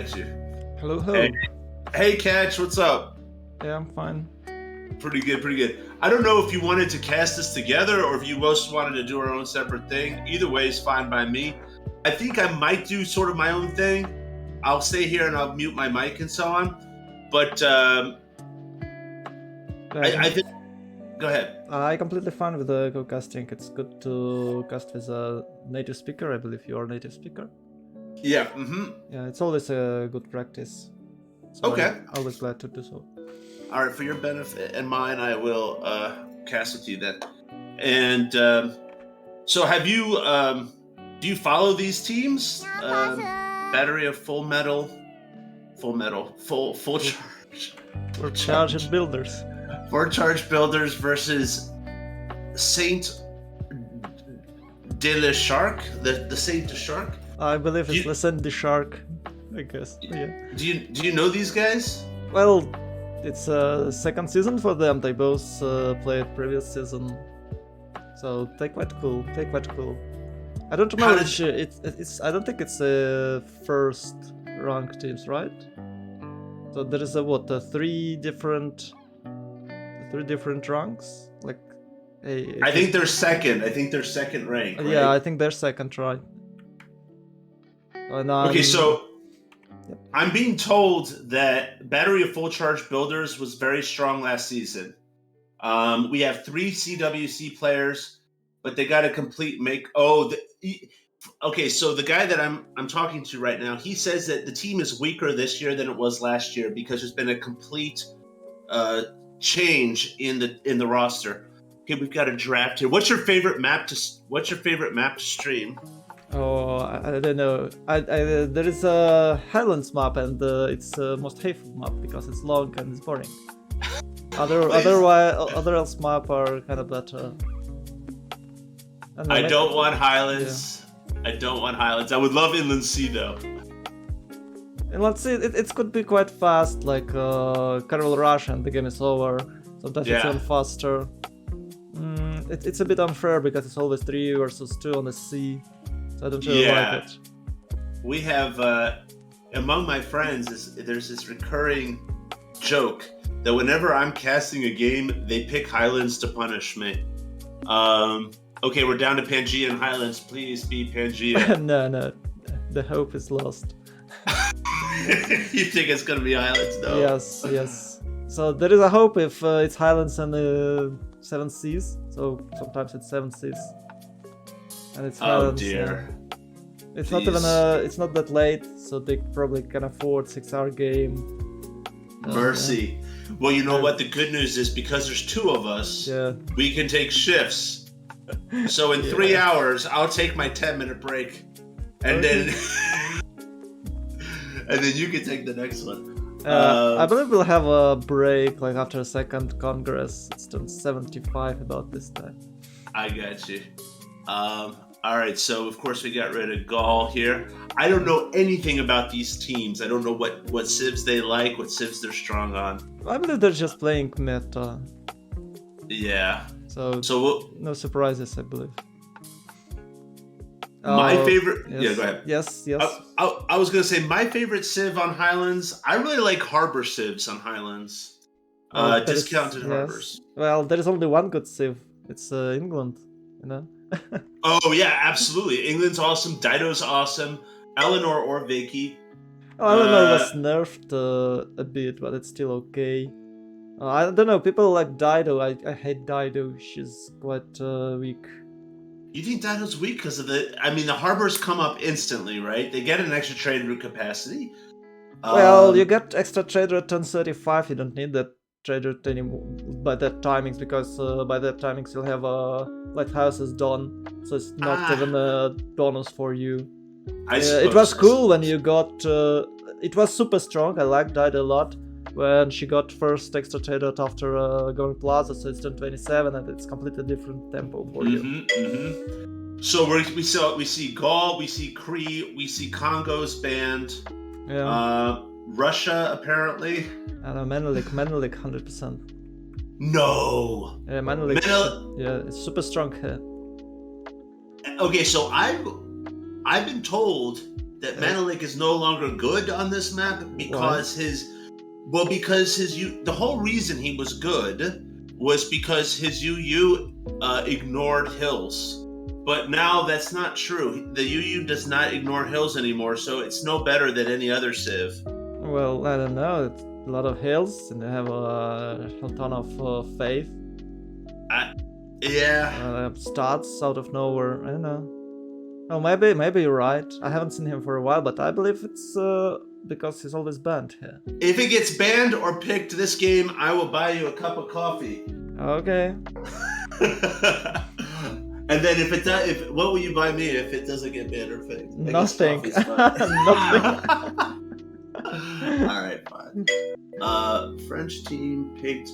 you. Hello, hello. Hey, Catch, what's up? Yeah, I'm fine. Pretty good, pretty good. I don't know if you wanted to cast this together or if you both wanted to do our own separate thing. Either way is fine by me. I think I might do sort of my own thing. I'll stay here and I'll mute my mic and so on. But I think. Go ahead. I completely fine with the co-casting. It's good to cast with a native speaker. I believe you are a native speaker. Yeah. Mm-hmm. Yeah, it's always a good practice. So Okay. I'm always glad to do so. All right, for your benefit and mine, I will cast with you then. And so, have you? Do you follow these teams? Battery of full charge. We're charged builders. Full charge builders versus Saint de la Shark, the Saint de Shark. I believe it's Listen the Shark, I guess. Yeah. Do you know these guys? Well, it's a second season for them. They both played previous season, so they're quite cool. I don't know. It's. I don't think it's first rank teams, right? So there is three different ranks. Like, I think they're second. I think they're second rank. Right? Yeah, I think they're second, right? Okay, so I'm being told that Battery of Full Charge Builders was very strong last season. We have 3 CWC players, but they got a complete make. Okay, so the guy that I'm talking to right now, he says that the team is weaker this year than it was last year because there's been a complete change in the roster. Okay, we've got a draft here. What's your favorite map to stream? Oh, I don't know. There is a Highlands map, and it's the most hateful map because it's long and it's boring. Other else map are kind of better. I don't want Highlands. Yeah. I don't want Highlands. I would love Inland Sea though. Inland Sea, it could be quite fast, like Carol Rush, and the game is over. Sometimes it's even faster. It's a bit unfair because it's always 3 versus 2 on the sea. I don't really like it. We have, among my friends, there's this recurring joke that whenever I'm casting a game, they pick Highlands to punish me. Okay, we're down to Pangea and Highlands. Please be Pangea. No, the hope is lost. You think it's gonna be Highlands, though? Yes. So there is a hope if it's Highlands and the 7 Seas. So sometimes it's 7 Seas. And it's Highlands, dear. It's not even it's not that late, so they probably can afford 6-hour game. Mercy. Well, you know what? The good news is because there's 2 of us, we can take shifts. So in 3 hours, I'll take my 10-minute break, and then you can take the next one. I believe we'll have a break like after a second Congress. It's done 75 about this time. I got you. All right, so of course we got rid of Gaul here. I don't know anything about these teams. I don't know what civs they like, what civs they're strong on. I believe they're just playing meta. Yeah. So no surprises, I believe. My favorite... Yes. Yeah, go ahead. Yes. I was going to say my favorite civ on Highlands, I really like harbor civs on Highlands. Discounted harbors. Well, there is only one good civ. It's England, you know? Oh yeah, absolutely. England's awesome. Dido's awesome. Eleanor or Vicky. Eleanor was nerfed a bit, but it's still okay. I don't know. People like Dido. I hate Dido. She's quite weak. You think Dido's weak because of the harbors come up instantly, right? They get an extra trade route capacity. Well, you get extra trade route turn 35. You don't need that trade route anymore by that timings because by that timings you'll have lighthouses done, so it's not even a bonus for you. It was cool when you got it was super strong. I liked Dido a lot when she got first extra trade route after going plaza, so it's turn 27 and it's completely different tempo for you. So we see Gaul, we see Cree, we see Congo's banned. Russia apparently. I know, Menelik 100%. No. Yeah, Menelik. It's super strong here. Okay, so I've been told that Menelik is no longer good on this map because the whole reason he was good was because his UU ignored hills. But now that's not true. The UU does not ignore hills anymore, so it's no better than any other Civ. Well, I don't know. It's a lot of hills, and they have a ton of faith. Starts out of nowhere. I don't know. Oh, maybe you're right. I haven't seen him for a while, but I believe it's because he's always banned here. If he gets banned or picked this game, I will buy you a cup of coffee. Okay. And then what will you buy me if it doesn't get banned or picked? Nothing. Nothing. All right, fine. French team picked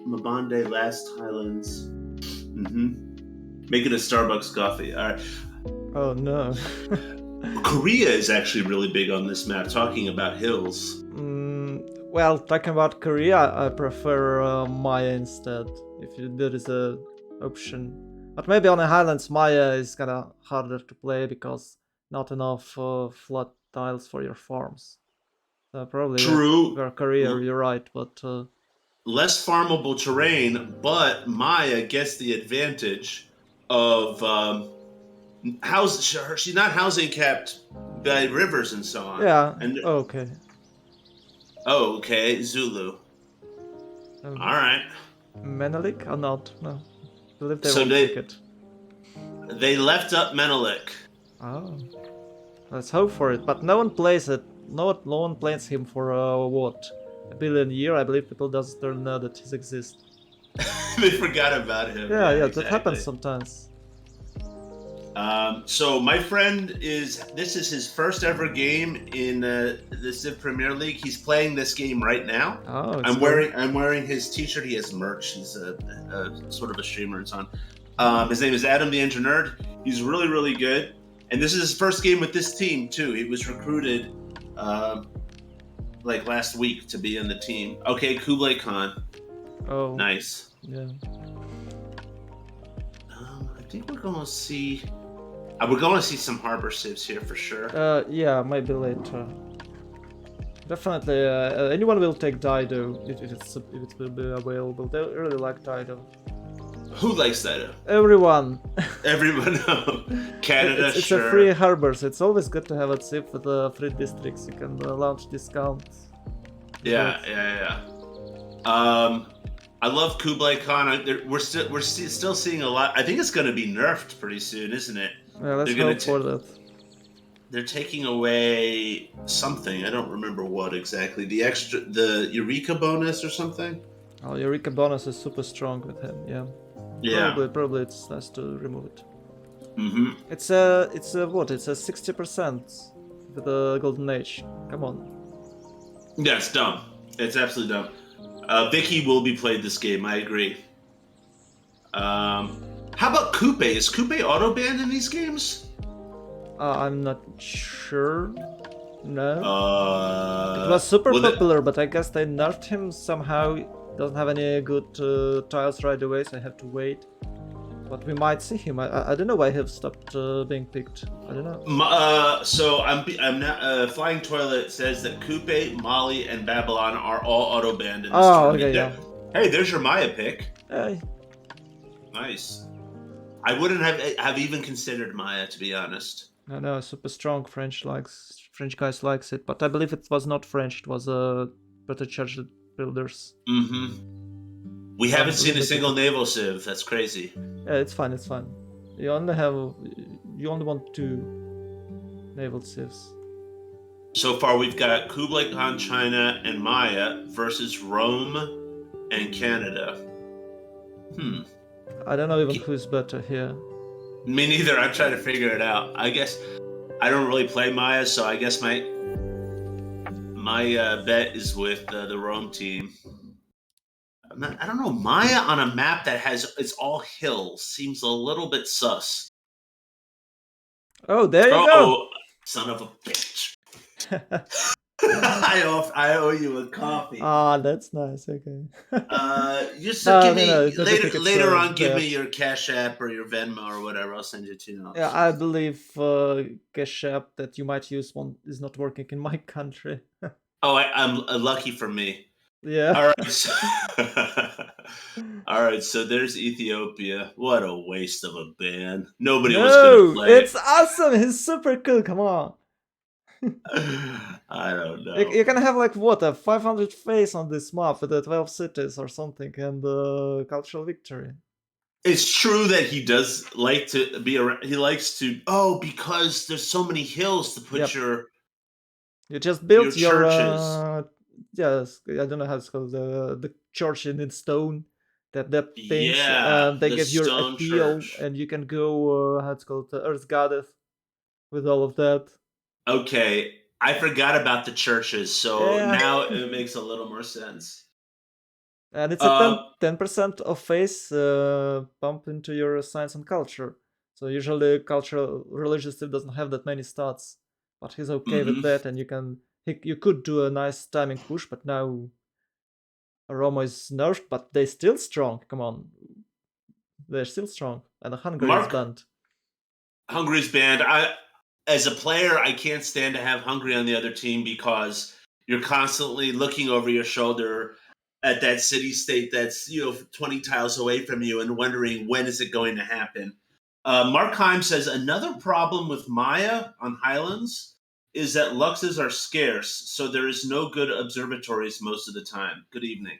Mabande last Highlands. Making a Starbucks coffee. All right. Oh no. Korea is actually really big on this map, talking about hills. Well, talking about Korea, I prefer Maya instead, if there is a option. But maybe on the Highlands, Maya is kinda harder to play because not enough flat tiles for your farms. So probably True. For Korea, you're right, but less farmable terrain, but Maya gets the advantage of she's not housing capped by rivers and so on. Yeah. Okay. Oh, okay. Zulu. All right. Menelik or not? No. I believe they So won't pick it. They left up Menelik. Oh. Let's hope for it. But no one plays it. No one plays him for what? A billion year? I believe people don't know that he exists. They forgot about him. Yeah, exactly. That happens sometimes. So my friend this is his first ever game in the Civ Premier League. He's playing this game right now. Oh, I'm wearing his t-shirt. He has merch. He's a sort of a streamer and so on. His name is Adam the Engineer. He's really, really good. And this is his first game with this team too. He was recruited like last week to be in the team. Okay, Kublai Khan. Oh, nice. Yeah. I think we're going to see. We're going to see some Harbor Civs here for sure. Yeah, maybe later. Definitely, anyone will take Dido if it will be available. They really like Dido. Who likes Dido? Everyone. Everyone. Canada, it's sure. a free harbors. It's always good to have a Civ with free districts. You can launch discounts. Yeah. I love Kublai Khan. We're still seeing a lot. I think it's going to be nerfed pretty soon, isn't it? Yeah, let's hope for that. They're taking away something. I don't remember what exactly. The Eureka bonus or something. Oh, Eureka bonus is super strong with him. Yeah. Yeah. Probably it's nice to remove it. Mm-hmm. It's a what? It's a 60% with the Golden Age. Come on. Yeah, it's dumb. It's absolutely dumb. Vicky will be played this game. I agree. How about Coupe? Is Coupe auto banned in these games? I'm not sure. No. It was super popular, but I guess they nerfed him somehow. Doesn't have any good tiles right away, so I have to wait. But we might see him. I don't know why he have stopped being picked. I don't know. So I'm not. Flying Toilet says that Coupe, Mali, and Babylon are all auto banned in this tournament. Okay, yeah. Hey, there's your Maya pick. Hey. Nice. I wouldn't have even considered Maya, to be honest. No, super strong. French guys likes it, but I believe it was not French. It was British Church builders. Mm-hmm. We haven't seen a single naval civ. That's crazy. Yeah, it's fine. It's fine. You only want 2 naval civs. So far, we've got Kublai Khan, China, and Maya versus Rome and Canada. I don't know even who's better here. Me neither. I'm trying to figure it out. I guess I don't really play Maya, so I guess my bet is with the Rome team. I don't know. Maya on a map that it's all hills seems a little bit sus. Oh, there you go. Son of a bitch. I owe you a coffee. Ah, that's nice. Okay. Just No, give no, no. me I don't think it's later on. Give me that. your Cash App or your Venmo or whatever. I'll send you Yeah, $2. I believe Cash App that you might use one is not working in my country. Oh, I'm lucky for me. Yeah. All right. So, all right. So there's Ethiopia. What a waste of a band. Nobody was gonna No, play. it's awesome. He's super cool. Come on. I don't You know. can have like what a 500 face on this map with the 12 cities or something and cultural victory. It's true that he does like to be around. He likes to. Oh, because there's so many hills to put Yep. You just your built your churches. yes, I don't know how it's called, the church in stone, that things, Yeah, and they the give you a stone heal, church. and you can go how it's called, Earth Goddess with all of that. Okay, I forgot about the churches, so Yeah. now it makes a little more sense. And it's a Uh, 10% of face pump into your science and culture. So usually cultural religious still doesn't have that many stats, but he's okay with mhm. that, and you could do a nice timing push, but now Roma is nerfed, but they still strong. Come on, they're still strong, and Hungary is Mark banned. Hungary's banned. As a player, I can't stand to have Hungary on the other team because you're constantly looking over your shoulder at that city state that's 20 tiles away from you and wondering when is it going to happen. Mark Heim says another problem with Maya on Highlands is that luxes are scarce, so there is no good observatories most of the time. Good evening.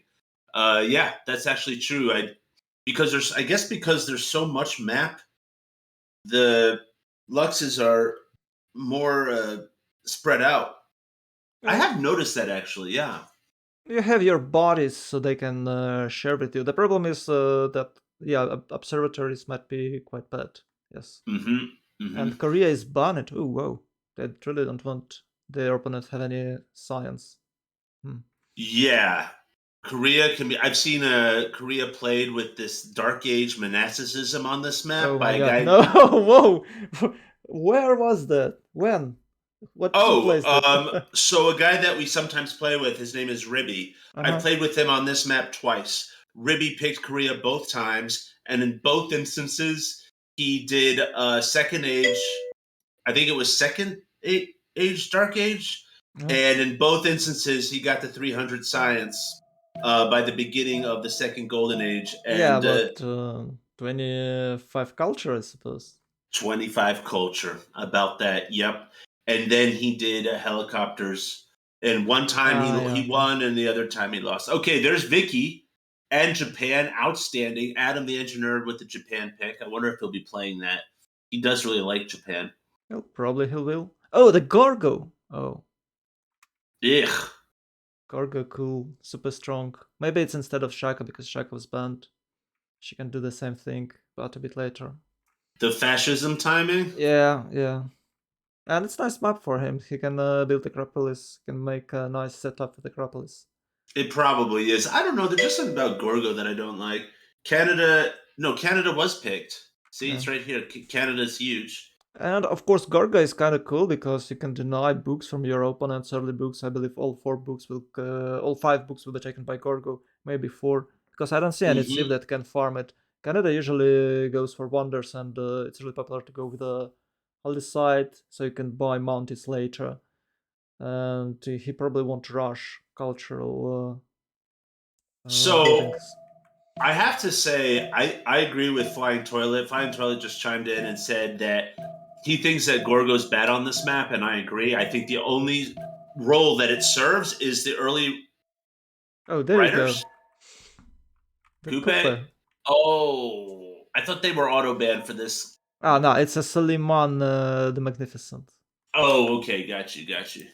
Yeah, that's actually true. I guess because there's so much map, the luxes are more spread out. I Well, have noticed that actually. Yeah. you have your bodies so they can share with you. The problem is that yeah, observatories might be quite bad. Yes, Mm-hmm. Mm-hmm. and Korea is banned. Oh whoa, they really don't want their opponent have any science. Hmm. Yeah. Korea can be. I've seen Korea played with this Dark Age monasticism on this map Oh by my a god, guy. no! Whoa, where was that? When? Who Oh, placed it? so a guy that we sometimes play with, his name is Ribby. Uh I've huh. played with him on this map twice. Ribby picked Korea both times, and in both instances, he did Second Age. I think it was Age, Dark Age, Uh-huh. and in both instances, he got the 300 science by the beginning of the second Golden Age, Yeah, and but 25 culture, I suppose. 25 culture. About that, yep. And then he did helicopters. And one time Ah, yeah, he okay. won, and the other time he lost. Okay, there's Vicky and Japan, outstanding. Adam the engineer with the Japan pick. I wonder if he'll be playing that. He does really like Japan. Well, probably he will. Oh, the Gorgo. Oh, Ugh. Gorgo, cool, super strong. Maybe it's instead of Shaka because Shaka was banned. She can do the same thing, but a bit later. The fascism timing. Yeah, yeah. And it's nice map for him. He can build Acropolis, can make a nice setup for the Acropolis. It probably is. I don't know. There's just something about Gorgo that I don't like. Canada, no, Canada was picked. See, Yeah. it's right here. Canada's huge. And of course, Gorga is kind of cool because you can deny books from your opponent's early books. I believe all 5 books will be taken by Gorgo, maybe 4, because I don't see any civ Hmm. that can farm it. Canada usually goes for wonders, and it's really popular to go with a holy site, so you can buy mounties later. And he probably won't rush cultural So buildings. I have to say, I agree with Flying Toilet. Flying Toilet just chimed in and said that he thinks that Gorgo's bad on this map, and I agree. I think the only role that it serves is the early Oh, there you go. writers. The Coupe. Coupe. Oh, I thought they were auto banned for this. Ah, no, it's a Suleiman the Magnificent. Oh, okay, got you, got you.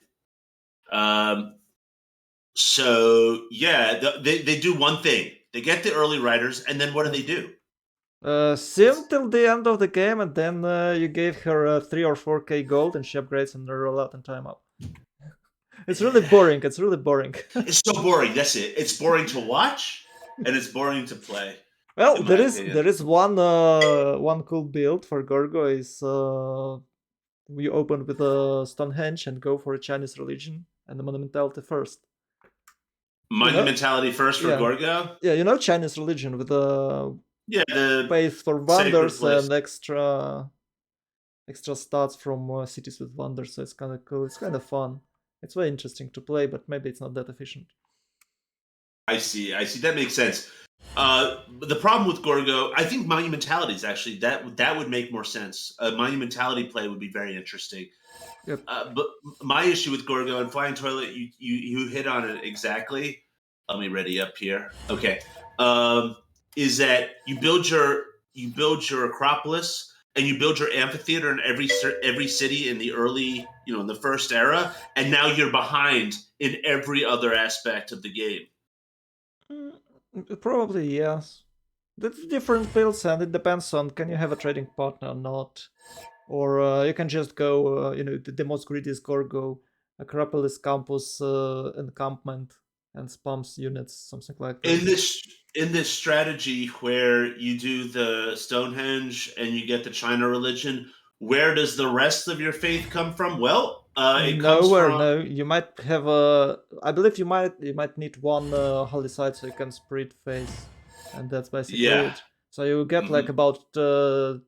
Um, so yeah, they do one thing. They get the early writers, and then what do Yeah. they do? Sim till the end of the game, and then you gave her 3 or 4k gold, and she upgrades and roll out and time up. It's really boring. It's really boring. It's so boring. That's it. It's boring to watch, and it's boring to play, Well, in my there opinion. is one cool build for Gorgo is We open with a Stonehenge and go for a Chinese religion and the monumentality first. Monumentality first for Yeah, Gorgo. yeah, Chinese religion with the Yeah, the faith for sacred wonders place. and extra stats from cities with wonders. So it's kind of cool. It's kind of fun. It's very interesting to play, but maybe it's not that efficient. I see. That makes sense. The problem with Gorgo, I think monumentalities actually that would make more sense. A monumentality play would be very interesting. Yep. But my issue with Gorgo and Flying Toilet, you hit on it exactly. Let me ready up here. Okay, is that you build your Acropolis and you build your amphitheater in every city in the early in the first era, and now you're behind in every other aspect of the game. Probably yes. That's different builds, and it depends on can you have a trading partner or not, or you can just go. The most greedy is Gorgo, Acropolis Campus encampment, and spams units, something like in this. this in this strategy where you do the Stonehenge and you get the China religion, where does the rest of your faith come from? Well, it comes Nowhere, from no. You might have a. I believe you might need one holy site so you can spread phase, and that's basically yeah. it. So you get Hmm. like about 30,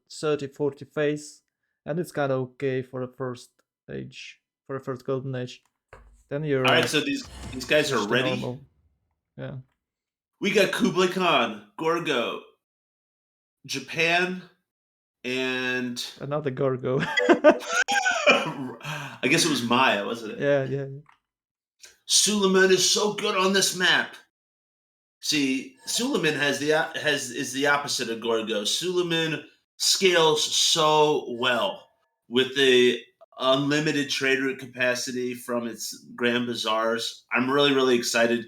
40 phase, and it's kind of okay for the first age, for the first golden age. Then you're All right, so these guys are switch to ready. normal. Yeah, We got Kublai Khan, Gorgo, Japan, and another Gorgo. I guess it was Maya, wasn't it? Yeah, yeah. Suleiman is so good on this map. See, Suleiman is the opposite of Gorgo. Suleiman scales so well with the unlimited trade route capacity from its grand bazaars. I'm really excited.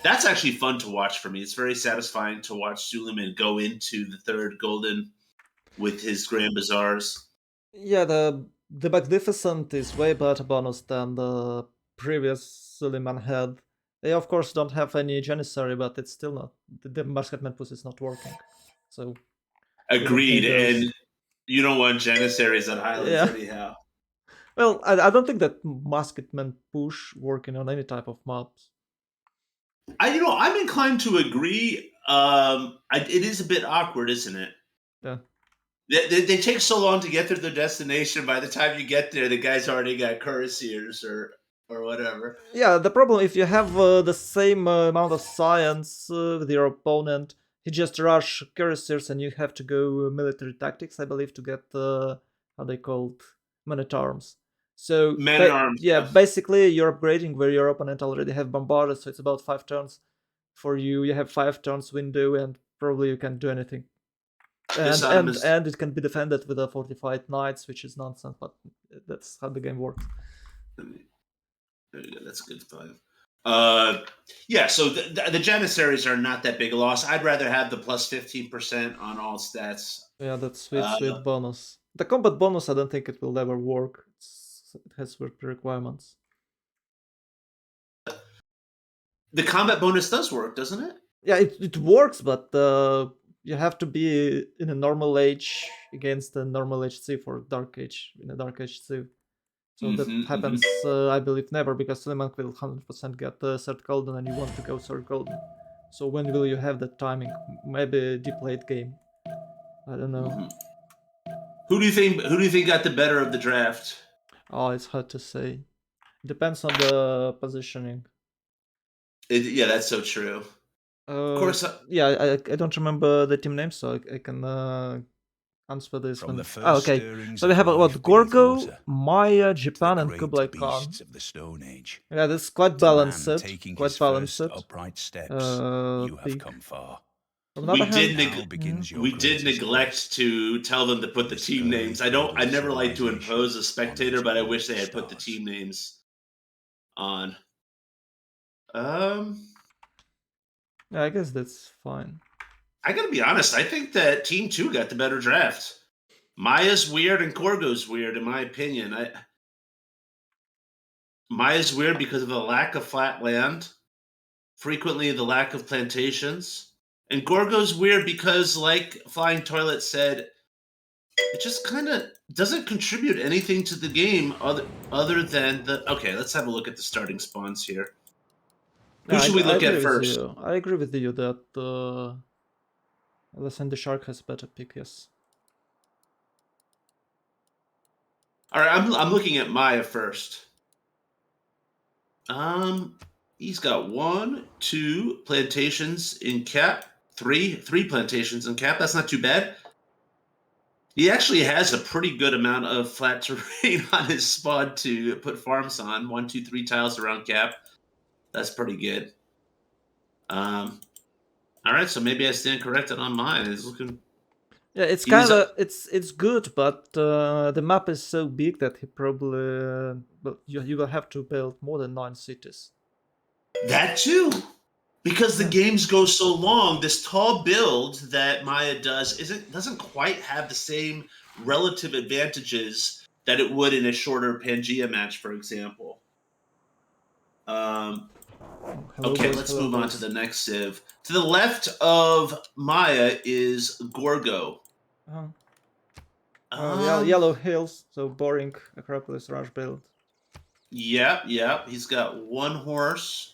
That's actually fun to watch for me. It's very satisfying to watch Suleiman go into the third golden with his grand bazaars. Yeah, the Magnificent is way better bonus than the previous Suleiman had. They of course don't have any Janissary, but it's still not the Marsketman push is not working. So you don't Agreed. need those. And you don't want Janissaries on Highlands Yeah. anyhow. Well, I don't think that Musketman push working on any type of maps. I'm inclined to agree. It is a bit awkward, isn't it? Yeah. They take so long to get to their destination. By the time you get there, the guy's already got cuirassiers or whatever. Yeah, the problem if you have the same amount of science with your opponent, he just rush cuirassiers and you have to go military tactics, I believe, to get how they called men at arms. So Men at arms. yeah, Yeah. basically you're upgrading where your opponent already have bombarded, so it's about 5 turns. For you, you have 5 turns window, and probably you can't do anything. This And item and is and it can be defended with a fortified knights, which is nonsense, but that's how the game works. there you go, that's a good five. Yeah. So the Janissaries are not that big a loss. I'd rather have the plus 15% on all stats. Yeah, that's sweet, Uh, sweet bonus. The combat bonus, I don't think it will ever work. It has weird requirements. the combat bonus does work, doesn't it? Yeah, it works, but you have to be in a normal age against a normal HC for Dark Age, in a Dark Age 2. So that happens, I believe, never, because Suleiman will 100% get third golden and you want to go third golden. So when will you have that timing? Maybe deep late game. I don't know. Who do you think got the better of the draft? Oh, it's hard to say. Depends on the positioning. Yeah, that's so true. Of course, Yeah, I don't remember the team name, so I can answer this From one. the first Oh, okay. stirrings So we of have life what beneath Gorgo, water, Maya, to Japan, the and great Kublai Khan. beasts of the Stone Age. Yeah, that's quite To man balanced. taking Quite his balanced. first upright steps, you have Peak. come far. From another we did hand, Now begins your we did greatest neglect quest. to tell them to put the This team early names. I feudal never like to civilization impose a on spectator, its but I golden wish they had put the stars. team names on. Um, yeah, I guess that's fine. I gotta be honest. I think that Team Two got the better draft. Maya's weird and Gorgo's weird, in my opinion. Maya's weird because of the lack of flat land, frequently the lack of plantations, and Gorgo's weird because, like Flying Toilet said, it just kind of doesn't contribute anything to the game other than the. Okay, let's have a look at the starting spawns here. Who Yeah, should we I look agree at with first? you. I agree with you that the Sandy Shark has better pick. Yes. All right, I'm looking at Maya first. He's got 1, 2 plantations in cap, three plantations in cap. That's not too bad. He actually has a pretty good amount of flat terrain on his spawn to put farms on. 1, 2, 3 tiles around cap. That's pretty good. All right, so maybe I stand corrected on mine. It's looking. Yeah, it's He was kind of it's good, but the map is so big that he probably but you will have to build more than 9 cities. that too. Because the Yeah. games go so long, this tall build that Maya doesn't quite have the same relative advantages that it would in a shorter Pangea match, for example. Hello Okay, boys, let's hello move on to boys. the next civ. To the left of Maya is Gorgo. Uh-huh. Yeah, Um, Yellow Hills, so boring Acropolis Rush build. yeah. He's got 1 horse.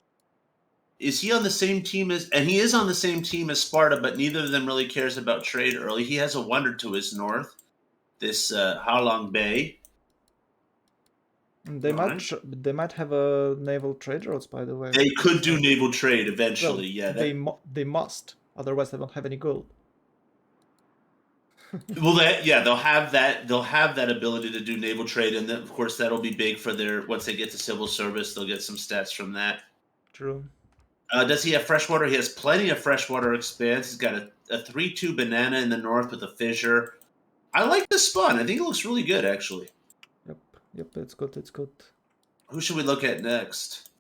Is he on the same team as? And he is on the same team as Sparta, but neither of them really cares about trade early. He has a wonder to his north. This Halong Bay. And All right. they might have a naval trade routes, by the way. They could do So, naval trade eventually. well, Yeah. they must, otherwise they won't have any gold. They'll have that. They'll have that ability to do naval trade, and then of course that'll be big for their. Once they get to civil service, they'll get some stats from that. True. Does he have freshwater? He has plenty of freshwater expanse. He's got a 3/2 banana in the north with a fissure. I like this spawn. I think it looks really good, actually. Yep, it's good, it's good. Who should we look at next?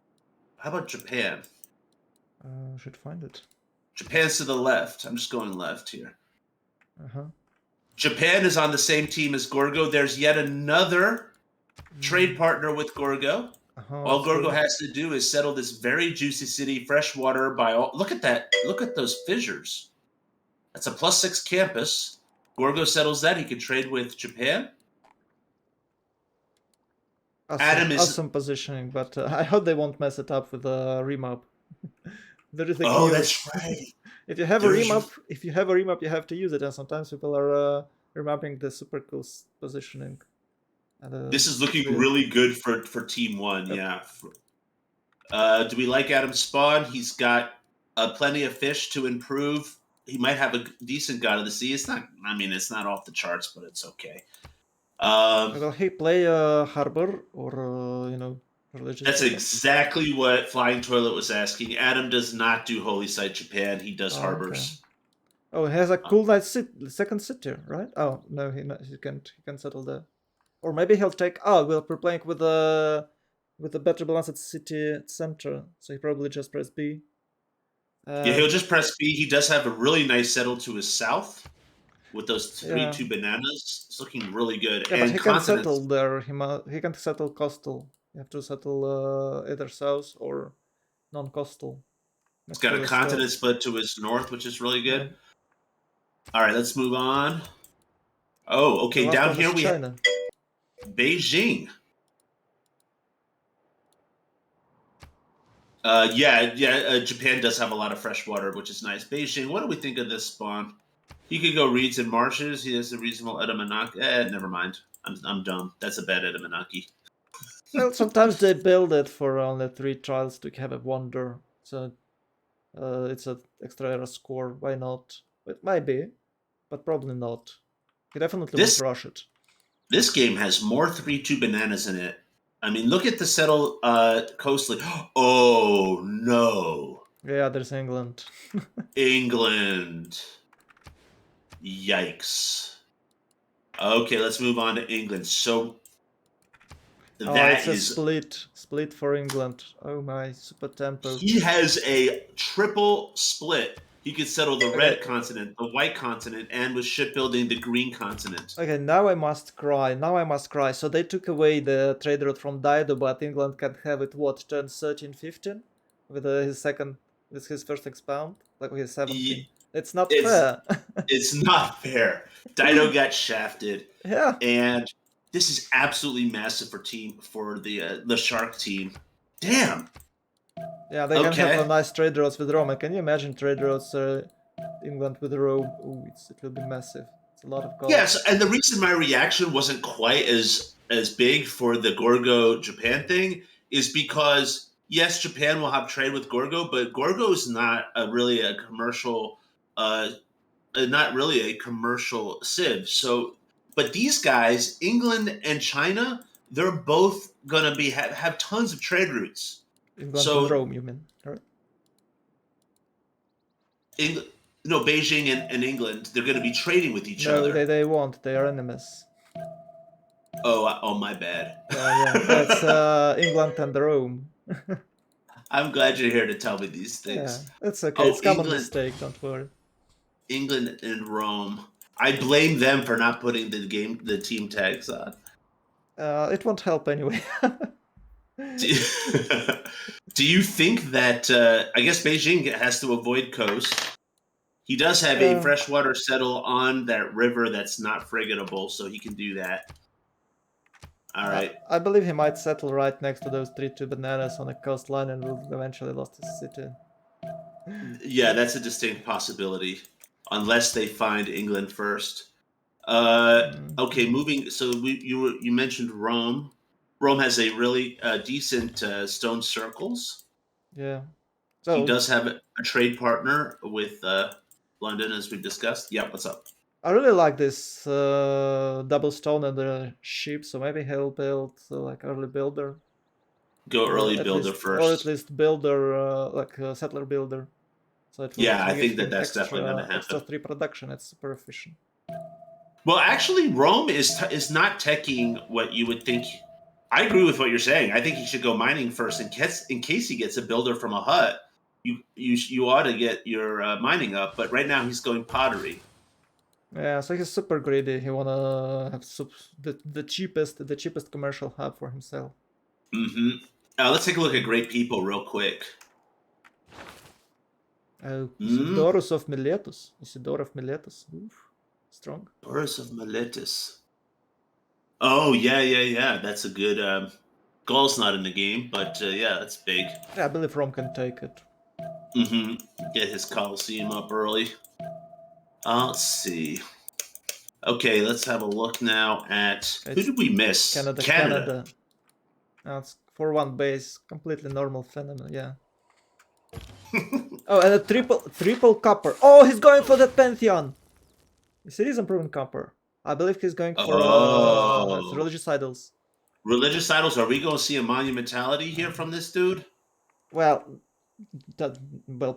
How about Japan? Should find it. Japan's to the left. I'm just going left here. Uh-huh. Japan is on the same team as Gorgo. There's yet another trade partner with Gorgo. All Gorgo has to do is settle this very juicy city, freshwater by all. Look at that. Look at those fissures. That's a +6 campus. Gorgo settles that. He can trade with Japan. Awesome positioning, but I hope they won't mess it up with a remap. There is a Oh, queue. that's right. If you have a remap, you have to use it, and sometimes people are remapping the super cool positioning. And, this is looking really good for Team 1, Yep. yeah. Do we like Adam's spawn? He's got plenty of fish to improve. He might have a decent God of the Sea. It's not. I mean, it's not off the charts, but it's okay. Will he play harbor or religious? That's exactly what Flying Toilet was asking. Adam does not do Holy Site Japan. He does harbors. Okay. Oh, he has a cool night second city, right? Oh no, he can't settle there. Or maybe he'll take. Oh, we're playing with a better balanced city center, so he probably just press B. Yeah, he'll just press B. He does have a really nice settle to his south with those 3/2 bananas. It's looking really good. Yeah, and but he can settle there. He can settle coastal. You have to settle either south or non-coastal. He's got a continent split to his north, which is really good. Yeah. All right, let's move on. Oh, okay. Down here we have Beijing. Japan does have a lot of fresh water, which is nice. Beijing, what do we think of this spawn? He could go reeds and marshes. He has a reasonable Edamanaki. Never mind. I'm dumb. That's a bad Edamanaki. Well, sometimes they build it for only 3 trials to have a wonder. So it's an extra error score. Why not? It might be, but probably not. He definitely won't rush it. This game has more 3/2 bananas in it. I mean, look at the settle coastally. Oh, no. Yeah, there's England. England. Yikes. Okay, let's move on to England. So that is split for England. Oh my, super tempo. He has a triple split. He could settle the red continent, the white continent, and was shipbuilding the green continent. Okay, now I must cry. So they took away the trade route from Dido, but England can have it, what, turn 13, 15? With his first expound? Like his 17? It's not It's fair. it's not fair. Dido got shafted, Yeah. and this is absolutely massive for the Shark team. Damn. Yeah, they can have Okay. a nice trade routes with Rome. And can you imagine trade routes England with Rome? Ooh, it will be massive. It's a lot of gold. Yes, and the reason my reaction wasn't quite as big for the Gorgo Japan thing is because yes, Japan will have trade with Gorgo, but Gorgo is not really a commercial, not really a commercial civ. So, but these guys, England and China, they're both gonna be have tons of trade routes. England with So, Rome, you mean? Right? No, Beijing and England, they're going to be trading with each No, other. they won't. They are enemies. Oh, my bad. Yeah. It's England and Rome. I'm glad you're here to tell me these things. Yeah, it's okay. Oh, It's common mistake. Don't worry. England and Rome. I blame them for not putting the team tags on. It won't help anyway. Do you think that I guess Beijing has to avoid coast? He does have a freshwater settle on that river that's not frigatable, so he can do that. All right. I believe he might settle right next to those 3-2 bananas on a coastline and will eventually lose his city. Yeah, that's a distinct possibility, unless they find England first. Okay, moving. So you mentioned Rome. Rome has a really decent stone circles. Yeah. So he does have a trade partner with London, as we've discussed. Yeah, what's up? I really like this double stone and the ship, so maybe he'll build like early builder. Go early builder first, or at least builder like settler builder. So it will I think that's definitely going to happen. Extra 3 production. It's super efficient. Well, actually, Rome is not teching what you would think. I agree with what you're saying. I think he should go mining first in case he gets a builder from a hut. You ought to get your mining up, but right now he's going pottery. Yeah, so he's super greedy. He wanna have the cheapest commercial hub for himself. Mm-hmm. Let's take a look at great people real quick. Oh, Isidorus of Miletus. Isidore of Miletus. Oof. Strong. Isidorus of Miletus. Oh, yeah. That's a good... Gaul's not in the game, but yeah, that's big. Yeah, I believe Rome can take it. Mm-hmm. Get his Colosseum up early. Let's see. Okay, let's have a look now at... Who did we miss? Canada. That's 4-1 base. Completely normal phenomenon, yeah. Oh, and a triple copper. Oh, he's going for the Pantheon. It is improving copper. I believe he's going for religious idols. Religious idols? Are we going to see a monumentality here from this dude? Well,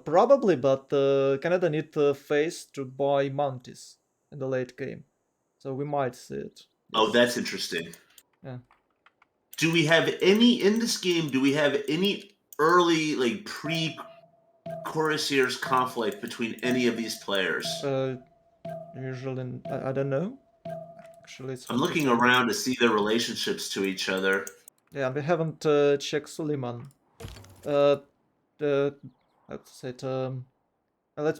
probably, but Canada need to face to buy Mounties in the late game. So we might see it. Yes. Oh, that's interesting. Yeah. Do we have any, in this game, do we have any early, like, pre-Corsairs conflict between any of these players? Usually, I don't know. Actually, it's I'm looking around to see their relationships to each other. Yeah, we haven't checked Suleiman. Let's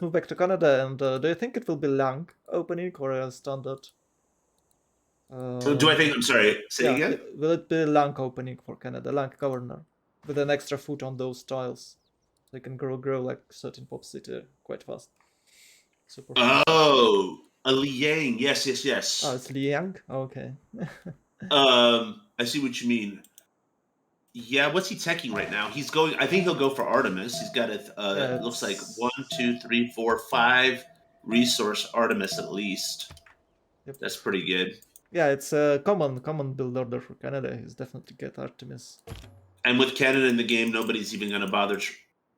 move back to Canada. And do you think it will be Lang opening or a standard? Do I think? I'm sorry. Say again. Will it be Lang opening for Canada? Lang governor with an extra foot on those tiles, they can grow like certain pop city quite fast. Super. Oh, a Liang. Yes. Oh, it's Liang. Okay. I see what you mean. Yeah, what's he teching right now? He's going. I think he'll go for Artemis. He's got it. Looks like 1, 2, 3, 4, 5 resource Artemis at least. Yep. That's pretty good. Yeah, it's a common build order for Canada. He's definitely get Artemis. And with Canada in the game, nobody's even going to bother.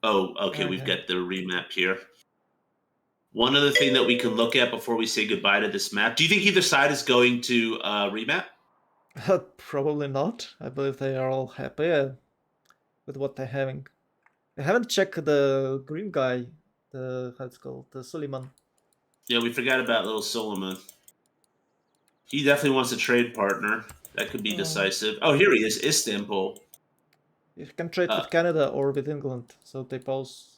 Oh, okay. We've got the remap here. One other thing that we can look at before we say goodbye to this map. Do you think either side is going to remap? Probably not. I believe they are all happy with what they're having. I haven't checked the green guy, how it's called, the Suleiman. Yeah, we forgot about little Suleiman. He definitely wants a trade partner. That could be decisive. Oh, here he is, Istanbul. You can trade with Canada or with England, so they both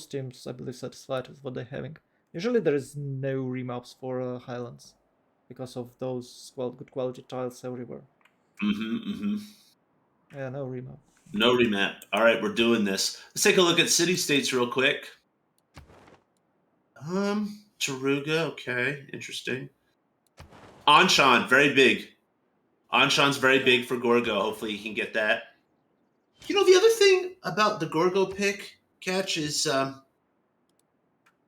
teams, I believe, satisfied with what they're having. Usually there is no remaps for Highlands because of those good quality tiles everywhere. Yeah, no remap. No remap. All right, we're doing this. Let's take a look at city states real quick. Taruga, okay, interesting. Anshan, very big. Anshan's very big for Gorgo. Hopefully he can get that. You know, the other thing about the Gorgo pick, Catch, is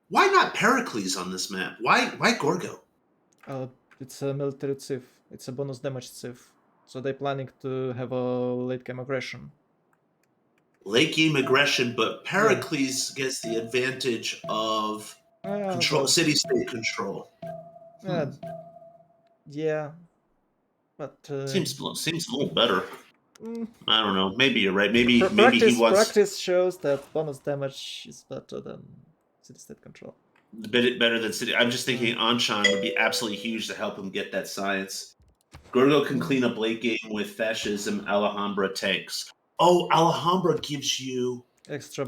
why not Pericles on this map? Why Gorgo? It's a military civ. It's a bonus damage civ. So they're planning to have a late game aggression. Late game aggression, but Pericles gets the advantage of control, city state control. Yeah, but seems a little better. I don't know. Maybe you're right. Maybe he wants. Practice shows that bonus damage is better than city state control. A bit better than city. I'm just thinking Anshan would be absolutely huge to help him get that science. Gorgo can clean up late game with fascism. Alhambra tanks. Oh, Alhambra gives you an extra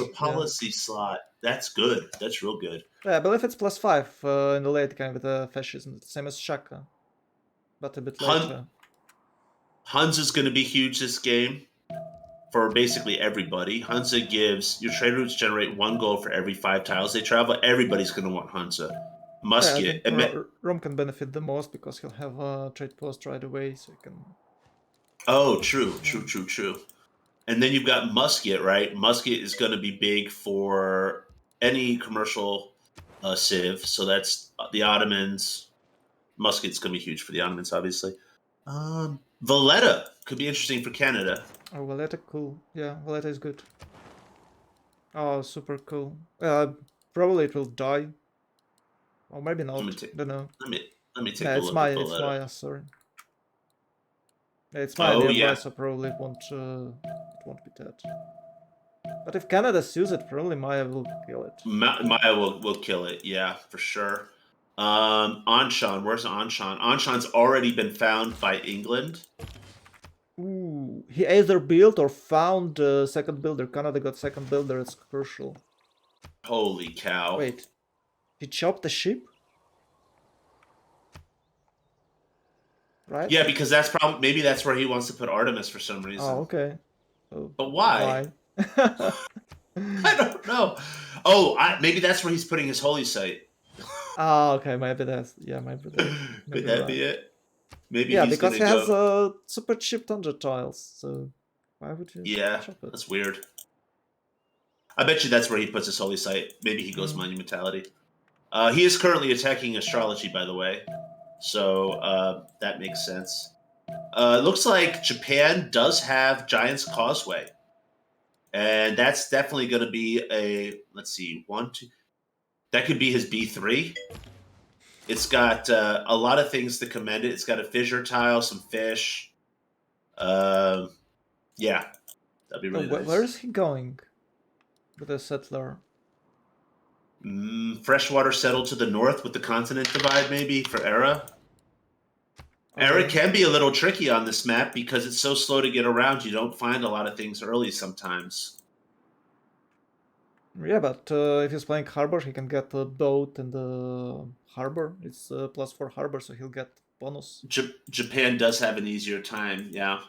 policy slot. That's good. That's real good. Yeah, I believe it's +5 in the late game with the fascism. Same as Shaka, but a bit later. Hunza is going to be huge this game for basically everybody. Hunza gives your trade routes generate 1 gold for every 5 tiles they travel. Everybody's going to want Hunza. Musket. Rom can benefit the most because he'll have a trade post right away, so he can. Oh, true. And then you've got Musket, right? Musket is going to be big for any commercial civ. So that's the Ottomans. Musket's going to be huge for the Ottomans, obviously. Valletta could be interesting for Canada. Oh, Valletta, cool. Yeah, Valletta is good. Oh, super cool. Probably it will die. Or maybe not. Don't know. Let me take a look at Valletta. It's Maya, sorry. It's Maya nearby, so probably it won't be dead. But if Canada sues it, probably Maya will kill it. Maya will kill it, yeah, for sure. Anshan, where's Anshan? Anshan's already been found by England. Ooh, he either built or found second builder. Canada got second builder, it's crucial. Holy cow. Wait, he chopped the ship? Right? Yeah, because maybe that's where he wants to put Artemis for some reason. Oh, okay. But why? I don't know. Oh, maybe that's where he's putting his holy site. Oh, okay, maybe that's Could that be it? Maybe because he has a super cheap Tundra tiles, so why would you chop it? That's weird. I bet you that's where he puts his holy site. Maybe he goes monumentality. He is currently attacking astrology, by the way, so that makes sense. It looks like Japan does have Giant's Causeway, and that's definitely going to be a, let's see, 1, 2. That could be his B3. It's got a lot of things to commend it. It's got a fissure tile, some fish. Yeah, that'd be really nice. Where is he going with a settler? Freshwater settled to the north with the continent divide, maybe, for Era. Era can be a little tricky on this map because it's so slow to get around. You don't find a lot of things early sometimes. Yeah, but if he's playing Harbor, he can get a boat in the Harbor. It's +4 Harbor, so he'll get bonus. Japan does have an easier time, yeah.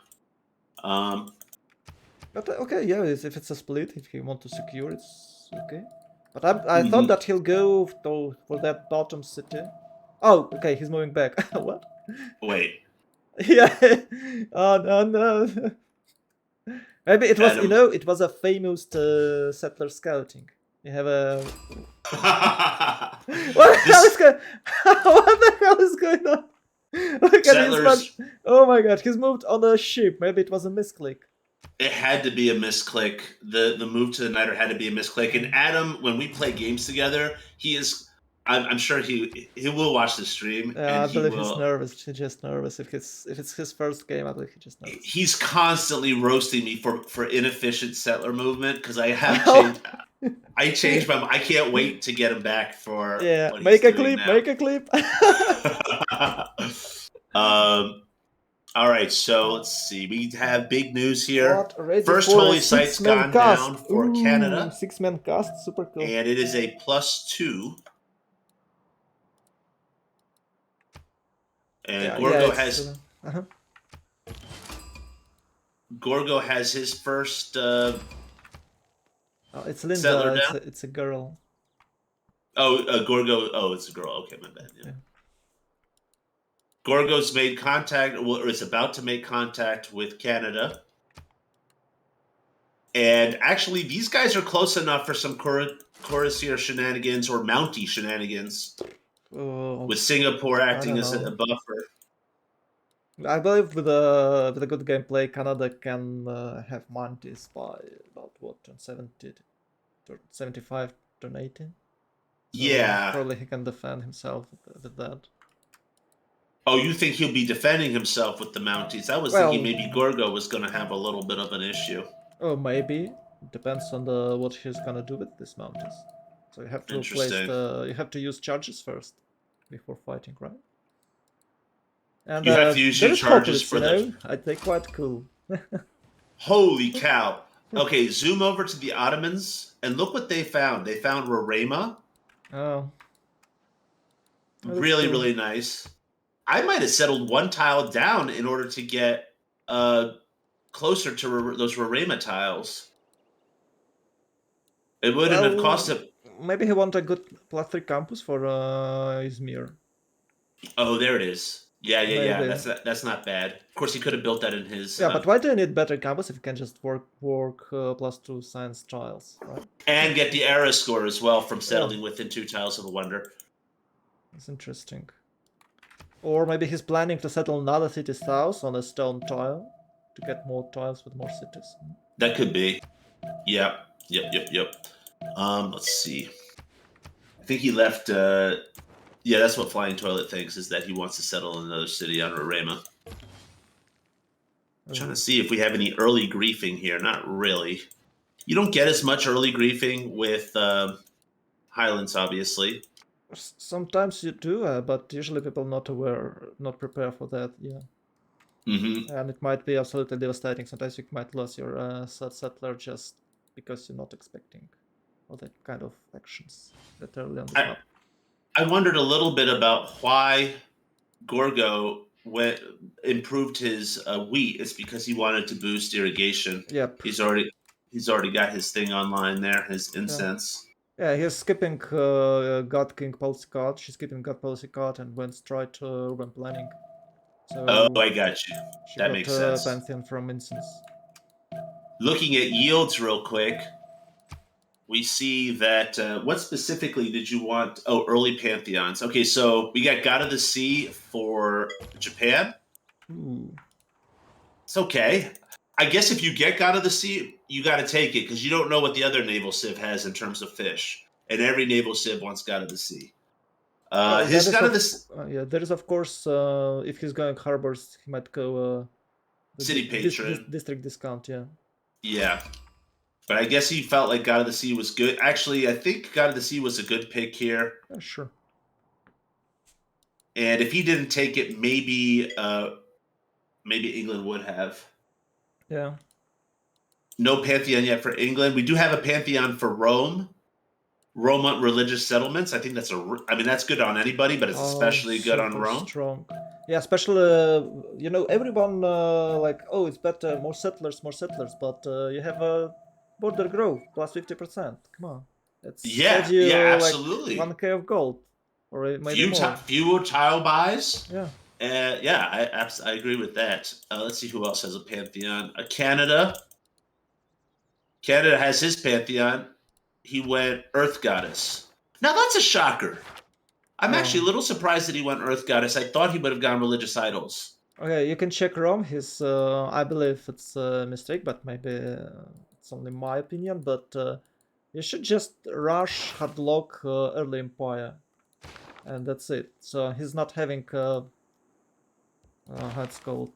But okay, yeah, if it's a split, if he wants to secure, it's okay. But I thought that he'll go for that bottom city. Oh, okay, he's moving back. What? Wait. Yeah. Oh, no. Maybe it was, it was a famous settler scouting. You have a... What the hell is going on? Look at this man. Oh my god, he's moved on a ship. Maybe it was a misclick. It had to be a misclick. The move to the Niter had to be a misclick. And Adam, when we play games together, he is... I'm sure he will watch the stream. Yeah, I believe he's nervous. He's just nervous. If it's his first game, I believe he's just nervous. He's constantly roasting me for inefficient settler movement because I have changed. I changed my. I can't wait to get him back for. Yeah, make a clip. Make a clip. All right, so let's see. We have big news here. First holy site's gone down for Canada. 6-man cast, super cool. And it is a +2. And yeah, Gorgo has his first it's settler Linda. down. It's a girl. Gorgo. Oh, it's a girl. Okay, my bad. Yeah. Gorgo's made contact, or is about to make contact with Canada. And actually, these guys are close enough for some Courvoisier shenanigans or Mountie shenanigans, with Singapore acting as a buffer. I believe with a good gameplay, Canada can have Mounties by about what, turn 70, turn 75, turn 18. So Yeah. probably he can defend himself with that. Oh, you think he'll be defending himself with the Mounties? I was thinking maybe Gorgo was going to have a little bit of an issue. Oh, maybe. Depends on what he's gonna do with these Mounties. So you have to you have to use charges first before fighting, right? And you have to use your charges for They're quite cool. Holy cow! Okay, zoom over to the Ottomans and look what they found. They found Roraima. Oh. Really, really nice. I might have settled one tile down in order to get closer to those Roraima tiles. It wouldn't have cost him. Maybe he wanted a good +3 campus for Izmir. Oh, there it is. Yeah. That's not bad. Of course, he could have built that in his. Yeah, but why do you need better campus if you can just work +2 science tiles, right? And get the era score as well from settling within 2 tiles of the wonder. That's interesting. Or maybe he's planning to settle another city south on a stone tile to get more tiles with more cities. That could be. Yep. Let's see. I think he left. Yeah, that's what Flying Toilet thinks, is that he wants to settle in another city on Roraima. I'm trying to see if we have any early griefing here. Not really. You don't get as much early griefing with Highlands, obviously. Sometimes you do, but usually people not prepare for that. Yeah. Mm-hmm. And it might be absolutely devastating. Sometimes you might lose your settler just because you're not expecting all that kind of actions that early on the map. I wondered a little bit about why Gorgo improved his wheat. It's because he wanted to boost irrigation. Yep. He's already got his thing online there, his incense. Yeah, he's skipping God King policy card. She's skipping God policy card and went straight to urban planning. So I got you. That makes sense. Pantheon from incense. Looking at yields real quick, we see that what specifically did you want? Oh, early pantheons. Okay, so we got God of the Sea for Japan. Ooh. It's okay. I guess if you get God of the Sea, you got to take it because you don't know what the other naval civ has in terms of fish, and every naval civ wants God of the Sea. His God of the Sea. Yeah, there is of course. If he's going harbors, he might go. City patron. District discount. Yeah. Yeah. But I guess he felt like God of the Sea was good. Actually, I think God of the Sea was a good pick here. Yeah, sure. And if he didn't take it, maybe England would have. Yeah. No Pantheon yet for England. We do have a Pantheon for Rome. Rome religious settlements. I think that's that's good on anybody, but it's especially good on Rome. Strong. Yeah, especially everyone it's better, more settlers, but you have a border growth plus 50%. Come on, that's absolutely. 1K of gold, or maybe more. Fewer tile buys. Yeah. I agree with that. Let's see who else has a Pantheon. Canada. Canada has his Pantheon. He went Earth Goddess. Now that's a shocker. I'm actually a little surprised that he went Earth Goddess. I thought he would have gone Religious Idols. Okay, you can check Rome. I believe it's a mistake, but maybe it's only my opinion. But you should just rush Hardlock Early Empire, and that's it. So he's not having how it's called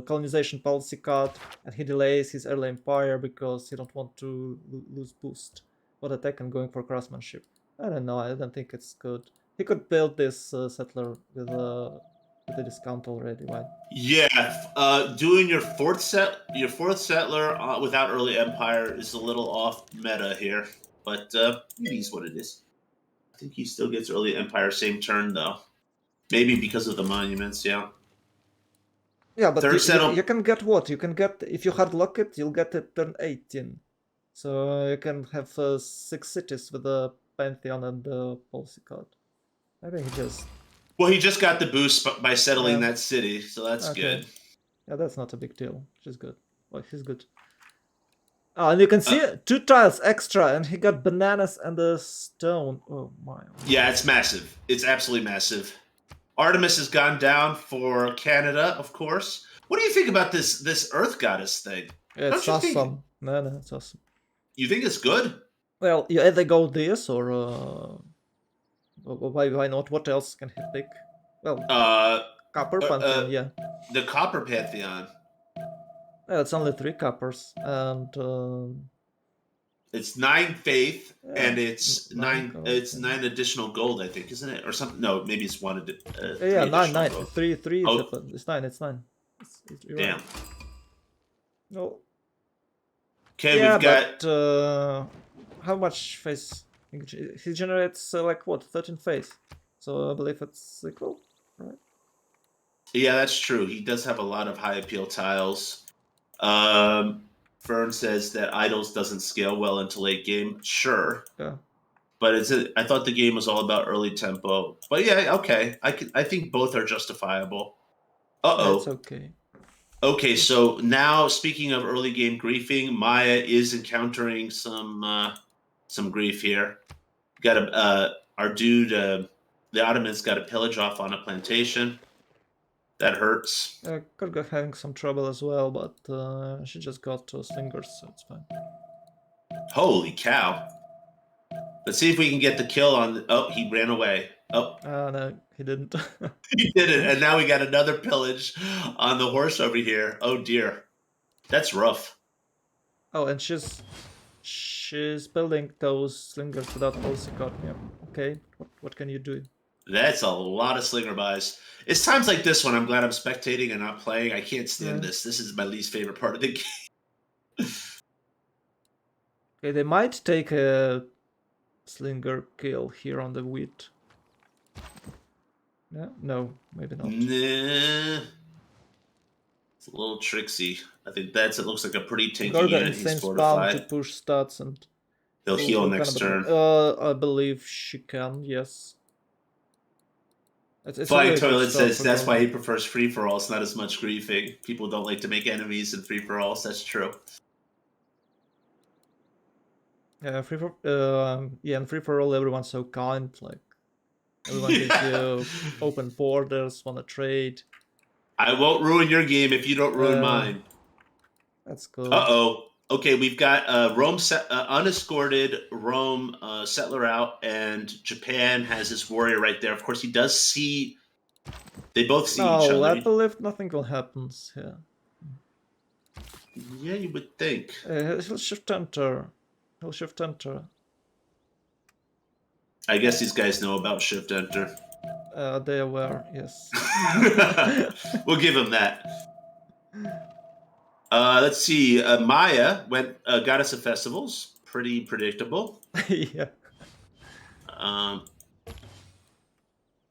colonization policy card, and he delays his Early Empire because he don't want to lose boost. What attack and going for craftsmanship? I don't know. I don't think it's good. He could build this settler with a discount already, right? Yeah, doing your fourth settler without Early Empire is a little off meta here, but it is what it is. I think he still gets Early Empire same turn though. Maybe because of the monuments, yeah. Yeah, but Third settle. you can get what? You can get, if you hard lock it, you'll get it turn 18. So you can have 6 cities with the Pantheon and the policy card. I think he just... Well, he just got the boost by settling Yeah. that city, so that's Okay. good. Yeah, that's not a big deal. Which is good. Well, he's good. Oh, and you can see 2 tiles extra, and he got bananas and a stone. Oh my. Yeah, it's massive. It's absolutely massive. Artemis has gone down for Canada, of course. What do you think about this Earth Goddess thing? Yeah, it's Don't you think- awesome. No, it's awesome. You think it's good? Well, you either go this or why not? What else can he pick? Well, Copper Pantheon, yeah. The Copper Pantheon. Yeah, it's only 3 coppers, and It's 9 faith, Yeah, and it's 9 9. gold, It's yeah. 9 additional gold, I think, isn't it, or something? No, maybe it's one. yeah, 9, gold. 3. Oh. It's 9. It's 9. You're Damn. right. No. Okay, Yeah, we've got. but how much face? He generates like what, 13 face. So I believe it's equal, right? Yeah, that's true. He does have a lot of high appeal tiles. Fern says that Idols doesn't scale well into late game. Sure. Yeah. But I thought the game was all about early tempo. But yeah, okay. I think both are justifiable. Uh-oh. That's okay. Okay, so now speaking of early game griefing, Maya is encountering some grief here. Got our dude, the Ottoman's got a pillage off on a plantation. That hurts. Kurga having some trouble as well, but she just got slingers, so it's fine. Holy cow! Let's see if we can get the kill on. Oh, he ran away. Oh, No, he didn't. he did it, and now we got another pillage on the horse over here. Oh dear, that's rough. Oh, and she's building those slingers without policy card. Yeah. Okay. What can you do? That's a lot of slinger buys. It's times like this when I'm glad I'm spectating and not playing. I can't stand Yeah. this. This is my least favorite part of the game. Okay, they might take a slinger kill here on the wheat. Yeah? No, maybe not. Nah. It's a little tricksy. I think it looks like a pretty tanky Gorga unit. insane He's spam to fortified. push stats and He'll heal all next kind of- turn. I believe she can. Yes. It's Flying really good Toilet stuff says for that's why Gorga. he prefers free for alls, not as much griefing. People don't like to make enemies in free for alls. That's true. Yeah, in free for all, everyone's so kind. Like everyone gives you open borders, wanna trade. I won't ruin your game if you don't ruin mine. That's cool. Uh-oh. Okay, we've got unescorted Rome settler out, and Japan has this warrior right there. Of course, he does see. They both see each No, other. I believe nothing will happen here. Yeah, you would think. He'll shift enter. He'll shift enter. I guess these guys know about shift enter. They are aware, yes. We'll give him that. Let's see. Maya went Goddess of Festivals. Pretty predictable. Yeah.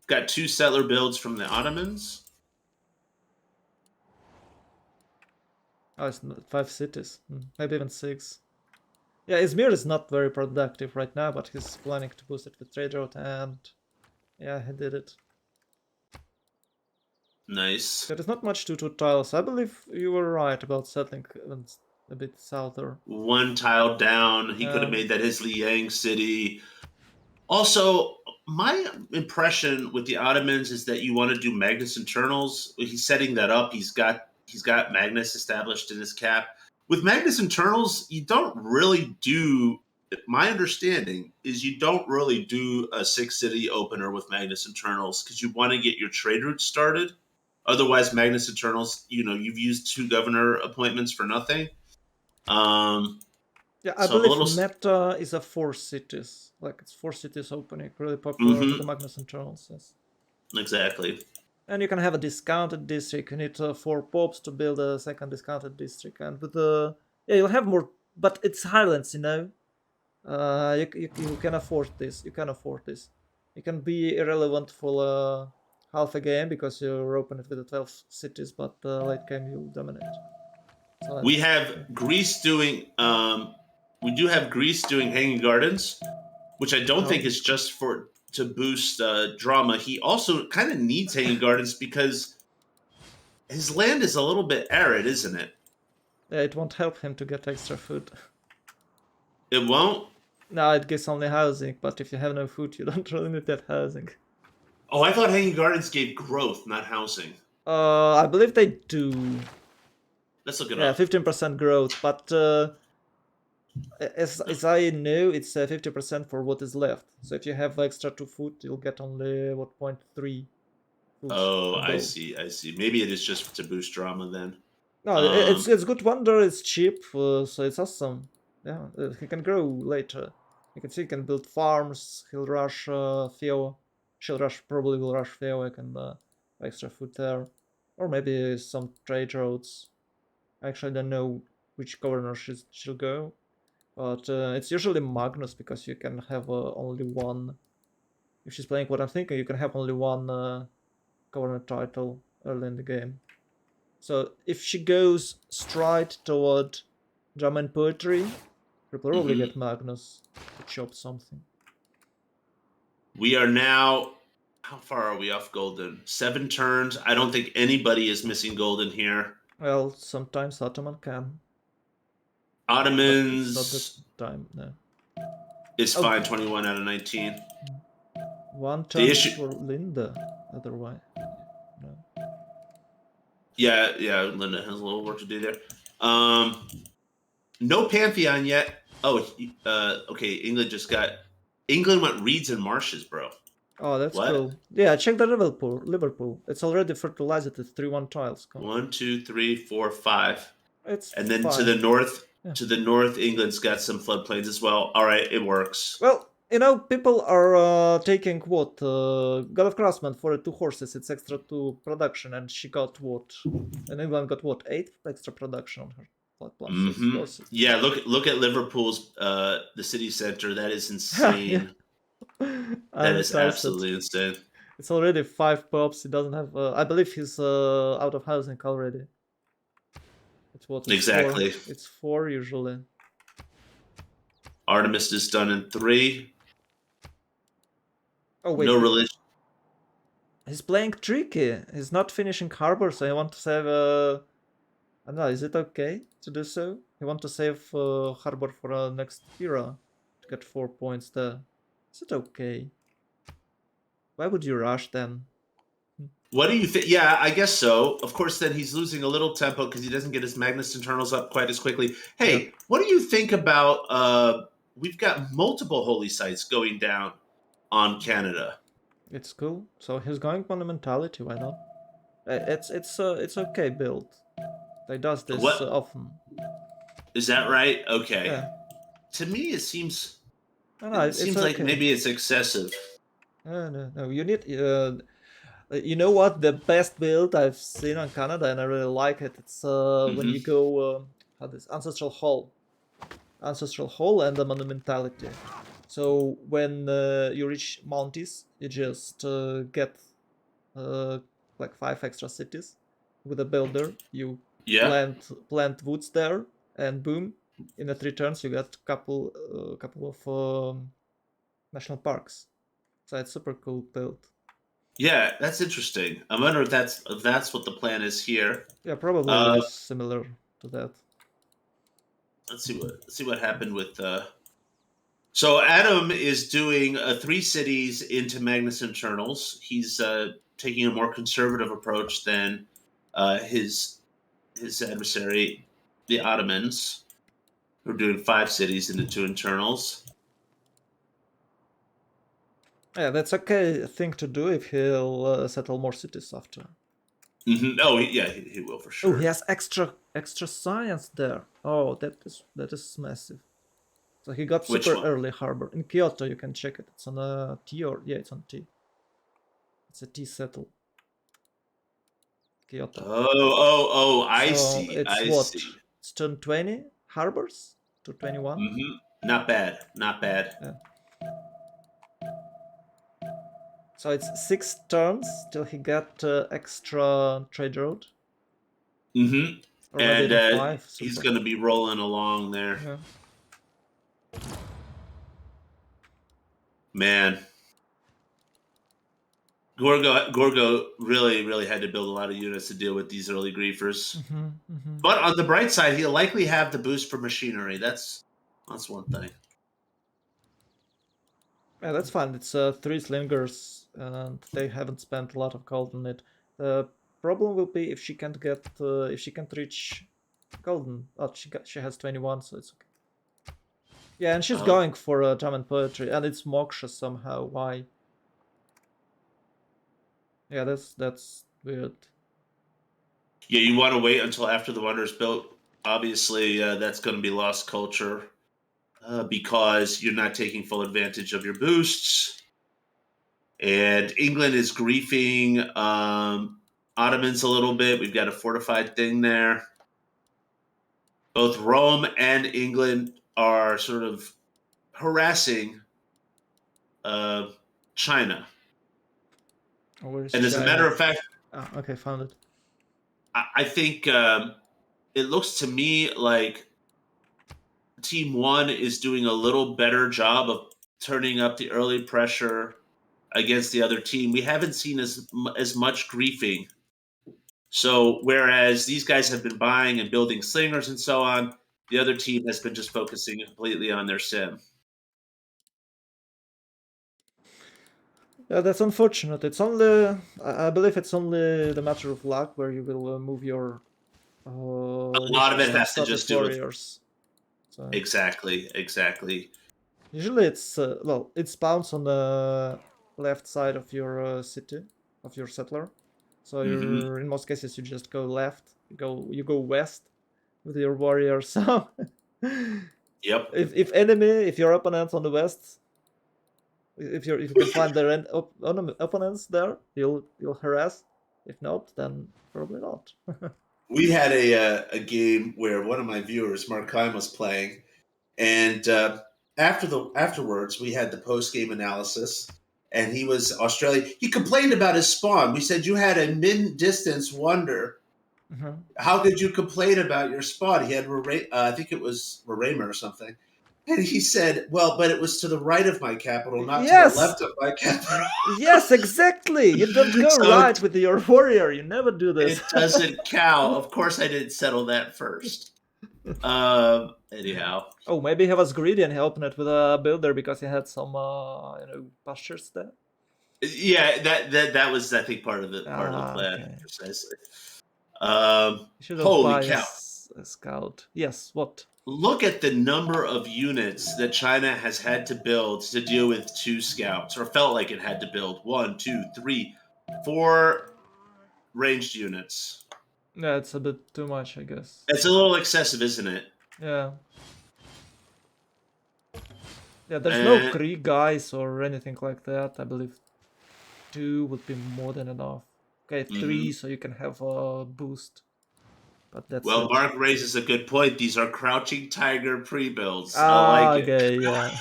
Got 2 settler builds from the Ottomans. Oh, it's 5 cities. Maybe even 6. Yeah, Izmir is not very productive right now, but he's planning to boost it with trade route, and yeah, he did it. Nice. There is not much to 2 tiles. I believe you were right about settling a bit souther. 1 tile down. He could have made that his Liang city. Also, my impression with the Ottomans is that you want to do Magnus internals. He's setting that up. He's got Magnus established in his cap. With Magnus internals, you don't really do. My understanding is you don't really do a 6-city opener with Magnus internals because you want to get your trade route started. Otherwise, Magnus internals, you've used 2 governor appointments for nothing. Yeah, I So a believe little meta is a 4 cities. Like it's 4 cities opening, really popular with the Magnus internals. Yes. Exactly. And you can have a discounted district. You need 4 popes to build a second discounted district, and with the you'll have more. But it's Highlands, you can afford this. You can afford this. You can be irrelevant for half a game because you open it with the 12 cities, but late game you'll dominate. So We have Greece doing. We do have Greece doing Hanging Gardens, which I don't think is just for to boost drama. He also kind of needs Hanging Gardens because his land is a little bit arid, isn't it? yeah, it won't help him to get extra food. It won't. No, it gives only housing, but if you have no food, you don't really need that housing. Oh, I thought Hanging Gardens gave growth, not housing. I believe they do. Let's look it Yeah, up. 15% growth, but as I know, it's 50% for what is left. So if you have extra 2 food, you'll get only what 0.3 food. Oh, I see. Maybe it is just to boost drama then. No, it's good wonder. It's cheap, so it's awesome. Yeah, he can grow later. You can see he can build farms. He'll rush Theo. She'll rush probably will rush Theo. I can extra food there, or maybe some trade routes. I actually don't know which governor she'll go, but it's usually Magnus because you can have only one. If she's playing what I'm thinking, you can have only one governor title early in the game. So if she goes straight toward drama and poetry, she'll probably get Magnus to chop something. We are now. How far are we off Golden? 7 turns. I don't think anybody is missing Golden here. Well, sometimes Ottoman can. Ottomans. Not the time, no. Is fine. 21 out of 19. One turn for Linda, otherwise. No. Yeah, Linda has a little work to do there. No Pantheon yet. Oh, okay. England went reeds and marshes, bro. Oh, that's cool. Yeah, check the Liverpool. It's already fertilized with 3-1 tiles. 1, 2, 3, 4, 5. And then fine. To the north. Yeah. To the north, England's got some floodplains as well. All right, it works. Well, people are taking what? God of Craftsman for 2 horses. It's extra 2 production, and she got what? And England got what? 8 extra production on her horses. Yeah, look at Liverpool's the city center. That is insane. That is absolutely insane. It's already 5 pops. He doesn't have. I believe he's out of housing already. It's what? Exactly. 4. It's 4 usually. Artemis is done in 3. Oh wait. No religion. He's playing tricky. He's not finishing harbor, so I want to save. I don't know. Is it okay to do so? You want to save harbor for next era to get 4 points there. Is it okay? Why would you rush then? What do you think? Yeah, I guess so. Of course, then he's losing a little tempo because he doesn't get his Magnus internals up quite as quickly. Hey, what do you think about? We've got multiple holy sites going down on Canada. It's cool. So he's going monumentality. Why not? It's okay build. They does this often. Is that right? Okay. Yeah. To me, it seems. It seems like maybe it's excessive. No. You need. You know what? The best build I've seen on Canada, and I really like it. It's when you go this Ancestral Hall and the monumentality. So when you reach Mounties, you just get like 5 extra cities with a builder. You plant woods there, and boom, in the 3 turns you get couple of national parks. So it's super cool build. Yeah, that's interesting. I wonder if that's what the plan is here. Yeah, probably is similar to that. Let's see what happened with. So Adam is doing 3 cities into Magnus Internals. He's taking a more conservative approach than his adversary, the Ottomans, who are doing 5 cities into 2 internals. Yeah, that's okay thing to do if he'll settle more cities after. Oh, yeah, he will for sure. Oh, he has extra science there. Oh, that is massive. So he got super early harbor in Kyoto. You can check it. It's on a T or it's on T. It's a T settle. Kyoto. Oh! I see. It's see. It's turn 20 harbors to 21. Not bad. Yeah. So it's 6 turns till he get extra trade road. Mm-hmm. Or maybe even 5. He's Super. going to be rolling along there. Yeah. Man. Gorgo really had to build a lot of units to deal with these early griefers. But on the bright side, he'll likely have the boost for machinery. That's one thing. Yeah, that's fine. It's 3 slingers, and they haven't spent a lot of gold on it. The problem will be if she can't get, if she can't reach golden. Oh, she has 21, so it's okay. Yeah, and she's going for German poetry, and it's Moksha somehow. Why? Yeah, that's weird. Yeah, you want to wait until after the wonder is built. Obviously, that's going to be lost culture because you're not taking full advantage of your boosts. And England is griefing Ottomans a little bit. We've got a fortified thing there. Both Rome and England are sort of harassing China. Where's And as a China? matter of fact, okay, found it. I think it looks to me like Team 1 is doing a little better job of turning up the early pressure against the other team. We haven't seen as much griefing. So whereas these guys have been buying and building slingers and so on, the other team has been just focusing completely on their sim. Yeah, that's unfortunate. It's only, I believe it's only the matter of luck where you will move your A lot of it has to just do with warriors. So exactly. usually it's well, it spawns on the left side of your city, of your settler. So you're in most cases you just go left, you go west with your warrior. So Yep. if your opponent's on the west, if you can find their opponents there, you'll harass. If not, then probably not. We had a game where one of my viewers, Mark Kime, was playing, and afterwards we had the post game analysis, and he was Australian. He complained about his spawn. We said you had a mid distance wonder. How could you complain about your spawn? He had I think it was Raymer or something. And he said, well, but it was to the right of my capital, not to the left of my capital. Yes, exactly. You don't go right with your warrior. You never do this. It doesn't count. Of course, I didn't settle that first. Anyhow. Oh, maybe he was greedy and he opened it with a builder because he had some, pastures there. Yeah, that was, I think, part of the plan, okay. Precisely. Holy cow! A scout. Yes. What? Look at the number of units that China has had to build to deal with 2 scouts, or felt like it had to build 1, 2, 3, 4 ranged units. Yeah, it's a bit too much, I guess. It's a little excessive, isn't it? Yeah. Yeah, there's no Krieg guys or anything like that. I believe 2 would be more than enough. Okay, 3, so you can have a boost. But that's well, Mark raises a good point. These are Crouching Tiger pre-builds. I like it. Yeah.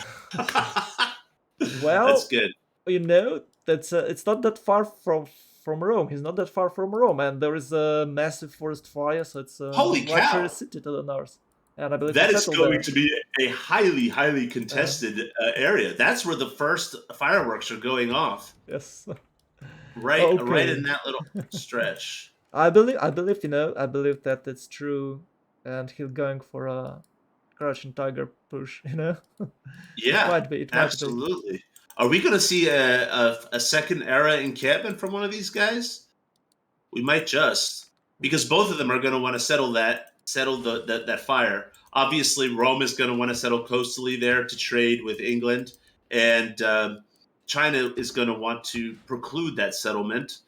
Well, that's good. You know, that's it's not that far from Rome. He's not that far from Rome, and there is a massive forest fire, so it's a holy cow city to the north. And I believe that is going to be a highly contested area. That's where the first fireworks are going off. Yes. Right in that little stretch. I believe that it's true, and he's going for a Crouching Tiger push. Yeah, it might be. Absolutely. Are we going to see a second era encampment from one of these guys? We might just, because both of them are going to want to settle that fire. Obviously, Rome is going to want to settle coastally there to trade with England, and China is going to want to preclude that settlement.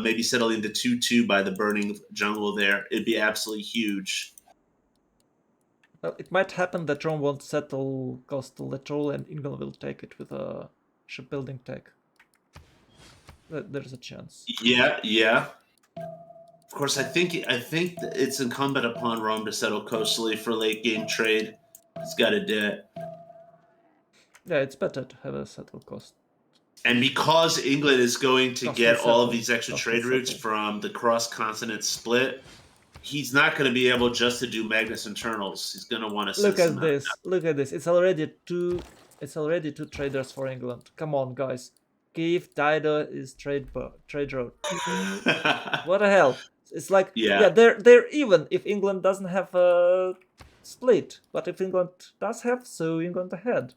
Maybe settling the 2-2 by the burning jungle there. It'd be absolutely huge. Well, it might happen that Rome won't settle coastal at all, and England will take it with a shipbuilding tech. There's a chance. Yeah. Of course, I think it's incumbent upon Rome to settle coastally for late game trade. It's got to do it. Yeah, it's better to have a settled coast. And because England is going to Cost get will all of settle. these extra Cost trade will routes settle. from the cross-continent split, he's not going to be able just to do Magnus internals. He's going to want to send Look some at this. Look at this. It's already two. It's already two traders for England. Come on, guys. Kiev Dido is trade road. out. What the hell? It's like Yeah. they're even if England doesn't have a split, but if England does have, so England ahead.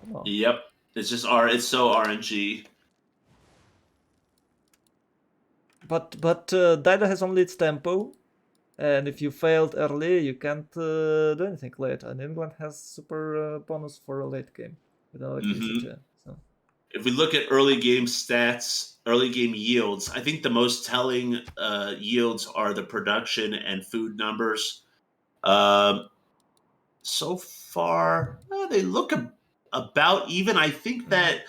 Come on. Yep. It's just it's so RNG. But Dido has only its tempo, and if you failed early, you can't do anything late. And England has super bonus for a late game with electricity. So If we look at early game stats, early game yields, I think the most telling yields are the production and food numbers. So far, they look about even. I think that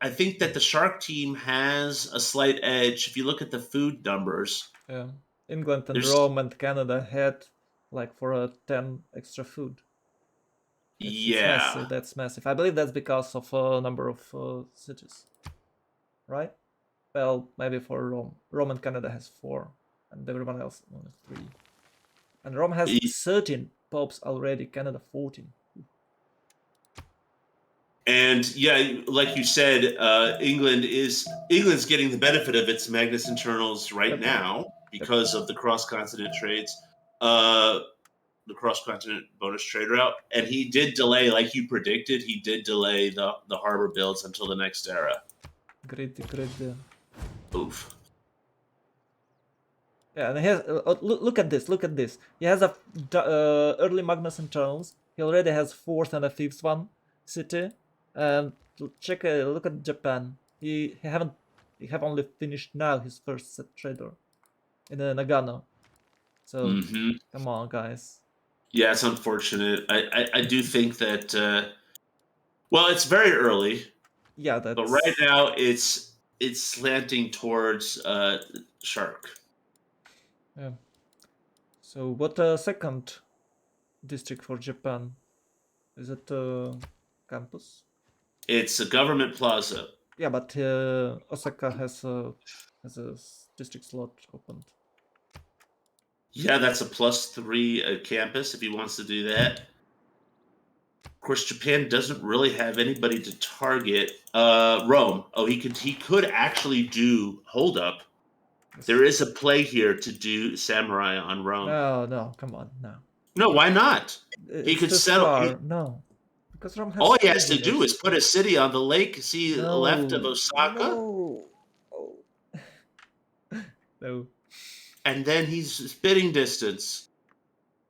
the Shark team has a slight edge. If you look at the food numbers, yeah, England and there's Rome and Canada had like for a 10 extra food. It's yeah. massive. That's massive. I believe that's because of a number of cities, right? Well, maybe for Rome. Rome and Canada has 4, and everyone else only 3. And Rome has 13 popes already. Canada 14. And yeah, like you said, England's getting the benefit of its Magnus internals right Yep. now because of the cross-continent trades, the cross-continent bonus trade route. And he did delay, like you predicted, he did delay the harbor builds until the next era. Great. Oof. Yeah, and he has. Look at this. Look at this. He has a early Magnus internals. He already has 4th and a 5th one city. And check. Look at Japan. He have only finished now his first set trader in Nagano. So come on, guys. Yeah, it's unfortunate. I do think that. Well, it's very early. Yeah, that's. But right now, it's slanting towards Shark. Yeah. So what second district for Japan? Is it campus? It's a government plaza. Yeah, but Osaka has a district slot opened. Yeah, that's a +3 campus if he wants to do that. Of course, Japan doesn't really have anybody to target. Rome. Oh, he could actually do hold up. Yes. There is a play here to do samurai on Rome. No, come on, no. No, why not? He could settle. No, because Rome has. All he has to do is put a city on the lake. See left of Osaka. No. Oh. No. And then he's spitting distance.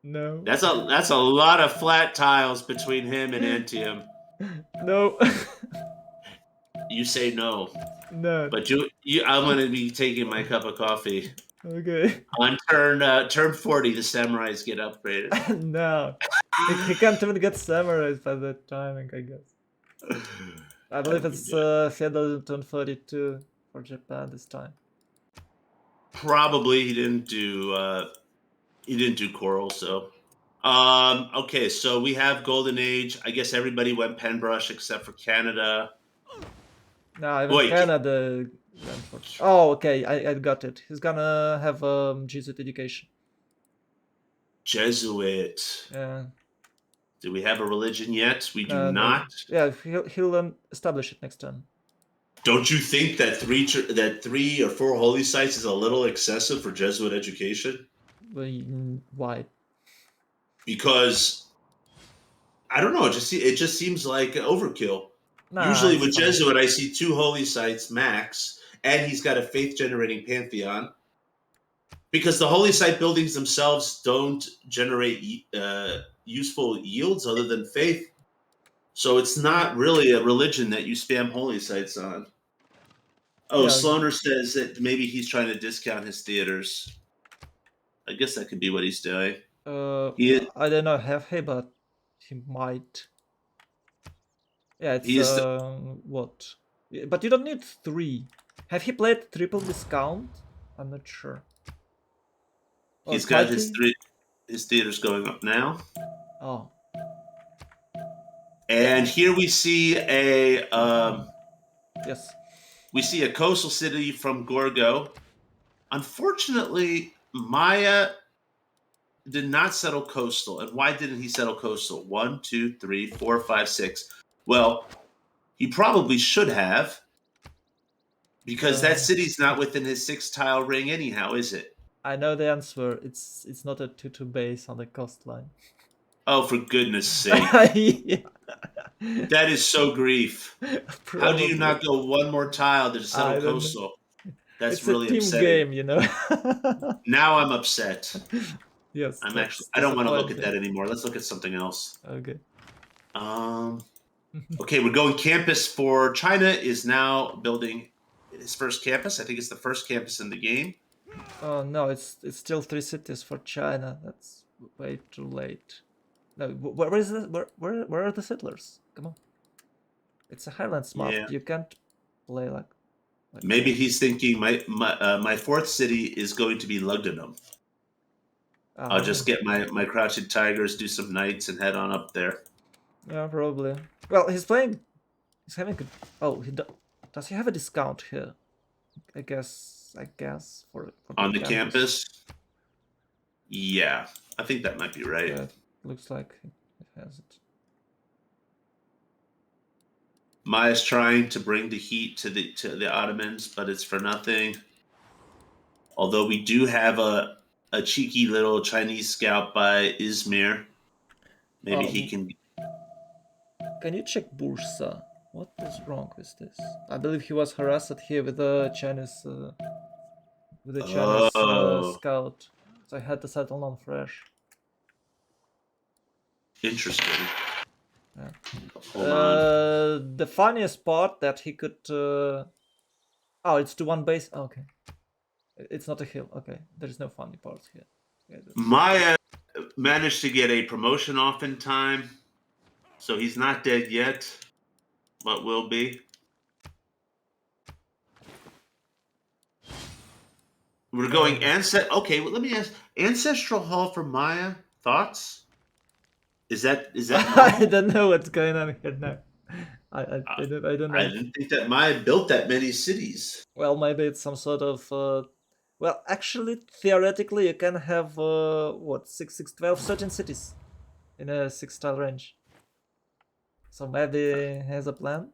No. That's a lot of flat tiles between him and Antium. No. You say no. No. But I'm going to be taking my cup of coffee. Okay. On turn 40, the samurais get upgraded. No. He can't even get samurais by that timing, I guess. I believe it's feudal turn 32 for Japan this time. Probably he didn't do coral, so okay, so we have Golden Age. I guess everybody went pen brush except for Canada. No, even Canada. Oh, okay, I got it. He's gonna have Jesuit education. Jesuit. Yeah. Do we have a religion yet? We do not. Yeah, he'll establish it next turn. Don't you think that 3 or 4 holy sites is a little excessive for Jesuit education? Why? Because I don't know. It just seems like overkill. Nah, usually with Jesuit, I see 2 holy sites max, and he's got a faith generating pantheon. Because the holy site buildings themselves don't generate useful yields other than faith. So it's not really a religion that you spam holy sites on. Oh, yeah. Sloaner says that maybe he's trying to discount his theaters. I guess that could be what he's doing. I don't know, have he, but he might. Yeah, it's what? But you don't need 3. Have he played triple discount? I'm not sure. He's got his theaters going up now. Oh. And here we see a Yes. We see a coastal city from Gorgo. Unfortunately, Maya did not settle coastal. And why didn't he settle coastal? 1, 2, 3, 4, 5, 6. Well, he probably should have, because that city's not within his 6-tile ring anyhow, is it? I know the answer. It's not a 2-2 base on the coastline. Oh, for goodness sake. Yeah. That is so grief. How do you Probably. not go one more tile to I settle don't know. coastal? That's It's really a team upsetting. game, you know. Now I'm upset. Yes. I don't want to look at that anymore. Let's look at something else. Okay. Okay, we're going campus for China is now building his first campus. I think it's the first campus in the game. Oh no, it's still 3 cities for China. That's way too late. No, where is it? Where are the settlers? Come on. It's a Highlands map. Yeah. You can't play like Maybe that. he's thinking my fourth city is going to be Lugdunum. I'll just get my crouching tigers, do some knights, and head on up there. Yeah, probably. Well, he's playing. He's having good. Oh, does he have a discount here? I guess for On the campus. Yeah, I think that might be right. Yeah, looks like it has it. Maya's trying to bring the heat to the Ottomans, but it's for nothing. Although we do have a cheeky little Chinese scout by Izmir. Maybe he can. Can you check Bursa? What is wrong with this? I believe he was harassed here with a Chinese scout. So I had to settle on fresh. Interesting. Yeah. Hold on. The funniest part that he could. Oh, it's to one base. Oh, okay, it's not a hill. Okay, there's no funny part here. Yeah, Maya managed to get a promotion off in time, so he's not dead yet, but will be. We're going Okay, well, let me ask. Ancestral Hall for Maya. Thoughts? Is that? I don't know what's going on here now. I don't know. I didn't think that Maya built that many cities. Well, maybe it's some sort of. Well, actually, theoretically, you can have 12, 13 cities in a 6-tile range. So maybe he has a plan.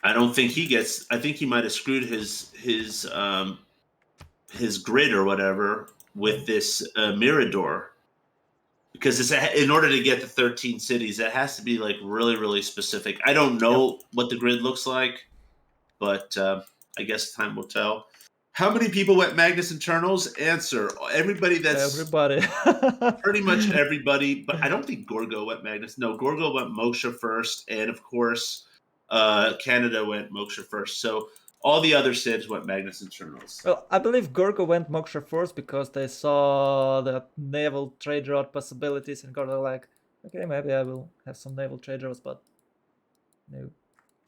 I don't think he gets. I think he might have screwed his grid or whatever with this Mirador, because in order to get the 13 cities, it has to be like really, really specific. I don't know what the grid looks like, but I guess time will tell. How many people went Magnus Internals? Answer: everybody. Pretty much everybody. But I don't think Gorgo went Magnus. No, Gorgo went Moksha first, and of course, Canada went Moksha first. So all the other civs went Magnus Internals. Well, I believe Gorgo went Moksha first because they saw the naval trade route possibilities and got like, okay, maybe I will have some naval trade routes, but no.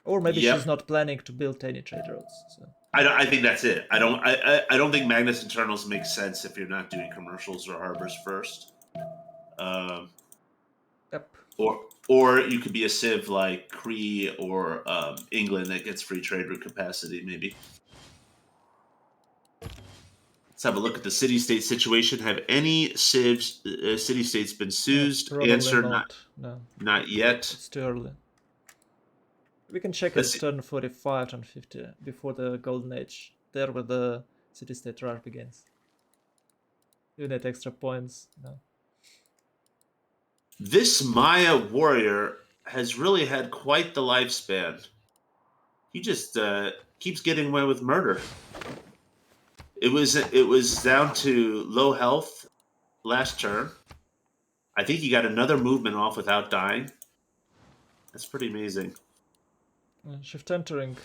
Or maybe she's not planning to build any trade routes. So. I think that's it. I don't think Magnus Internals makes sense if you're not doing commercials or harbors first. Yep. Or you could be a civ like Cree or England that gets free trade route capacity, maybe. Let's have a look at the city-state situation. Have any city-states been seized? Answer: not. No. Not yet. It's too early. We can check at turn 45, turn 50, before the Golden Age. There where the city-state rush begins. You need extra points. No. This Maya warrior has really had quite the lifespan. He just keeps getting away with murder. It was down to low health last turn. I think he got another movement off without dying. That's pretty amazing. Shift entering,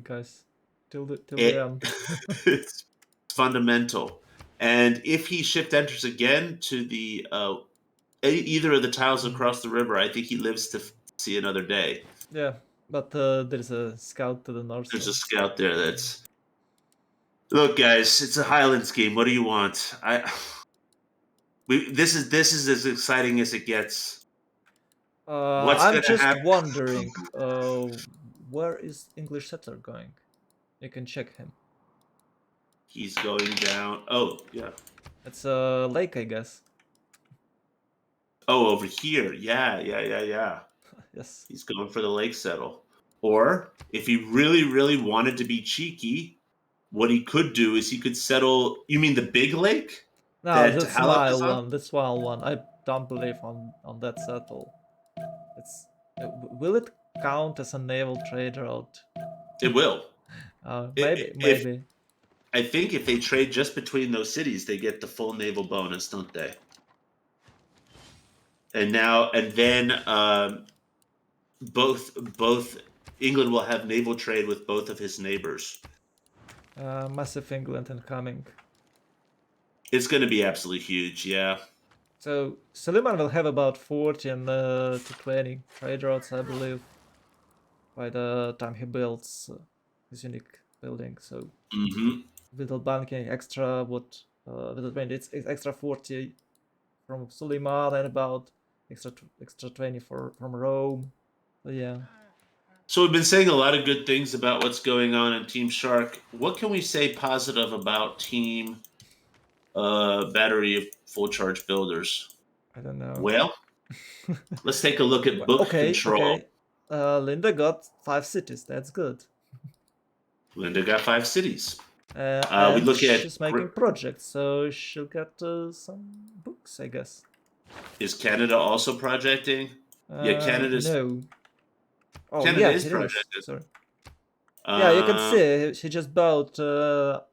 guys. Till the end. It's fundamental. And if he shift enters again to the either of the tiles across the river, I think he lives to see another day. Yeah, but there's a scout to the north. There's a scout there that's... Look, guys, it's a Highlands game. What do you want? This is as exciting as it gets. I'm just wondering, where is English settler going? You can check him. He's going down. Oh, yeah. It's a lake, I guess. Oh, over here. Yeah. Yes. He's going for the lake settle. Or if he really, really wanted to be cheeky, what he could do is he could settle. You mean the big lake? No, That the Halep is smile on? one. The smile one. I don't believe on that settle. It's will it count as a naval trade route? It will. Maybe, If maybe. I think if they trade just between those cities, they get the full naval bonus, don't they? And then both England will have naval trade with both of his neighbors. Massive England incoming. It's going to be absolutely huge, yeah. So Suleiman will have about 14 to 20 trade routes, I believe, by the time he builds his unique building. So little banking, extra little 20, it's extra 40 from Suleiman and about extra 20 from Rome. So yeah. So we've been saying a lot of good things about what's going on in Team Shark. What can we say positive about Team Battery of Full Charge Builders? I don't know. Well, let's take a look at book control. Okay. Linda got 5 cities. That's good. Linda got 5 cities. And we look at she's making projects, so she'll get some books, I guess. Is Canada also projecting? Yeah, Canada's. No. Oh, Canada yeah, is it projected. is. Sorry. Yeah, you can Uh, see she just bought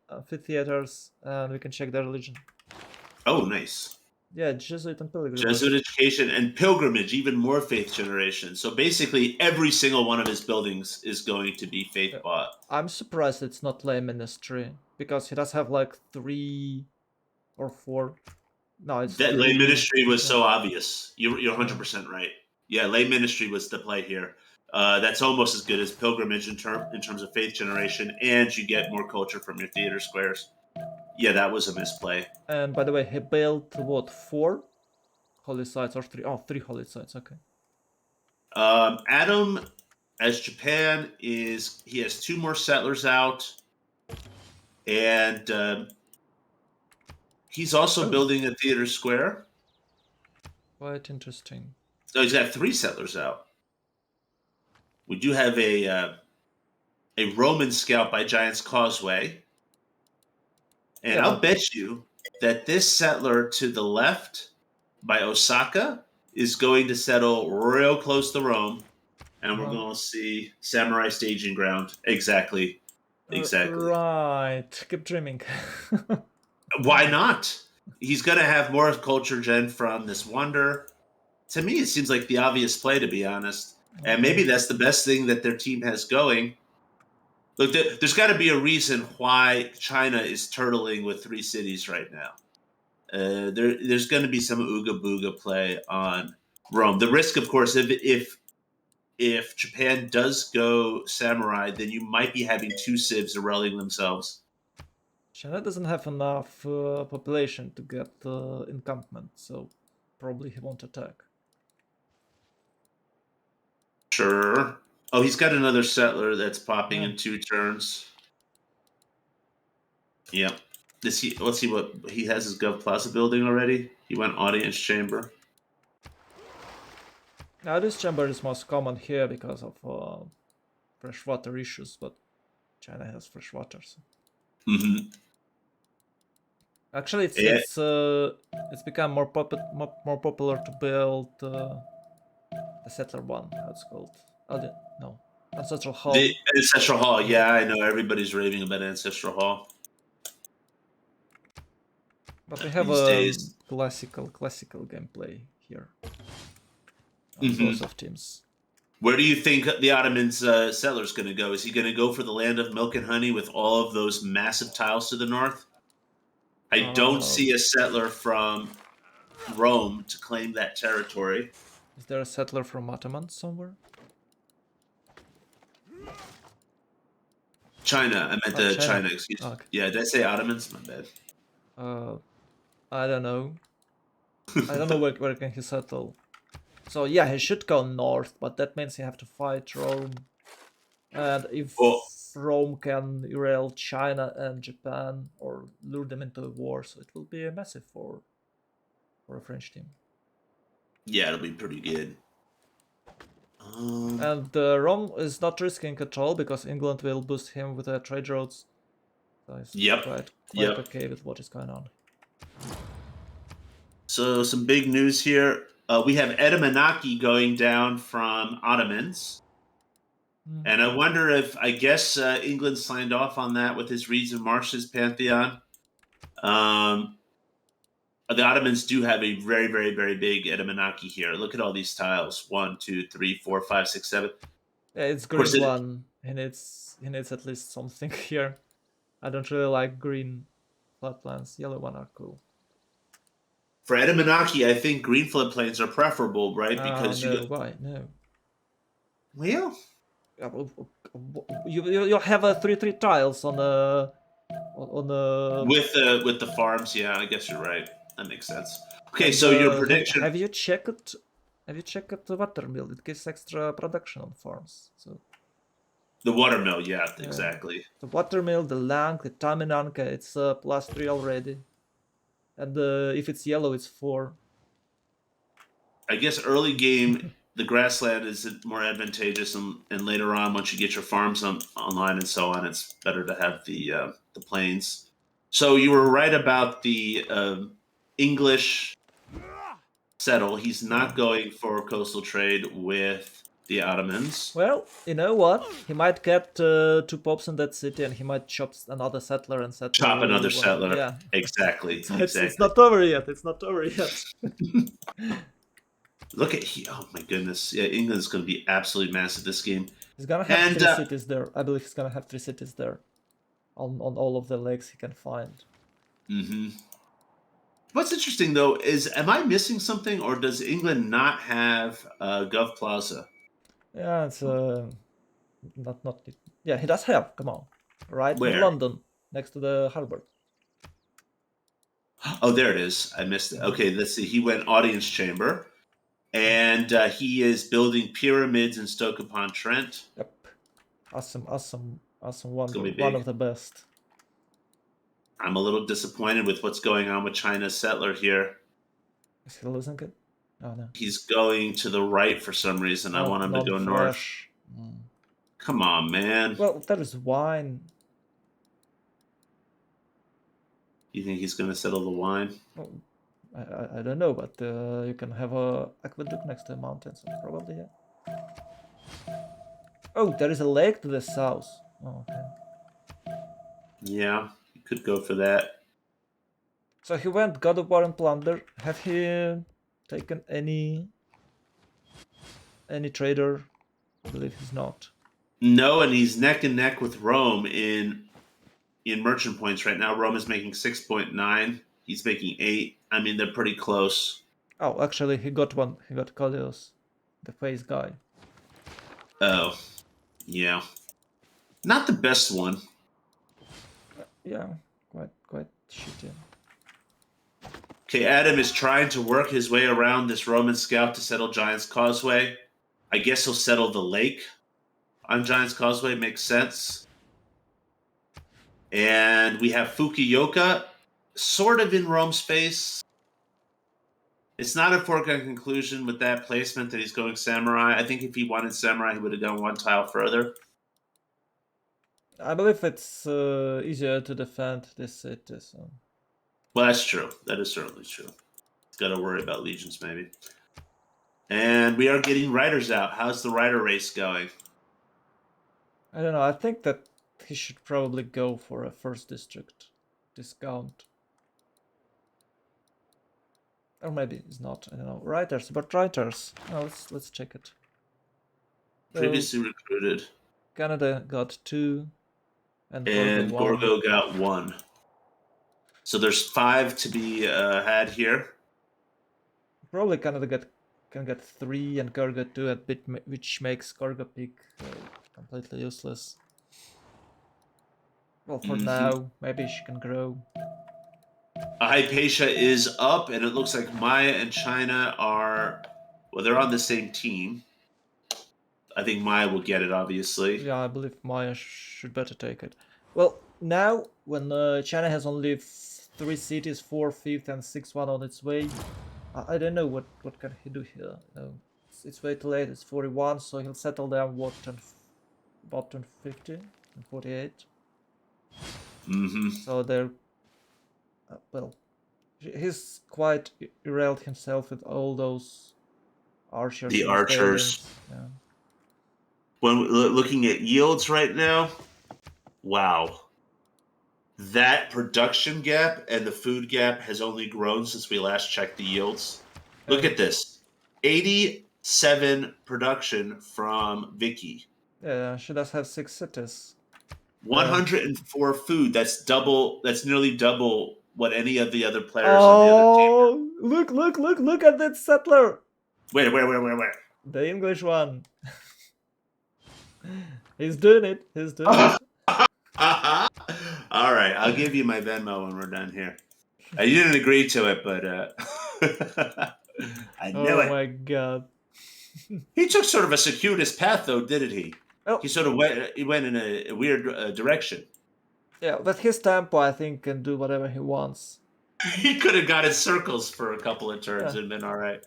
amphitheaters, and we can check their religion. Oh, nice. Yeah, Jesuit and pilgrimage. Jesuit education and pilgrimage, even more faith generation. So basically, every single one of his buildings is going to be faith bought. I'm surprised it's not lay ministry, because he does have like 3 or 4. No, it's that 3. lay ministry was so obvious. You're 100% right. Yeah, lay ministry was the play here. That's almost as good as pilgrimage in terms of faith generation, and you get more culture from your theater squares. Yeah, that was a misplay. And by the way, he built what, 4 holy sites or 3? Oh, 3 holy sites. Okay. Adam, as Japan he has 2 more settlers out, and he's also building a theater square. Quite interesting. So he's got 3 settlers out. We do have a Roman scout by Giant's Causeway. And Yeah, I'll bet you that this settler to the left by Osaka is going to settle real close to Rome. And we're going to see samurai staging ground. Exactly. Right. Keep dreaming. Why not? He's going to have more culture gen from this wonder. To me, it seems like the obvious play, to be honest. And maybe that's the best thing that their team has going. Look, there's got to be a reason why China is turtling with 3 cities right now. There's going to be some ooga booga play on Rome. The risk, of course, if Japan does go samurai, then you might be having 2 civs rallying themselves. China doesn't have enough population to get encampment, so probably he won't attack. Sure. Oh, he's got another settler that's popping in 2 turns. Yep. Let's see what he has. His Gov Plaza building already. He went audience chamber. Now this chamber is most common here because of freshwater issues, but China has freshwater. So. Actually, it's become more popular to build the settler one. How it's called? No, Ancestral Hall. The Ancestral Hall. Yeah, I know everybody's raving about Ancestral Hall. But we have a classical gameplay here. Both of teams. Where do you think the Ottoman's settler's going to go? Is he going to go for the land of milk and honey with all of those massive tiles to the north? I don't see a settler from Rome to claim that territory. Is there a settler from Ottoman somewhere? China. I meant China, excuse me. Okay. Yeah, did I say Ottomans? My bad. I don't know. I don't know where can he settle. So yeah, he should go north, but that means you have to fight Rome. And if Well, Rome can derail China and Japan or lure them into a war, so it will be massive for a French team. yeah, it'll be pretty good. And Rome is not risking at all because England will boost him with the trade routes. So he's Yep. quite Yep. okay with what is going on. So some big news here. We have Edamanaki going down from Ottomans. And I wonder if, I guess England signed off on that with his Reeds and Marshes pantheon. The Ottomans do have a very, very, very big Edamanaki here. Look at all these tiles. 1, 2, 3, 4, 5, 6, 7. Yeah, it's Of course, green one. He needs at least something here. I don't really like green floodplains. Yellow one are cool. For Edamanaki, I think green floodplains are preferable, right? Because no, why? No. Well, You have a 3/3 tiles on the with the farms, yeah, I guess you're right. That makes sense. Okay, and, so your prediction. Have you checked? Have you checked the watermill? It gives extra production on farms. So The watermill, yeah, exactly. the watermill, the lang, the taminanka, it's +3 already, and if it's yellow, it's 4. I guess early game, the grassland is more advantageous, and later on, once you get your farms online and so on, it's better to have the plains. So you were right about the English settle. He's not going for coastal trade with the Ottomans. Well, you know what? He might get 2 popes in that city, and he might chop another settler and settle. Chop another settler. Yeah, Exactly. so exactly. it's not over yet. It's not over yet. Look at oh my goodness! Yeah, England's going to be absolutely massive this game. He's gonna have 3 cities there. I believe he's gonna have 3 cities there, on all of the lakes he can find. Mm-hmm. What's interesting though is, am I missing something, or does England not have Gov Plaza? Yeah, it's not. Yeah, he does have. Come on, right Where? in London, next to the harbor. Oh, there it is. I missed it. Okay, let's see. He went audience chamber, and he is building pyramids in Stoke-upon-Trent. Yep, awesome one. gonna be One big. of the best. I'm a little disappointed with what's going on with China's settler here. Is he losing it? Oh no. He's going to the right for some reason. I want him to go north. Come on, man. Well, that is wine. You think he's going to settle the wine? Well, I don't know, but you can have a aqueduct next to the mountains, probably, yeah. Oh, there is a lake to the south. Oh, okay. Yeah, you could go for that. So he went God of War and Plunder. Have he taken any trader? I believe he's not. No, and he's neck and neck with Rome in merchant points right now. Rome is making 6.9. He's making 8. I mean, they're pretty close. Oh, actually, he got one. He got Codius, the face guy. Oh, yeah. Not the best one. Yeah, quite shitty. Okay, Adam is trying to work his way around this Roman scout to settle Giant's Causeway. I guess he'll settle the lake on Giant's Causeway. Makes sense. And we have Fukuoka, sort of in Rome space. It's not a foregone conclusion with that placement that he's going samurai. I think if he wanted samurai, he would have gone one tile further. I believe it's easier to defend this city. So. Well, that's true. That is certainly true. He's got to worry about legions, maybe. And we are getting riders out. How's the rider race going? I don't know. I think that he should probably go for a first district discount. Or maybe it's not. I don't know. Writers. Oh, let's check it. Previously recruited. Canada got 2. And Gorgo got 1. So there's 5 to be had here. Probably Canada can get 3 and Gorgo 2 which makes Gorgo pick completely useless. Well, for now, maybe she can grow. Hypatia is up, and it looks like Maya and China are, well, they're on the same team. I think Maya will get it, obviously. Yeah, I believe Maya should better take it. Well, now when China has only 3 cities, 4, 5th, and 6th one on its way, I don't know what can he do here. It's way too late. It's 41, so he'll settle down what about 50 and 48. Mm-hmm. So they're well, he's quite derailed himself with all those archers. The in his archers. buildings. Yeah. When looking at yields right now, wow. That production gap and the food gap has only grown since we last checked the yields. Look at this. 87 production from Vicky. Yeah, she does have 6 cities. 104 food. That's double. That's nearly double what any of the other players on the other team. Oh, look at that settler. Where? The English one. He's doing it. He's doing it. All right, I'll give you my Venmo when we're done here. You didn't agree to it, but I knew it. Oh my god. He took sort of a circuitous path, though, didn't he? Oh. He sort of went in a weird direction. Yeah, but his tempo, I think, can do whatever he wants. He could have got in circles for a couple of turns and been all right.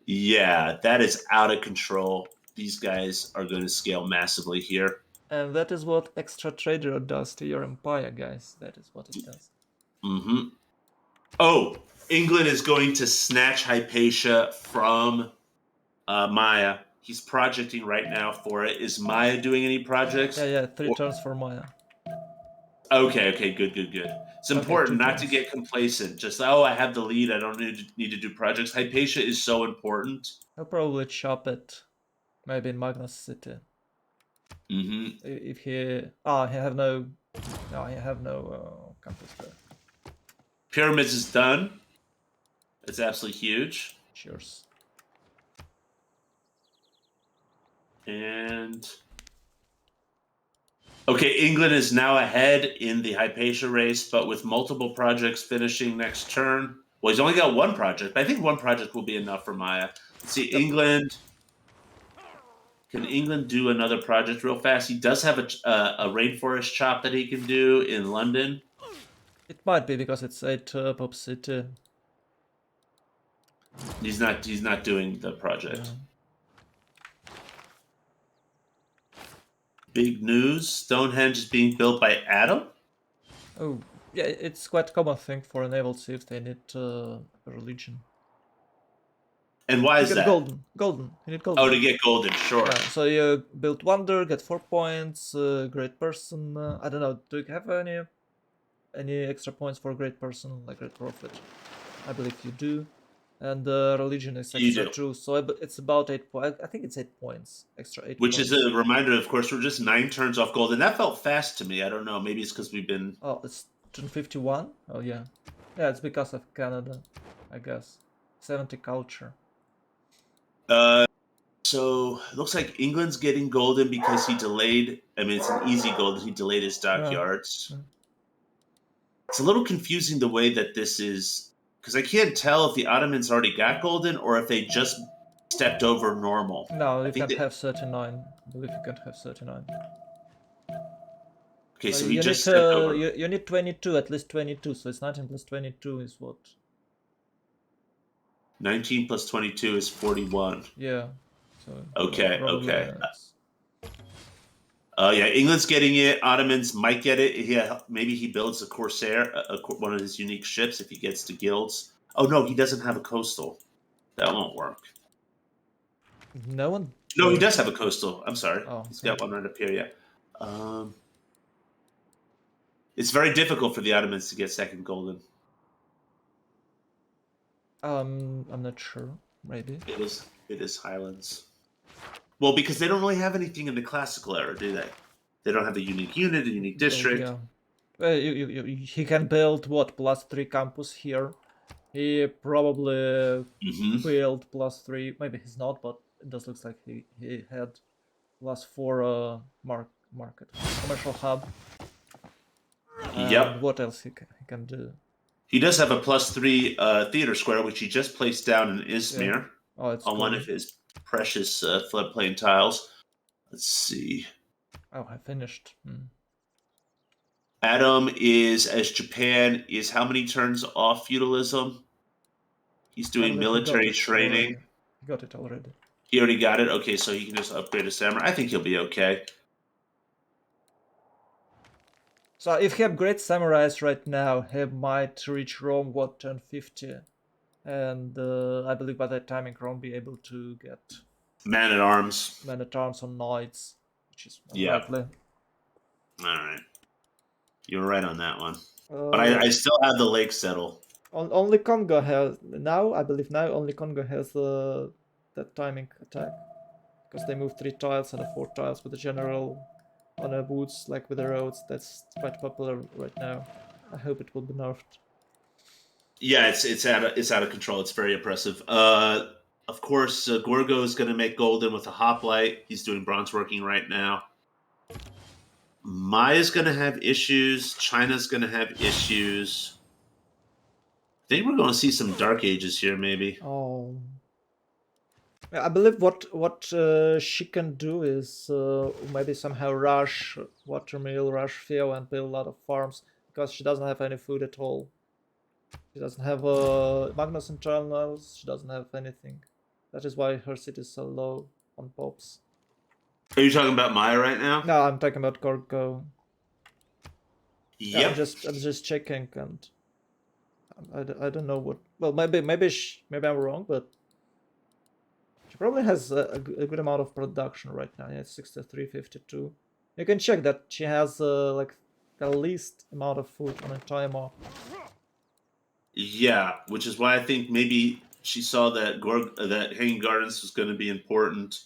Yeah, that is out of control. These guys are going to scale massively here. And that is what extra trader does to your empire, guys. That is what it does. Mm-hmm. Oh, England is going to snatch Hypatia from Maya. He's projecting right now for it. Is Maya doing any projects? Yeah, 3 turns for Maya. Okay, good. It's important not to get complacent. Just, I have the lead. I don't need to do projects. Hypatia is so important. He'll probably chop it. Maybe in Magnus City. Mm-hmm. If he... he have no... No, he have no campus there. Pyramids is done. It's absolutely huge. Cheers. And... Okay, England is now ahead in the Hypatia race, but with multiple projects finishing next turn. Well, he's only got one project, but I think one project will be enough for Maya. Let's see, England... Can England do another project real fast? He does have a rainforest chop that he can do in London. It might be because it's 8 Pop City. He's not doing the project. Yeah. Big news: Stonehenge is being built by Adam. Oh, yeah, it's quite a common thing for a naval chief. They need religion. And why is that? Golden. You need golden. Oh, to get golden, sure. Yeah, so you build wonder, get 4 points. Great person. I don't know. Do you have any extra points for great person, like great prophet? I believe you do. And religion is extra too. So it's about 8 points. I think it's 8 points. Extra 8 Which points. is a reminder, of course, we're just 9 turns off golden. That felt fast to me. I don't know. Maybe it's because we've been... Oh, it's turn 51? Oh, yeah. Yeah, it's because of Canada, I guess. 70 culture. So it looks like England's getting golden because he delayed. I mean, it's an easy golden. He delayed his dockyards. Yeah. It's a little confusing the way that this is, because I can't tell if the Ottomans already got golden or if they just stepped over normal. No, you can't have 39. I believe you can't have 39. Okay, so he just stepped over. You need 22, at least 22. So it's 19 plus 22 is what? 19 plus 22 is 41. Yeah. So okay. Yeah, England's getting it. Ottomans might get it. Yeah, maybe he builds a Corsair, one of his unique ships, if he gets to guilds. Oh no, he doesn't have a coastal. That won't work. No one. No, he does have a coastal. I'm sorry. Oh, he's got one right up here. Yeah. It's very difficult for the Ottomans to get second golden. I'm not sure. Maybe it is Highlands. Well, because they don't really have anything in the classical era, do they? They don't have the unique unit, the unique district. Yeah. Well, he can build what +3 campus here. He probably built +3. Maybe he's not, but it does look like he had +4 market commercial hub. Yep. What else he can do? He does have a +3 theater square, which he just placed down in Izmir on one of his precious floodplain tiles. Let's see. Oh, I finished. Adam is, as Japan, is how many turns off feudalism? He's I doing believe he got military it training. already. He got it already. He already got it? Okay, so he can just upgrade to samurai. I think he'll be okay. So if he upgrades samurais right now, he might reach Rome, what, turn 50? And I believe by that timing, Rome be able to get Man-at-arms. men-at-arms on knights, which is Yeah. unlikely. All right. You're right on that one. But Uh, I still have the lake settle. Only Congo has now. I believe now only Congo has that timing attack because they move 3 tiles and 4 tiles with the general on a boots like with the roads. That's quite popular right now. I hope it will be nerfed. Yeah, it's out of control. It's very oppressive. Of course, Gorgo is going to make golden with a hoplite. He's doing bronze working right now. Maya's going to have issues. China's going to have issues. I think we're going to see some dark ages here, maybe. Oh, I believe what she can do is maybe somehow rush Watermill, rush Theo, and build a lot of farms because she doesn't have any food at all. She doesn't have Magnus internals. She doesn't have anything. That is why her city is so low on pops. Are you talking about Maya right now? No, I'm talking about Gorgo. Yep. Yeah, I'm just checking, and I don't know what. Well, maybe I'm wrong, but she probably has a good amount of production right now. Yeah, it's 63, 52. You can check that she has like the least amount of food on a timer. Yeah, which is why I think maybe she saw that that Hanging Gardens was going to be important.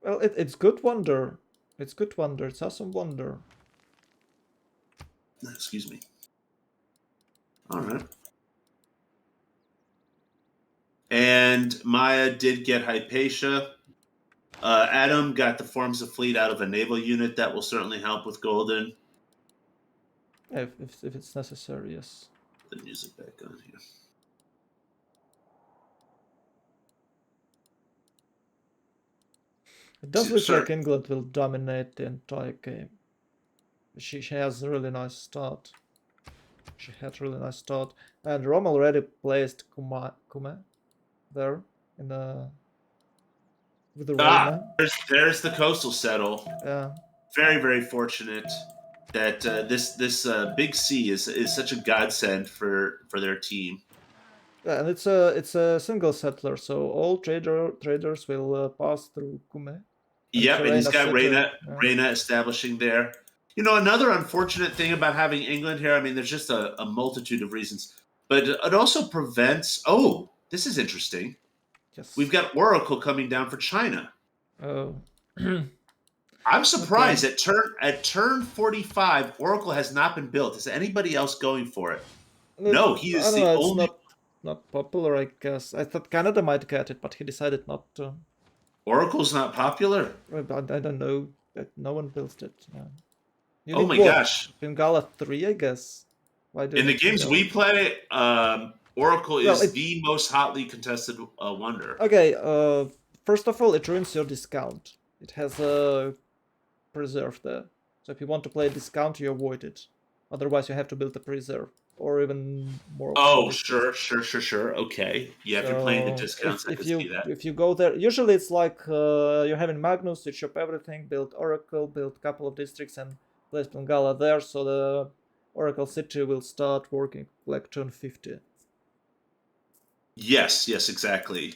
Well, it's good wonder. It's good wonder. It's awesome wonder. Excuse me. All right. And Maya did get Hypatia. Adam got the Forms of Fleet out of a naval unit. That will certainly help with Golden. If it's necessary, yes. Put the music back on here. It does look like England will dominate the entire game. She has a really nice start. She had a really nice start. And Rome already placed Kume there in the with the Reina. There's the coastal settle. Yeah. Very, very fortunate that this big C is such a godsend for their team. Yeah, and it's a single settler, so all traders will pass through Kume. Yep, and he's got Reina establishing there. You know, another unfortunate thing about having England here, I mean, there's just a multitude of reasons, but it also prevents. Oh, this is interesting. Yes. We've got Oracle coming down for China. Oh. I'm surprised at turn 45, Oracle has not been built. Is anybody else going for it? No, he is the only. Not popular, I guess. I thought Canada might get it, but he decided not to. Oracle's not popular? I don't know. No one built it. Yeah. Oh my gosh. Bengala 3, I guess. In the games we play, Oracle is the most hotly contested wonder. Okay, first of all, it ruins your discount. It has a preserve there. So if you want to play a discount, you avoid it. Otherwise, you have to build a preserve. Or even more. Oh, sure. Okay. Yeah, if you're playing the discounts, I can see that. If you go there, usually it's like you're having Magnus, you shop everything, build Oracle, build a couple of districts, and place Bengala there, so the Oracle city will start working like turn 50. Yes, exactly.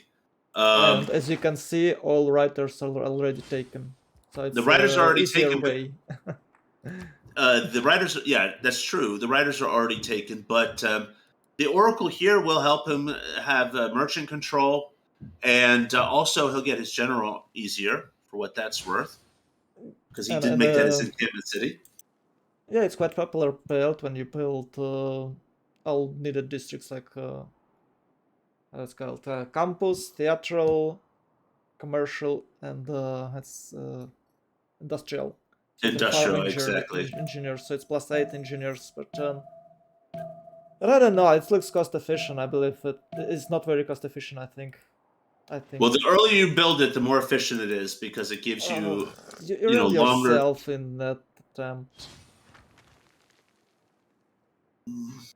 And as you can see, all writers are already taken. So it's the writers are already taken. Way. The writers, yeah, that's true. The writers are already taken, but the Oracle here will help him have merchant control, and also he'll get his general easier for what that's worth, because he did make that his encampment city. Yeah, it's quite popular build when you build all needed districts like it's called campus, theatral, commercial, and it's industrial. So industrial, exactly. Engineers, so it's +8 engineers per turn. But I don't know, it looks cost efficient. I believe it is not very cost efficient, I think. I think. Well, the earlier you build it, the more efficient it is because it gives you, you roll longer. yourself in that attempt,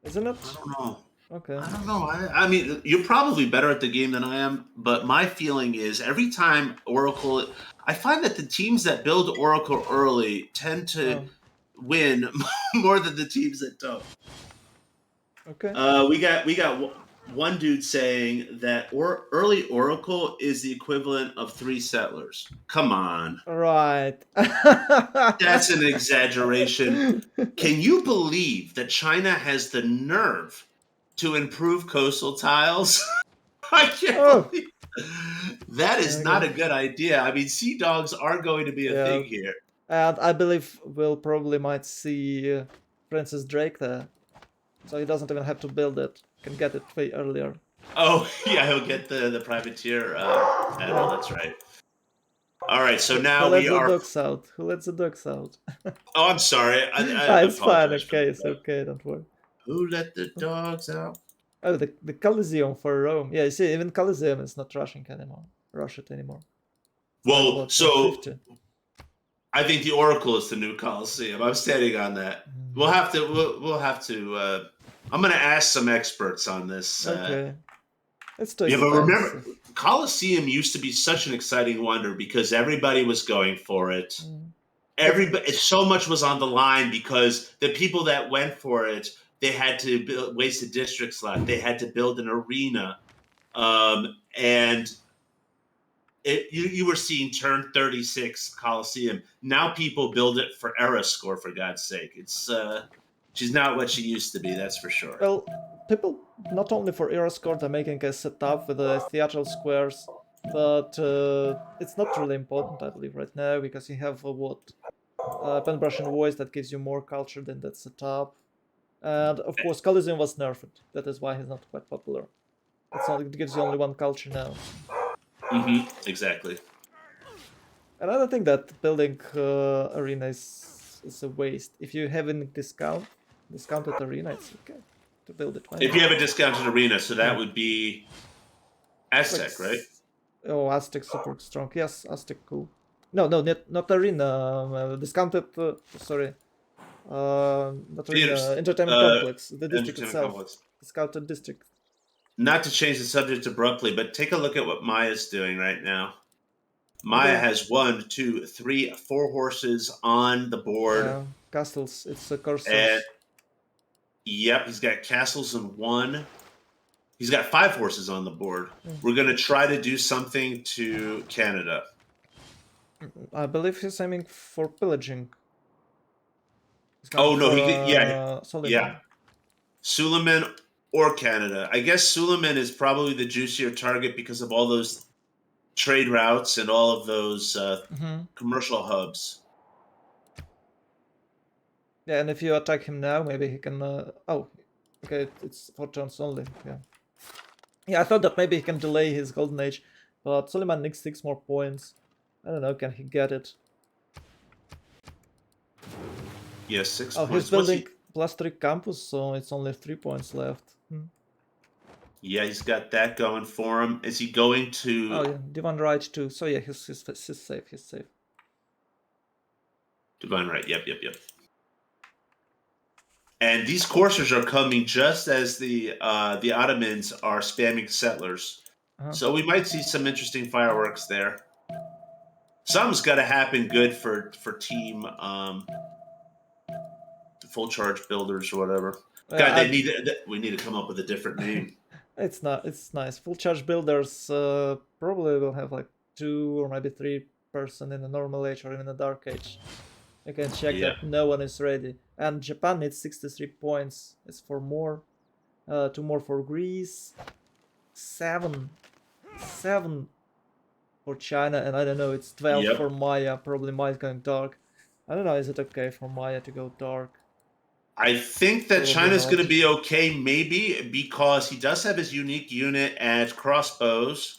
isn't it? I don't know. Okay. I don't know. I mean, you're probably better at the game than I am, but my feeling is every time Oracle, I find that the teams that build Oracle early tend to win more than the teams that don't. Okay. We got one dude saying that early Oracle is the equivalent of 3 settlers. Come on. Right. That's an exaggeration. Can you believe that China has the nerve to improve coastal tiles? I can't believe that is not a good idea. I mean, sea dogs are going to be a thing here. And I believe we'll probably might see Francis Drake there. So he doesn't even have to build it. Can get it way earlier. Oh, yeah, he'll get the privateer admiral, that's right. All right, so now we are... Who lets the ducks out? Oh, I'm sorry. I It's fine, apologize for okay, that. it's okay, don't worry. Who let the dogs out? Oh, the Coliseum for Rome. Yeah, you see, even Coliseum is not rush it anymore. Well, Like, so 150. I think the Oracle is the new Coliseum. I'm standing on that. We'll have to. I'm going to ask some experts on this. Okay. Let's take Yeah, but remember, Coliseum used to be such an exciting wonder because everybody was going for it. Everybody, so much was on the line because the people that went for it, they had to waste a district slot. They had to build an arena, and you were seeing turn 36 Coliseum. Now people build it for era score, for God's sake. It's she's not what she used to be, that's for sure. Well, people not only for era score they're making a setup with the theatrical squares, but it's not really important, I believe, right now, because you have pen brush and voice that gives you more culture than that setup. And of course Coliseum was nerfed. That is why he's not quite popular. It gives you only one culture now. Exactly. And I don't think that building arena is a waste. If you have a discounted arena, it's okay to build it. If you have a discounted arena, so that would be Aztec, right? Oh, Aztec super strong. Yes, Aztec cool. No, not arena. Discounted. Sorry. Not arena. Entertainment complex. The district itself. Complex. Discounted district. Not to change the subject abruptly, but take a look at what Maya's doing right now. Maya has 1, 2, 3, 4 horses on the board. Castles. It's a course. Yep, he's got castles in 1. He's got 5 horses on the board. We're going to try to do something to Canada. I believe he's aiming for pillaging. Oh, no, yeah. Suleiman or Canada. I guess Suleiman is probably the juicier target because of all those trade routes and all of those commercial hubs. Yeah, and if you attack him now, maybe he can... oh, okay, it's 4 turns only, yeah. Yeah, I thought that maybe he can delay his golden age, but Suleiman needs 6 more points. I don't know, can he get it? Yes, 6 points. Oh, he's building +3 campus, so it's only 3 points left. Yeah, he's got that going for him. Is he going to... Oh, yeah, Divine Right too. So yeah, he's safe, he's safe. Divine Right, yep. And these coursers are coming just as the Ottomans are spamming settlers. So we might see some interesting fireworks there. Something's got to happen good for team full charge builders or whatever. God, we need to come up with a different name. It's nice. Full charge builders probably will have like 2 or maybe 3 person in the normal age or even the dark age. You can check that no one is ready. And Japan needs 63 points. It's for more. 2 more for Greece. 7 for China, and I don't know, it's 12 for Maya. Probably Maya's going dark. I don't know, is it okay for Maya to go dark? I think that China's going to be okay, maybe, because he does have his unique unit at crossbows.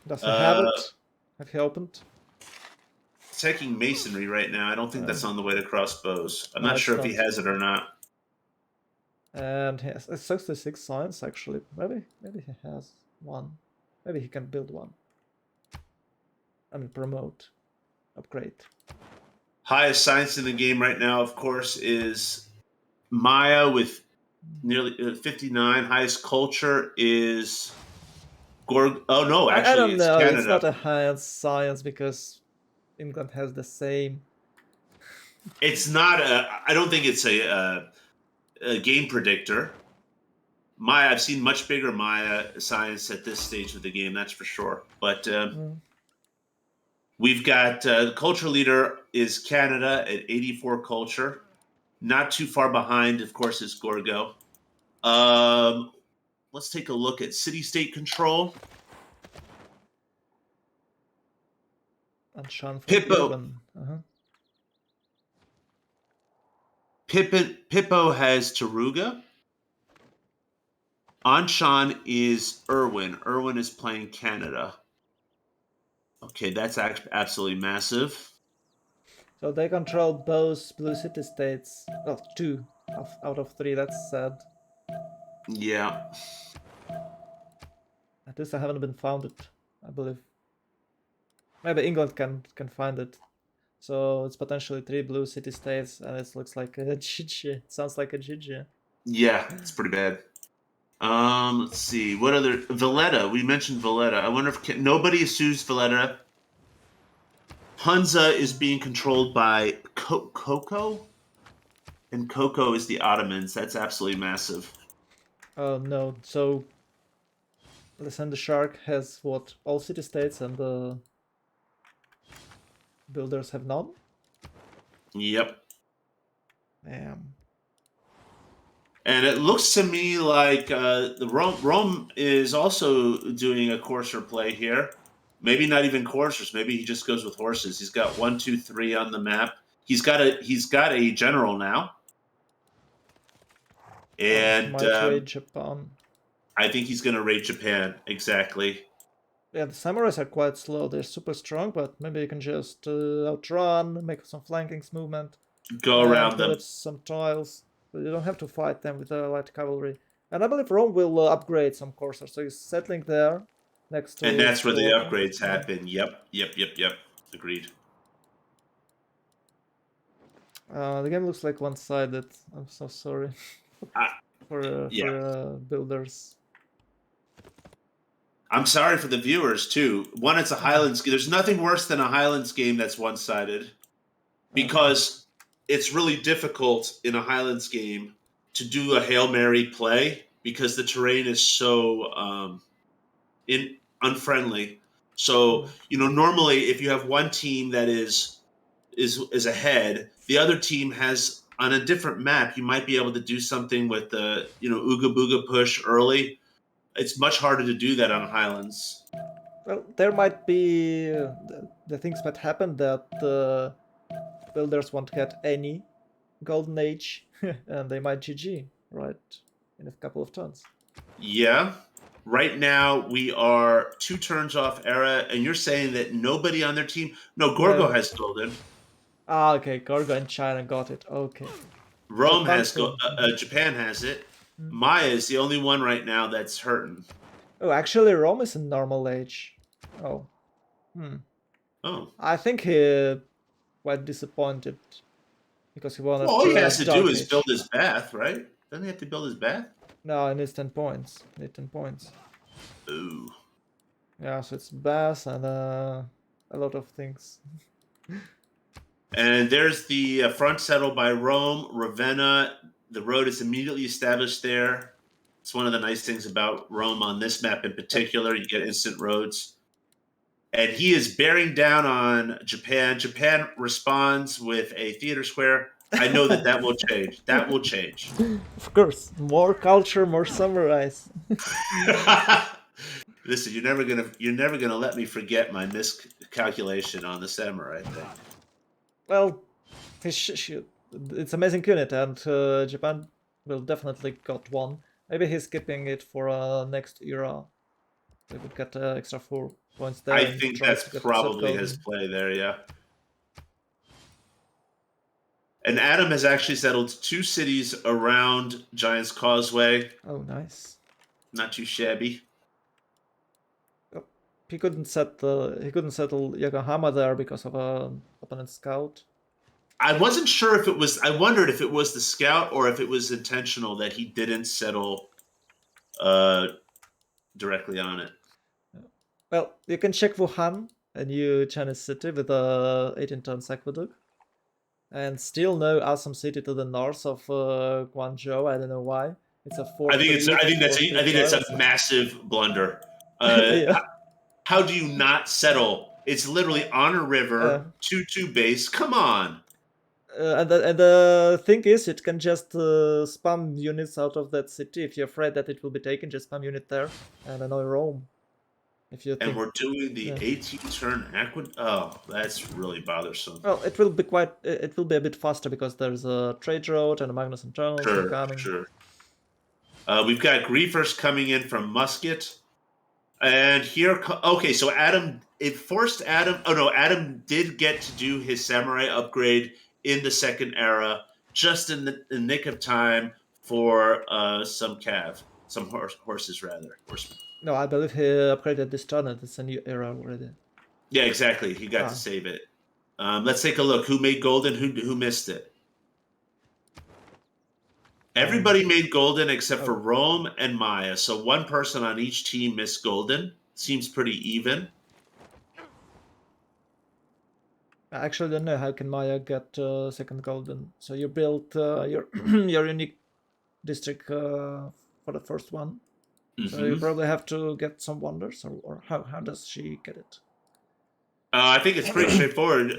Does he have it? Have he opened? Checking masonry right now. I don't think that's on the way to crossbows. I'm not sure if he has it or not. And he has 66 science, actually. Maybe he has 1. Maybe he can build one. I mean, promote, upgrade. Highest science in the game right now, of course, is Maya with nearly 59. Highest culture is Oh no, I actually, don't it's know. It's Canada. not a high science because England has the same. It's not a. I don't think it's a game predictor. Maya, I've seen much bigger Maya science at this stage of the game. That's for sure. But we've got the culture leader is Canada at 84 culture. Not too far behind, of course, is Gorgo. Let's take a look at city-state control. And Sean for Pippo. urban. Pippo has Taruga. Anshan is Irwin. Irwin is playing Canada. Okay, that's absolutely massive. So they control both blue city states. Well, 2 out of 3. That's sad. Yeah. At least I haven't been founded, I believe. Maybe England can find it. So it's potentially 3 blue city states, and it looks like a GG. It sounds like a GG. Yeah, it's pretty bad. Let's see. What other Valletta? We mentioned Valletta. I wonder if nobody sues Valletta. Hunza is being controlled by Coco, and Coco is the Ottomans. That's absolutely massive. Oh no! So Alexander Shark has what? All city states, and the builders have none. Yep. Damn. And it looks to me like the Rome is also doing a courser play here. Maybe not even coursers. Maybe he just goes with horses. He's got 1, 2, 3 on the map. He's got a general now, and might raid Japan. I think he's going to raid Japan. Exactly. Yeah, the samurais are quite slow. They're super strong, but maybe you can just outrun, make some flanking movement, Go around them. pillage some tiles. But you don't have to fight them with the light cavalry. And I believe Rome will upgrade some coursers, so he's settling there next to. And that's where the upgrades happen. Yep. Agreed. The game looks like one-sided. I'm so sorry for builders. I'm sorry for the viewers too. One, it's a Highlands. There's nothing worse than a Highlands game that's one-sided, because it's really difficult in a Highlands game to do a Hail Mary play because the terrain is so unfriendly. So normally if you have one team that is ahead, the other team has on a different map. You might be able to do something with the Ooga Booga push early. It's much harder to do that on Highlands. Well, there might be the things might happen that the builders won't get any golden age, and they might GG right in a couple of turns. Yeah. Right now we are 2 turns off era, and you're saying that nobody on their team. No, Gorgo has golden. Ah, okay. Gorgo and China got it. Okay. Rome has Japan has it. Maya is the only one right now that's hurting. Oh, actually, Rome is in normal age. Oh. Oh. I think he quite disappointed because he wanted. All he has to do is build his bath, right? Doesn't he have to build his bath? No, he needs 10 points. Ooh. Yeah, so it's bath and a lot of things. And there's the front settled by Rome, Ravenna. The road is immediately established there. It's one of the nice things about Rome on this map in particular. You get instant roads. And he is bearing down on Japan. Japan responds with a theater square. I know that will change. That will change. Of course. More culture, more samurais. Listen, you're never gonna let me forget my miscalculation on the samurai thing. Well, it's amazing unit, and Japan will definitely got one. Maybe he's keeping it for next era. They would get extra 4 points there. I think that's probably his play there, yeah. And Adam has actually settled 2 cities around Giant's Causeway. Oh, nice. Not too shabby. he couldn't settle Yokohama there because of a opponent scout. I wasn't sure if it was. I wondered if it was the scout or if it was intentional that he didn't settle directly on it. Well, you can check Wuhan, a new Chinese city with a 18 tons aqueduct, and still no awesome city to the north of Guangzhou. I don't know why. It's a 4. I think that's a massive blunder. Yeah. How do you not settle? It's literally on a river, 2-2 base. Come on. And the thing is, it can just spam units out of that city. If you're afraid that it will be taken, just spam unit there and annoy Rome. If you think, and we're doing the 18-turn aqueduct. Oh, that's really bothersome. Well, it will be it will be a bit faster because there's a trade road and a Magnuson tunnel coming. Sure. We've got Griefers coming in from Musket. And here, okay, so Adam, it forced Adam. Oh no, Adam did get to do his samurai upgrade in the second era, just in the nick of time for some horses rather. Horsemen. No, I believe he upgraded this turn. It's a new era already. Yeah, exactly. He got to save it. Let's take a look. Who made golden? Who missed it? Everybody made golden except for Rome and Maya. So one person on each team missed golden. Seems pretty even. I actually don't know how can Maya get second golden. So you built your your unique district for the first one. So you probably have to get some wonders, or how does she get it? I think it's pretty straightforward.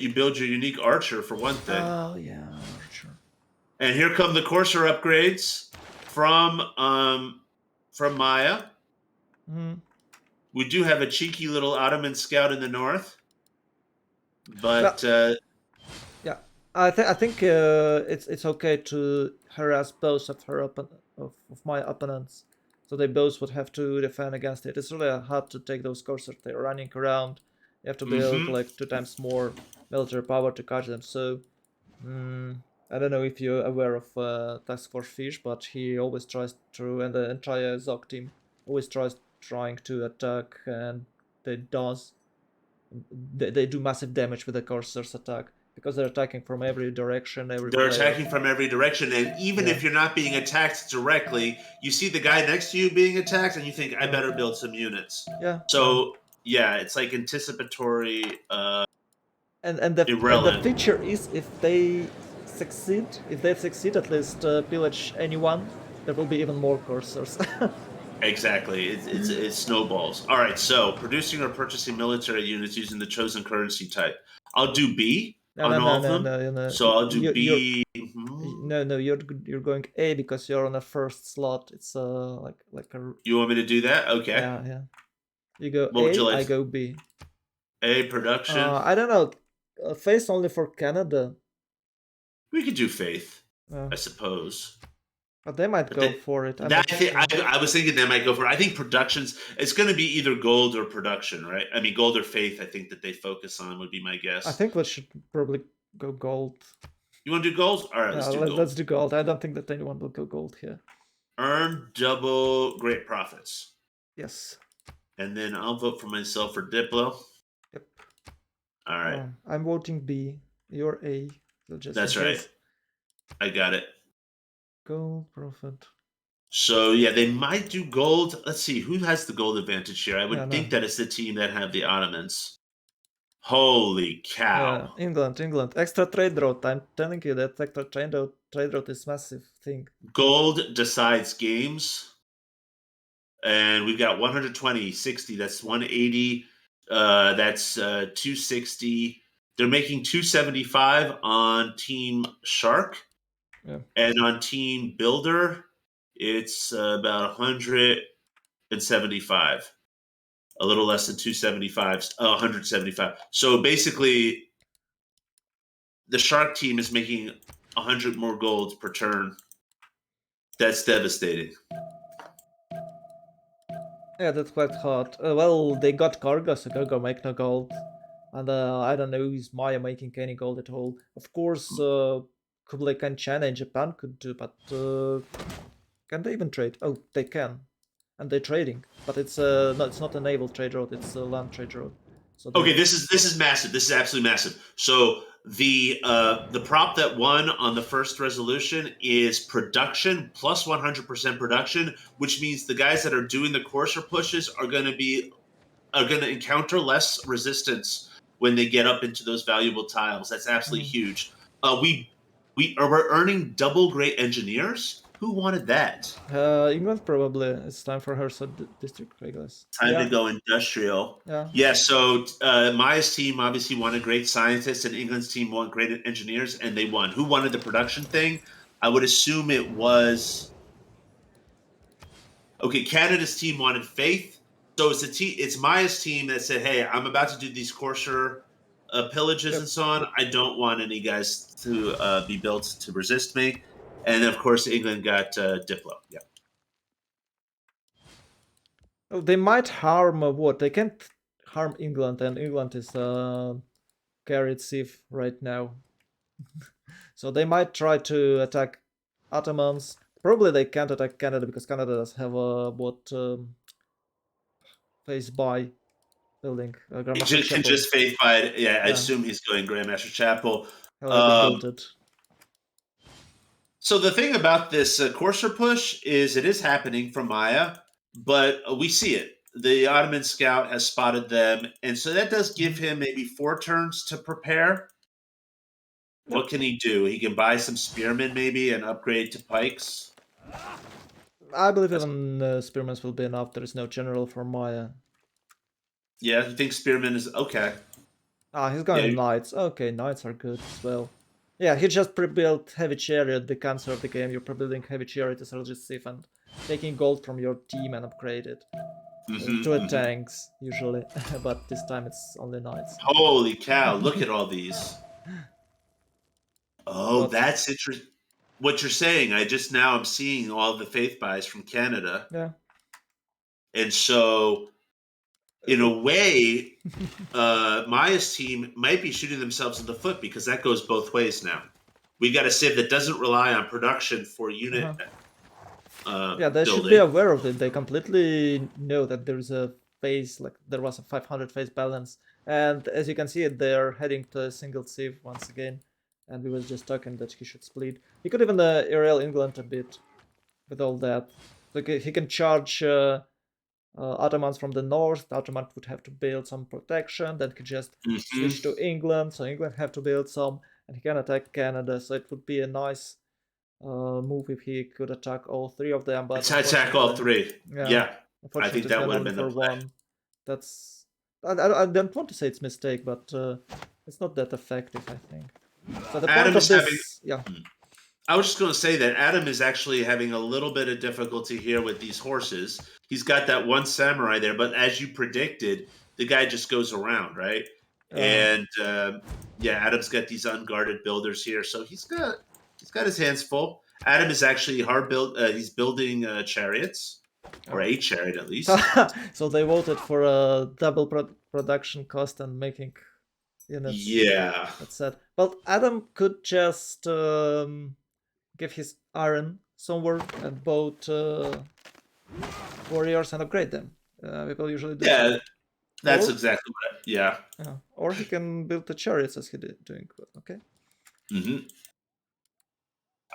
You build your unique archer for one thing. Oh yeah, archer. And here come the courser upgrades from Maya. We do have a cheeky little Ottoman scout in the north, but yeah, I think it's okay to harass both of my opponents, so they both would have to defend against it. It's really hard to take those coursers. They're running around. You have to build like 2 times more military power to catch them. So. I don't know if you're aware of Task Force Fish, but he always tries to, and the entire Zog team always trying to attack, and they do massive damage with the Courser's attack because they're attacking from every direction. Attacking from every direction, and even if you're not being attacked directly, you see the guy next to you being attacked, and you think, I better build some units. Yeah. So yeah, it's like anticipatory. And the feature is if they succeed at least pillage anyone, there will be even more coursers. Exactly, it snowballs. All right, so producing or purchasing military units using the chosen currency type. I'll do B on all of them. No. So I'll do B. No, you're going A because you're on a first slot. It's like a. You want me to do that? Okay. Yeah. You go A, I go B. A production. I don't know. Faith only for Canada. We could do Faith, I suppose. But they might go for it. I was thinking they might go for it. I think productions, it's going to be either gold or production, right? I mean, gold or Faith, I think that they focus on would be my guess. I think we should probably go gold. You want to do gold? All right, let's do gold. I don't think that anyone will go gold here. Earn double great profits. Yes. And then I'll vote for myself for Diplo. Yep. All right. I'm voting B. You're A. So that's right. I got it. Gold profit. So yeah, they might do gold. Let's see who has the gold advantage here. I would think that it's the team that have the Ottomans. Holy cow! Yeah, England. Extra trade route. I'm telling you that extra trade route is massive thing. Gold decides games, and we've got 120, 60. That's 180. That's 260. They're making 275 on Team Shark. Yeah. And on Team Builder, it's about 175. A little less than 275, 175. So basically, the Shark team is making 100 more golds per turn. That's devastating. Yeah, that's quite hard. Well, they got Cargo, so Cargo make no gold. And I don't know, is Maya making any gold at all? Of course, Kublai Khan, China and Japan could do, but can they even trade? Oh, they can. and they're trading. But it's not a naval trade route; it's a land trade route. So Okay, this is massive. This is absolutely massive. So the prop that won on the first resolution is production plus 100% production, which means the guys that are doing the courser pushes are going to encounter less resistance when they get up into those valuable tiles. That's absolutely huge. We're earning double great engineers. Who wanted that? England probably. It's time for her district, I guess. Time Yeah. to go industrial. Yeah. Yeah, so Maya's team obviously wanted great scientists, and England's team wanted great engineers, and they won. Who wanted the production thing? I would assume it was okay. Canada's team wanted faith, so it's Maya's team that said, "Hey, I'm about to do these courser pillages Yep. and so on. I don't want any guys to be built to resist me." And of course, England got Diplo. Yeah. Oh, they might harm what? They can't harm England, and England is carried safe right now. So they might try to attack Ottomans. Probably they can't attack Canada because Canada does have a phase by building He Grandmaster can Chapel. just faith by it. Yeah, I Yeah. assume he's going Grandmaster Chapel. Already built it. So the thing about this courser push is it is happening from Maya, but we see it. The Ottoman scout has spotted them, and so that does give him maybe 4 turns to prepare. What can he do? He can buy some spearmen maybe and upgrade to pikes. I believe even spearmen will be enough. There is no general for Maya. Yeah, you think spearmen is okay? He's going knights. Okay, knights are good as well. Yeah, he just pre-built heavy chariot. The cancer of the game. You're pre-building heavy chariot as Safe and taking gold from your team and upgrade it to a tanks usually, but this time it's only knights. Holy cow! Look at all these. Oh, that's interesting. What you're saying, I'm seeing all the faith buys from Canada. Yeah. And so, in a way, Maya's team might be shooting themselves in the foot because that goes both ways now. We got a civ that doesn't rely on production for unit. Yeah, they building. should be aware of it. They completely know that there's a phase, like there was a 500 phase balance, and as you can see, they're heading to a single civ once again. And we was just talking that he should split. He could even derail England a bit with all that. Like he can charge Ottomans from the north. The Ottoman would have to build some protection. Then he just switch to England, so England have to build some, and he can attack Canada. So it would be a nice move if he could attack all 3 of them. But attack all 3. Yeah. I think that would have been the plan. One. That's I don't want to say it's a mistake, but it's not that effective, I think. So the Adam point of is this, I was just going to say that Adam is actually having a little bit of difficulty here with these horses. He's got that one samurai there, but as you predicted, the guy just goes around, right? And Adam's got these unguarded builders here, so he's got his hands full. Adam is actually hard built. He's building chariots, or a chariot at least. So they voted for a double production cost and making units. Yeah, that's sad. Well, Adam could just give his iron somewhere and both warriors and upgrade them. People usually do. Yeah, that's exactly what. Yeah. Or he can build the chariots as he did doing. Okay.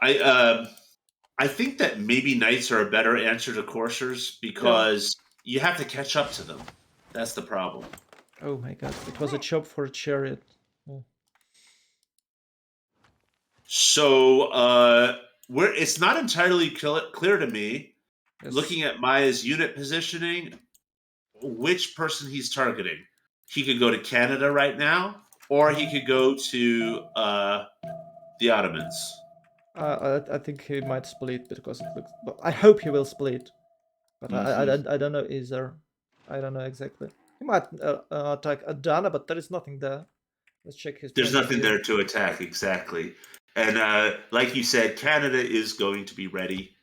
I think that maybe knights are a better answer to coursers because you have to catch up to them. That's the problem. Oh my god, it was a chop for a chariot. So it's not entirely clear to me, looking at Maya's unit positioning, which person he's targeting. He could go to Canada right now, or he could go to the Ottomans. I think he might split because it looks. Well, I hope he will split, but I don't know either. I don't know exactly. He might attack Adana, but there is nothing there. Let's check his. There's nothing there to attack, exactly. And like you said, Canada is going to be ready.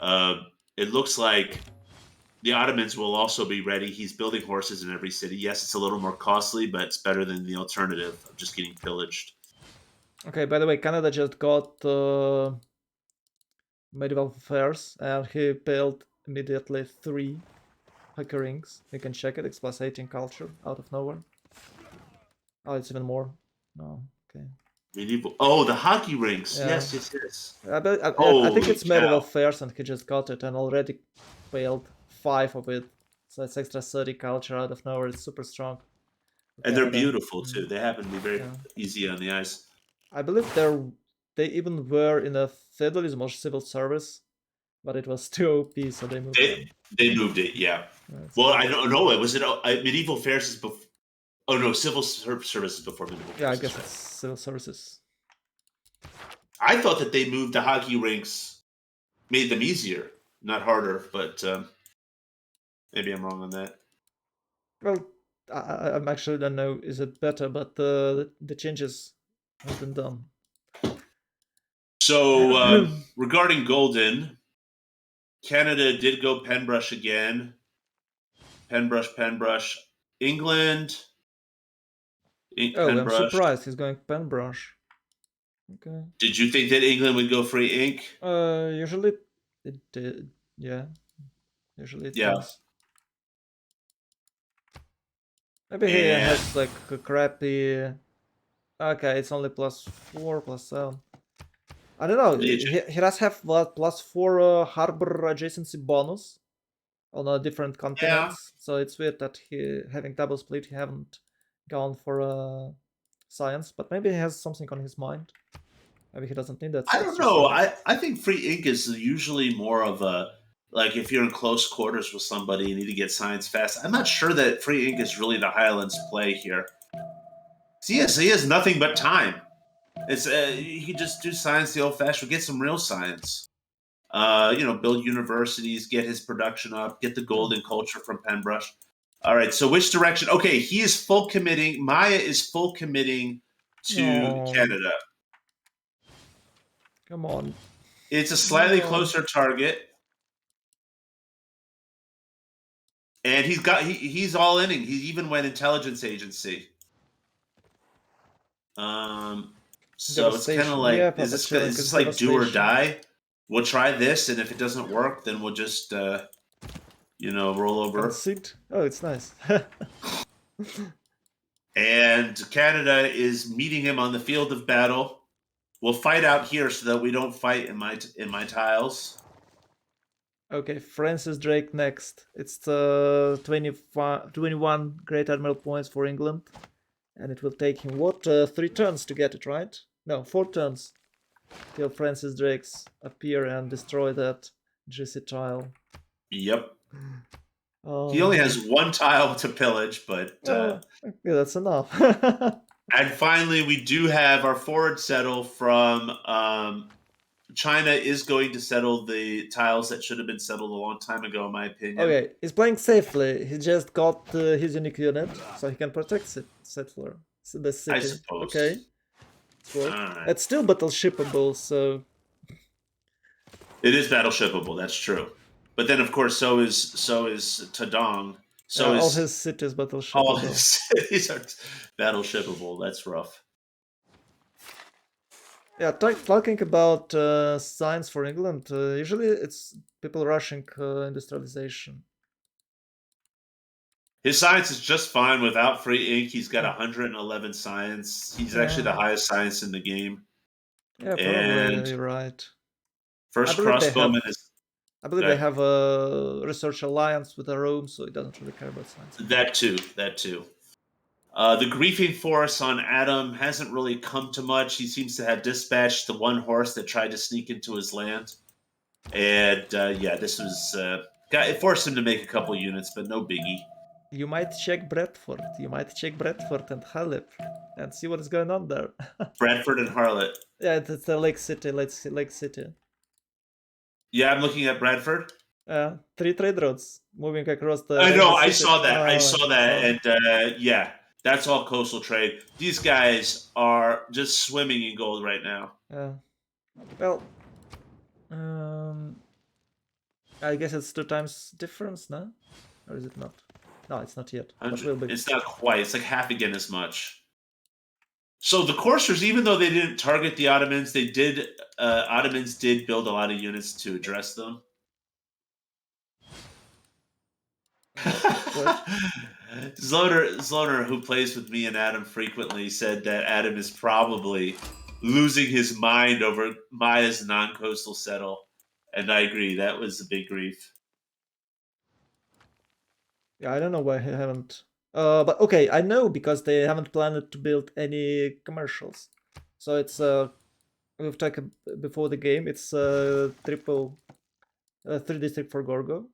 It looks like the Ottomans will also be ready. He's building horses in every city. Yes, it's a little more costly, but it's better than the alternative of just getting pillaged. Okay, by the way, Canada just got medieval affairs, and he built immediately 3 hockey rings. You can check it. It's plus 18 culture out of nowhere. Oh, it's even more. No, okay. Medieval. Oh, the hockey rinks. Yeah. Yes. I think Holy it's cow. medieval fairs, and he just got it and already failed 5 of it. So it's extra 30 culture out of nowhere. It's super strong. And they're Canada. beautiful too. They happen to be very easy on the ice. I believe they even were in a feudalism or civil service, but it was too OP, so they moved them. They moved it, yeah. Well, I don't know. Was it medieval fairs is before? Oh no, civil services before medieval fairs. Yeah, I guess it's civil services. I thought that they moved the hockey rinks, made them easier, not harder. But maybe I'm wrong on that. Well, I'm actually don't know. Is it better? But the changes have been done. So regarding Golden, Canada did go pen brush again. Pen brush. England. I'm surprised he's going pen brush. Okay. Did you think that England would go free ink? Usually it did. Yeah. Usually it does. Maybe he has like a crappy. Okay, it's only +4, +7. I don't know. He does have what +4 harbor adjacency bonus on different continents. So it's weird that he having double split. He haven't gone for science, but maybe he has something on his mind. Maybe he doesn't need that. I don't know. I think free ink is usually more of a, like, if you're in close quarters with somebody, you need to get science fast. I'm not sure that free ink is really the Highlands play here. He has nothing but time. It's he could just do science the old-fashioned, get some real science. Build universities, get his production up, get the golden culture from Penbrush. All right, so which direction? Okay, he is full committing. Maya is full committing to Canada. Come on. It's a slightly closer target. And he's all inning. He even went intelligence agency. So it's kind of like, is this like do or die? We'll try this, and if it doesn't work, then we'll just roll over. Concede. Oh, it's nice. And Canada is meeting him on the field of battle. We'll fight out here so that we don't fight in my tiles. Okay, Francis Drake next. It's 21 Great Admiral points for England. And it will take him, 3 turns to get it, right? No, 4 turns. Till Francis Drakes appear and destroy that GC tile. Yep. He only has 1 tile to pillage, but... yeah, that's enough. And finally, we do have our forward settle from... China is going to settle the tiles that should have been settled a long time ago, in my opinion. Okay, he's playing safely. He just got his unique unit, so he can protect settler. So the city. I suppose. Okay. Right. It's still battleshipable, so... It is battleshipable, that's true. But then, of course, so is Tadong. All his cities battleshipable. All his cities are battleshipable. That's rough. Yeah, talking about science for England, usually it's people rushing industrialization. His science is just fine without free ink. He's got 111 science. He's actually the highest science in the game. Yeah, probably you're right. First crossbowman is... I believe they have a research alliance with Rome, so it doesn't really care about science. That too. The griefing force on Adam hasn't really come to much. He seems to have dispatched the 1 horse that tried to sneak into his land. And this was... it forced him to make a couple units, but no biggie. You might check Bradford. And Halep and see what is going on there. Bradford and Harlot. Yeah, it's the Lake City. Yeah, I'm looking at Bradford. 3 trade routes moving across the... I know, I saw that. And that's all coastal trade. These guys are just swimming in gold right now. Yeah. Well, I guess it's 2 times difference, no? Or is it not? No, it's not yet. It's not quite. It's like half again as much. So the coursers, even though they didn't target the Ottomans, Ottomans did build a lot of units to address them. Zloner, who plays with me and Adam frequently, said that Adam is probably losing his mind over Maya's non-coastal settle, and I agree. That was a big grief. Yeah, I don't know why they haven't. But okay, I know because they haven't planned to build any commercials. So it's we've talked before the game. It's triple, 3 district for Gorgo,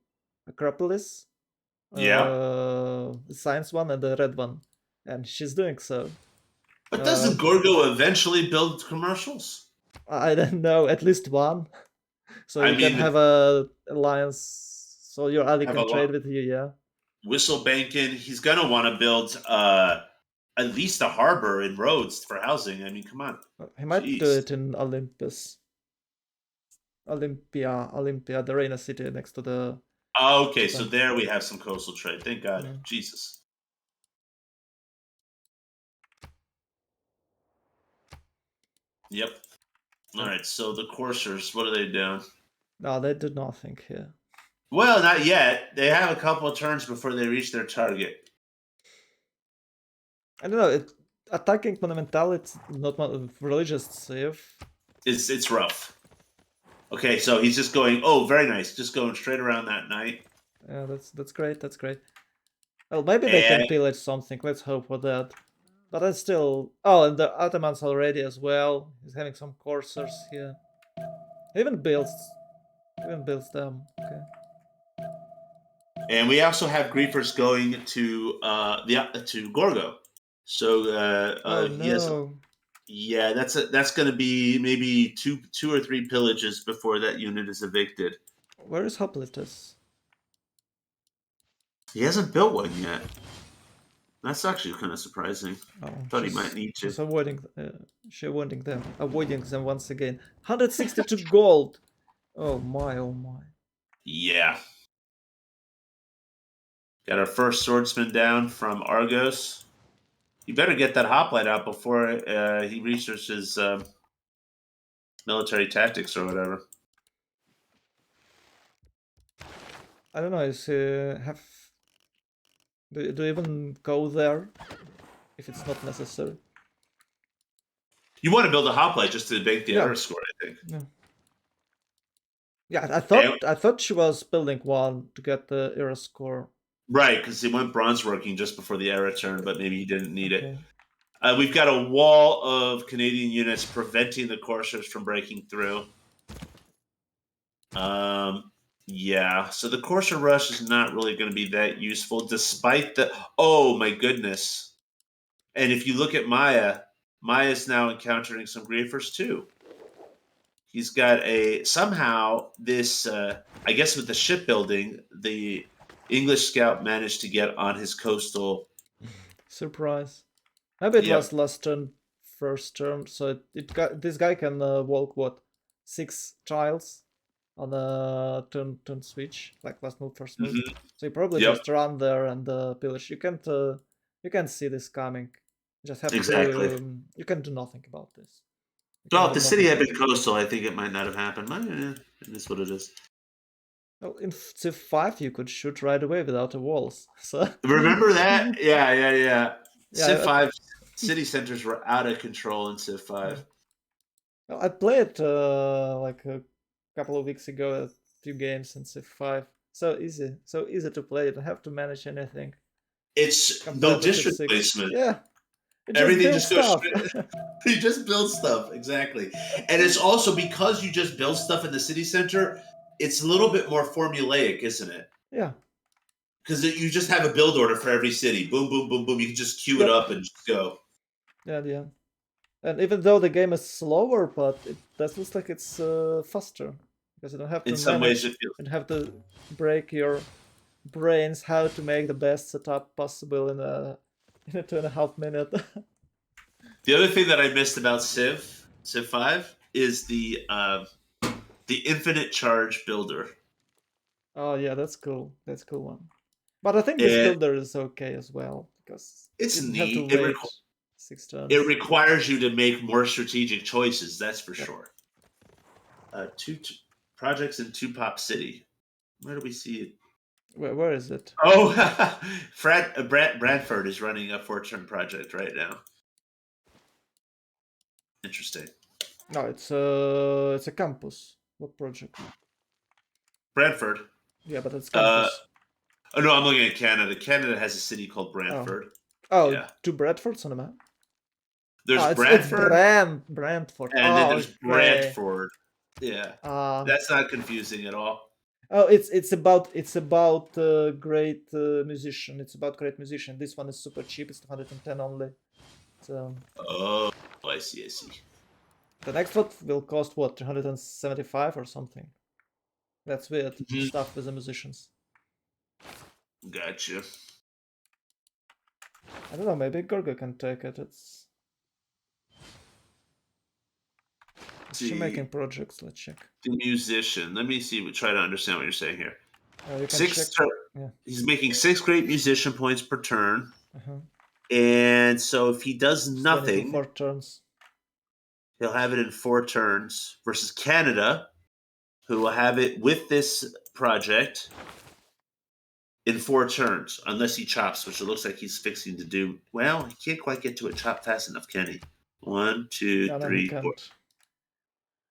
Acropolis, Yeah, the science one, and the red one, and she's doing so. but doesn't Gorgo eventually build commercials? I don't know, at least one, so I you can mean, have a alliance, so your ally have can a trade lot. with you. Yeah, Whistle banking. He's gonna want to build at least a harbor and roads for housing. I mean, come on. he might do Jeez. it in Olympus. Olympia, the Reina city next to the Oh, okay, so Japan. there we have some coastal trade. Thank God. Yeah. Jesus. Yep. All right, so the coursers, what are they doing? No, they do nothing here. Well, not yet. They have a couple of turns before they reach their target. I don't know. Attacking Monumental, it's not religious safe. It's rough. Okay, so he's just going. Oh, very nice. Just going straight around that knight. Yeah, that's great. That's great. Well, maybe they can pillage something. Let's hope for that. But that's still. Oh, and the Ottomans already as well. He's having some coursers here. He even builds them. Okay. And we also have griefers going to to Gorgo. So Oh he has. no! Yeah, that's going to be maybe two or three pillages before that unit is evicted. Where is Hoplitus? He hasn't built one yet. That's actually kind of surprising. Oh, Thought he might need to. She's avoiding them once again. 162 gold. Oh my! Oh my! Yeah. Got our first swordsman down from Argos. You better get that hoplite out before he researches military tactics or whatever. I don't know. Do you even go there if it's not necessary? You want to build a hoplite just to make the Yeah. error score, I think. Yeah, I thought she was building one to get the era score. Right, because he went bronze working just before the era turn, but maybe he didn't need Okay. it. We've got a wall of Canadian units preventing the coursers from breaking through. Yeah, so the courser rush is not really going to be that useful, despite the. Oh my goodness! And if you look at Maya's now encountering some griefers too. He's got somehow this. I guess with the shipbuilding, the English scout managed to get on his coastal. Surprise. Maybe it Yep. was last turn, first turn, so this guy can walk what 6 tiles on a turn switch, like last move, first move. Mhm. So you probably Yep. just run there and pillage. You can't see this coming. You just have Exactly. to. You can do nothing about this. Well, if the city had been coastal, I think it might not have happened. It is what it is. Well, in Civ 5 you could shoot right away without the walls. So Remember that? Yeah. Civ Yeah, 5 city centers were out of control in Civ 5. well, I played like a couple of weeks ago a few games in Civ 5. So easy to play. You don't have to manage anything. It's no compared to Civ district 6. placement. Yeah, Everything build just goes stuff. straight. You just build stuff, exactly. And it's also because you just build stuff in the city center, it's a little bit more formulaic, isn't it? Yeah, Because you just have a build order for every city. Boom, boom, boom, boom. You can just queue it Yep. up and just go. yeah. And even though the game is slower, but it does look like it's faster because you don't have to In some ways, manage it feels. and have to break your brains how to make the best setup possible in a 2.5 minute. The other thing that I missed about Civ 5 is the infinite charge builder. Oh yeah, that's cool. That's a cool one. But I think this builder is okay as well because it's you neat. have to wait 6 turns. It requires you to make more strategic choices. That's for sure. Two projects in Two Pop City. Where do we see it? Where is it? Oh, Bradford is running a 4-turn project right now. Interesting. No, it's a campus. What project? Bradford. Yeah, but it's Uh, campus. oh no, I'm looking at Canada. Canada has a city called Brantford. Oh, Yeah. two Bradfords on the map. There's It's Bradford, Brantford. and then Oh, there's okay. Brantford. Yeah, Um, that's not confusing at all. oh, it's about great musician. It's about great musician. This one is super cheap. It's 210 only. So Oh, I see. I see. the next one will cost what 375 or something. That's weird Mhm. stuff with the musicians. Gotcha. I don't know. Maybe Gorgo can take it. It's she making See projects. Let's check. the musician. Let me see. Try to understand what you're saying here. You can check. Six. Yeah. He's making 6 great musician points per turn, Uh-huh. and so if he does It's 24 nothing, 4 turns. he'll have it in 4 turns. Versus Canada, who will have it with this project in 4 turns, unless he chops, which it looks like he's fixing to do. Well, he can't quite get to a chop fast enough, can he? 1, 2, No, he 3, 4. can't.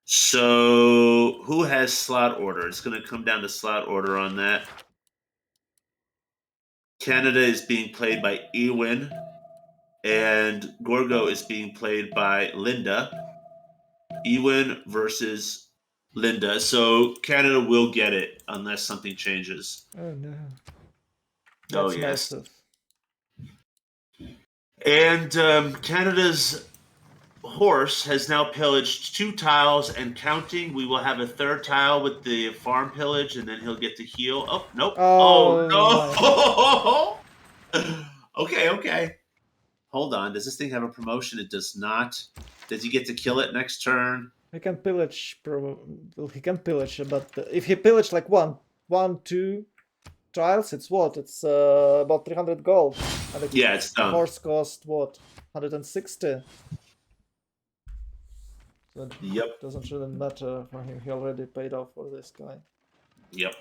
So, who has slot order? It's going to come down to slot order on that. Canada is being played by Ewan, and Gorgo is being played by Linda. Ewan versus Linda. So, Canada will get it unless something changes. Oh no. Oh, That's yes. massive. And Canada's horse has now pillaged 2 tiles and counting. We will have a 3rd tile with the farm pillage, and then he'll get to heal. Oh, nope. Oh, no. Okay. Hold on. Does this thing have a promotion? It does not. Does he get to kill it next turn? he can pillage. Well, he can pillage, but if he pillage like one, 2 trials, it's what? It's about 300 gold. And the Yeah, it's done. horse cost what? 160. So it Yep. doesn't really matter for him. He already paid off for this guy. Yep.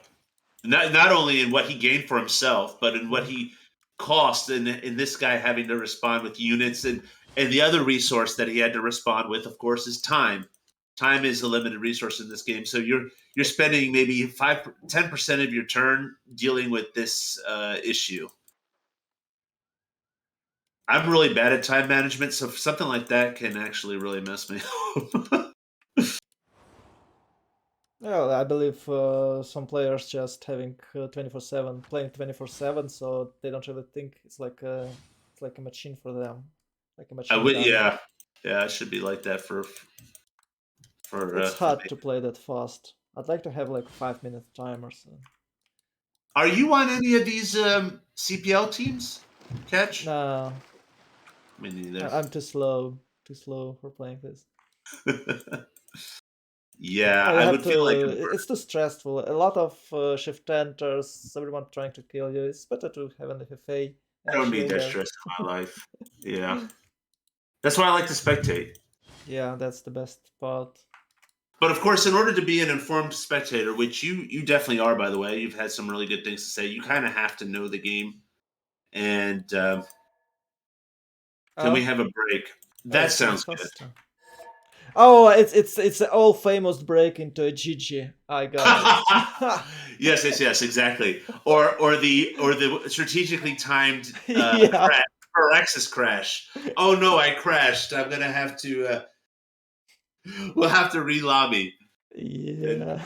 Not only in what he gained for himself, but in what he cost in this guy having to respond with units, and the other resource that he had to respond with, of course, is time. Time is a limited resource in this game, so you're spending maybe 10% of your turn dealing with this issue. I'm really bad at time management, so something like that can actually really mess me up. Yeah, I believe some players just having 24/7 playing 24/7, so they don't really think it's like a machine for them, like a I machine would, gun. yeah, it should be like that for It's for hard me. to play that fast. I'd like to have like 5 minute timers. Are you on any of these CPL teams? Catch? No, Me neither. I'm too slow for playing this. Yeah, You I have would feel like to. It's too stressful. A lot of shift enters. Everyone trying to kill you. It's better to have an FFA I and don't need chill that there. stress in my life. Yeah, that's why I like to spectate. Yeah, that's the best part. But of course, in order to be an informed spectator, which you definitely are, by the way, you've had some really good things to say. You kind of have to know the game. And can we have a break? That It's even sounds good. faster. Oh, it's an all famous break into a GG. I got it. Yes, exactly. Or the strategically timed Yeah. crash or Axis crash. Oh no, I crashed. I'm gonna have to. We'll have to re-lobby. And Yeah.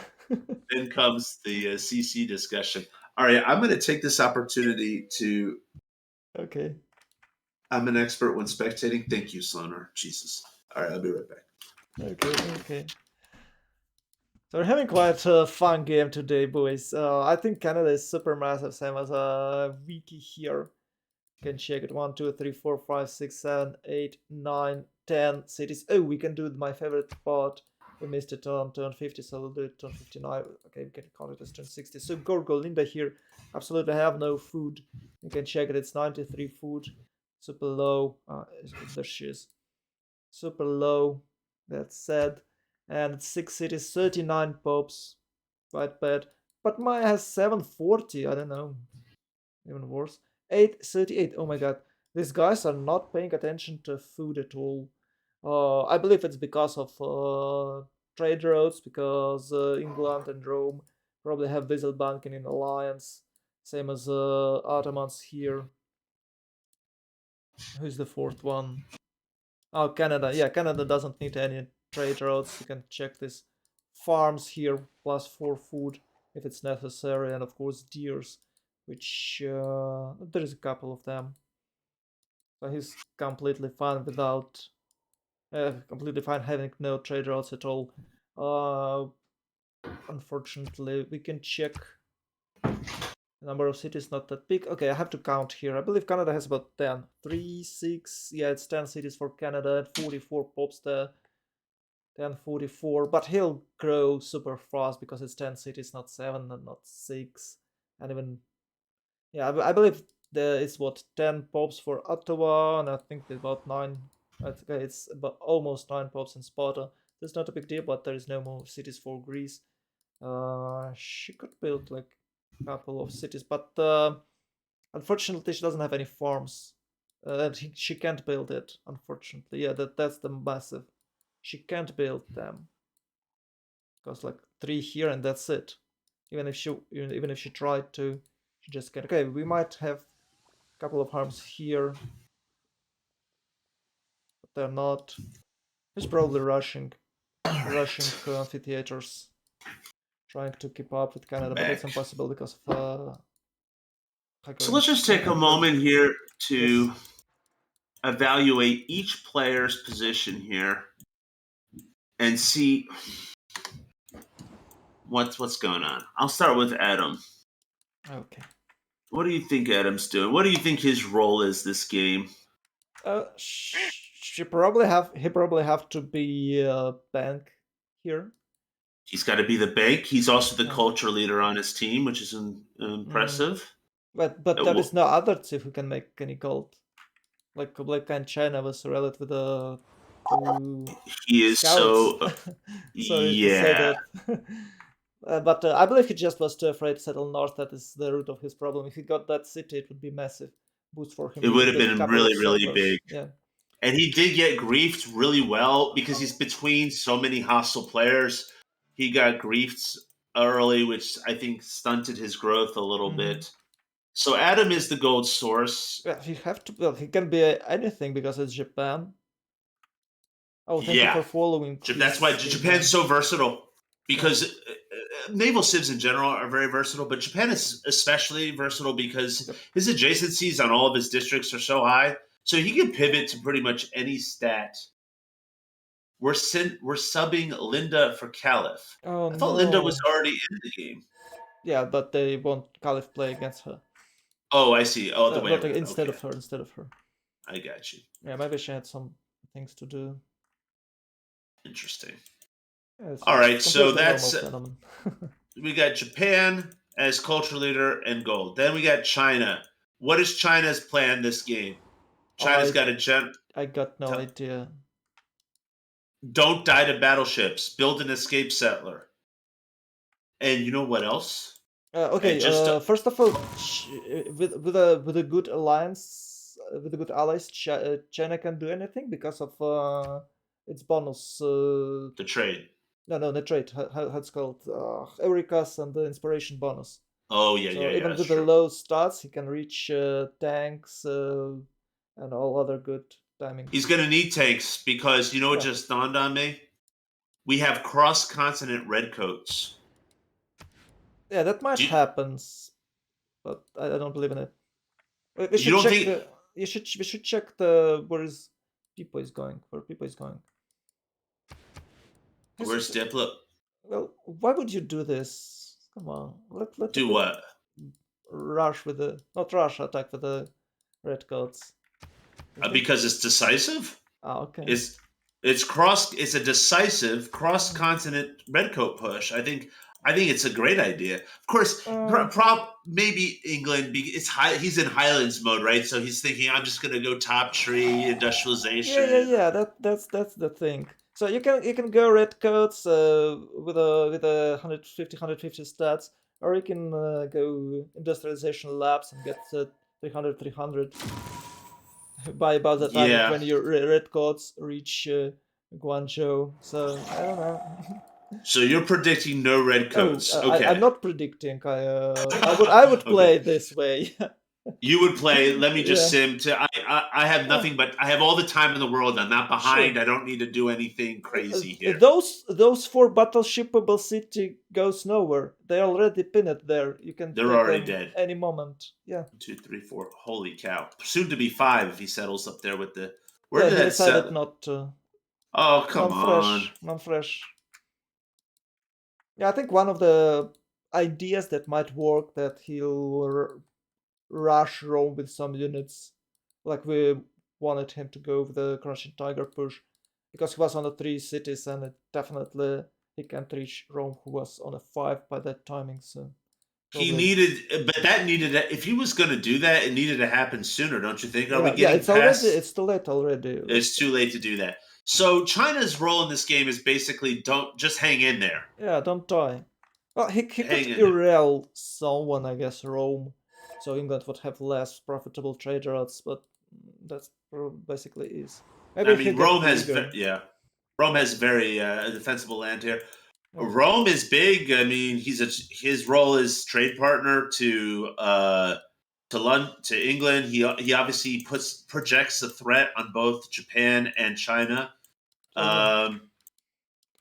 then comes the CC discussion. All right, I'm going to take this opportunity to. Okay. I'm an expert when spectating. Thank you, Sloaner. Jesus. All right, I'll be right back. Okay. So we're having quite a fun game today, boys. I think Canada is super massive, same as Wiki here. You can check it. 1, 2, 3, 4, 5, 6, 7, 8, 9, 10 cities. Oh, we can do my favorite part. We missed it on turn 50, so we'll do it turn 59. Okay, we can count it as turn 60. So Gorgo, Linda here absolutely have no food. You can check it. It's 93 food. Super low. There she is. Super low. That's sad. And 6 cities, 39 popes. Quite bad. But mine has 740. I don't know. Even worse. 838. Oh my god. These guys are not paying attention to food at all. I believe it's because of trade routes, because England and Rome probably have diesel banking in alliance, same as Ottomans here. Who's the fourth one? Oh, Canada. Yeah, Canada doesn't need any trade routes. You can check these farms here, +4 food if it's necessary, and of course deers, which there is a couple of them. So he's completely fine without, completely fine having no trade routes at all. Unfortunately, we can check the number of cities, not that big. Okay, I have to count here. I believe Canada has about 10. 3, 6, yeah, it's 10 cities for Canada and 44 pops there. 1044, but he'll grow super fast because it's 10 cities, not 7 and not 6. And even, yeah, I believe there is what 10 pops for Ottawa, and I think about 9. I think it's about almost 9 pops in Sparta. That's not a big deal, but there is no more cities for Greece. She could build like a couple of cities, but unfortunately she doesn't have any farms. And she can't build it, unfortunately. Yeah, that's the massive. She can't build them because like 3 here and that's it. Even if she tried to, she just can't. Okay, we might have a couple of harms here, but they're not. He's probably rushing amphitheaters, trying to keep up with Canada, but it's impossible because of So let's just take a moment here to evaluate each player's position here and see what's going on. I'll start with Adam. Okay. What do you think Adam's doing? What do you think his role is this game? He probably have to be a bank here. He's got to be the bank. He's also the culture leader on his team, which is impressive. But there is no other chief who can make any gold. Like and China was related with the he is scouts. so yeah. But I believe he just was too afraid to settle north. That is the root of his problem. If he got that city, it would be massive boost for him. It would have been really big. Yeah. And he did get griefed really well because he's between so many hostile players. He got griefed early, which I think stunted his growth a little bit. So Adam is the gold source. Yeah, he have to. Well, he can be anything because it's Japan. Oh, thank you for following. That's why Japan's so versatile. Because naval civs in general are very versatile, but Japan is especially versatile because his adjacencies on all of his districts are so high. So he can pivot to pretty much any stat. We're subbing Linda for Caliph. Oh, I thought Linda was already in the game. Yeah, but they won't Caliph play against her. Oh, I see. Oh, the way instead of her. I got you. Yeah, maybe she had some things to do. Interesting. Yeah, all right, so that's we got Japan as culture leader and gold. Then we got China. What is China's plan this game? China's got a I got no idea. Don't die to battleships. Build an escape settler. And you know what else? Okay. First of all, with a good alliance, with a good allies, China can do anything because of its bonus. The trade. No, the trade. How it's called? Eureka's and the inspiration bonus. Oh yeah, so yeah. Even with the low stats, he can reach tanks and all other good timing. He's gonna need tanks because you know what just dawned on me? We have cross-continent redcoats. Yeah, that might happen, but I don't believe in it. We should you don't check think? We should check where Pipo is going. Where Pipo is going. Where's Diplo? Well, why would you do this? Come on, let do what? Rush with not rush attack with the redcoats. Because it's decisive. Oh, okay. It's a decisive cross-continent redcoat push. I think it's a great idea. Of course, maybe England. He's in Highlands mode, right? So he's thinking, I'm just going to go top tree industrialization. Yeah. That's the thing. So you can go redcoats with a 150 stats, or you can go industrialization labs and get 300 by about the time Yeah. when your red coats reach Guangzhou. So I don't know. So you're predicting no red coats. I'm Okay. not predicting. I would Okay. play this way. You would play. Let me just Yeah. sim. I have nothing but I have all the time in the world. I'm not Sure. behind. I don't need to do anything crazy here. Those 4 battleshipable city goes nowhere. They already pinned there. You can They're take already them dead. any moment. Yeah. 2, 3, 4. Holy cow! Soon to be 5 if he settles up there with the. Where Yeah, did he that decided settle? not to. Oh come on! Non-fresh. Non-fresh. Yeah, I think one of the ideas that might work that he'll rush Rome with some units, like we wanted him to go with the Crouching Tiger push, because he was on the 3 cities and it definitely he can't reach Rome, who was on a 5 by that timing. So He probably, needed, but that needed. If he was going to do that, it needed to happen sooner, don't you think? Are we yeah, getting past? it's too late already. Like, It's too late to do that. So China's role in this game is basically don't just hang in there. yeah, don't die. Well, he could Hang in there. derail someone, I guess, Rome, so England would have less profitable trade routes, but that's basically is. Maybe I he mean, get bigger. yeah, Rome has very defensible land here. Yeah. Rome is big. I mean, his role is trade partner to London, to England. He obviously projects a threat on both Japan and China. Yeah.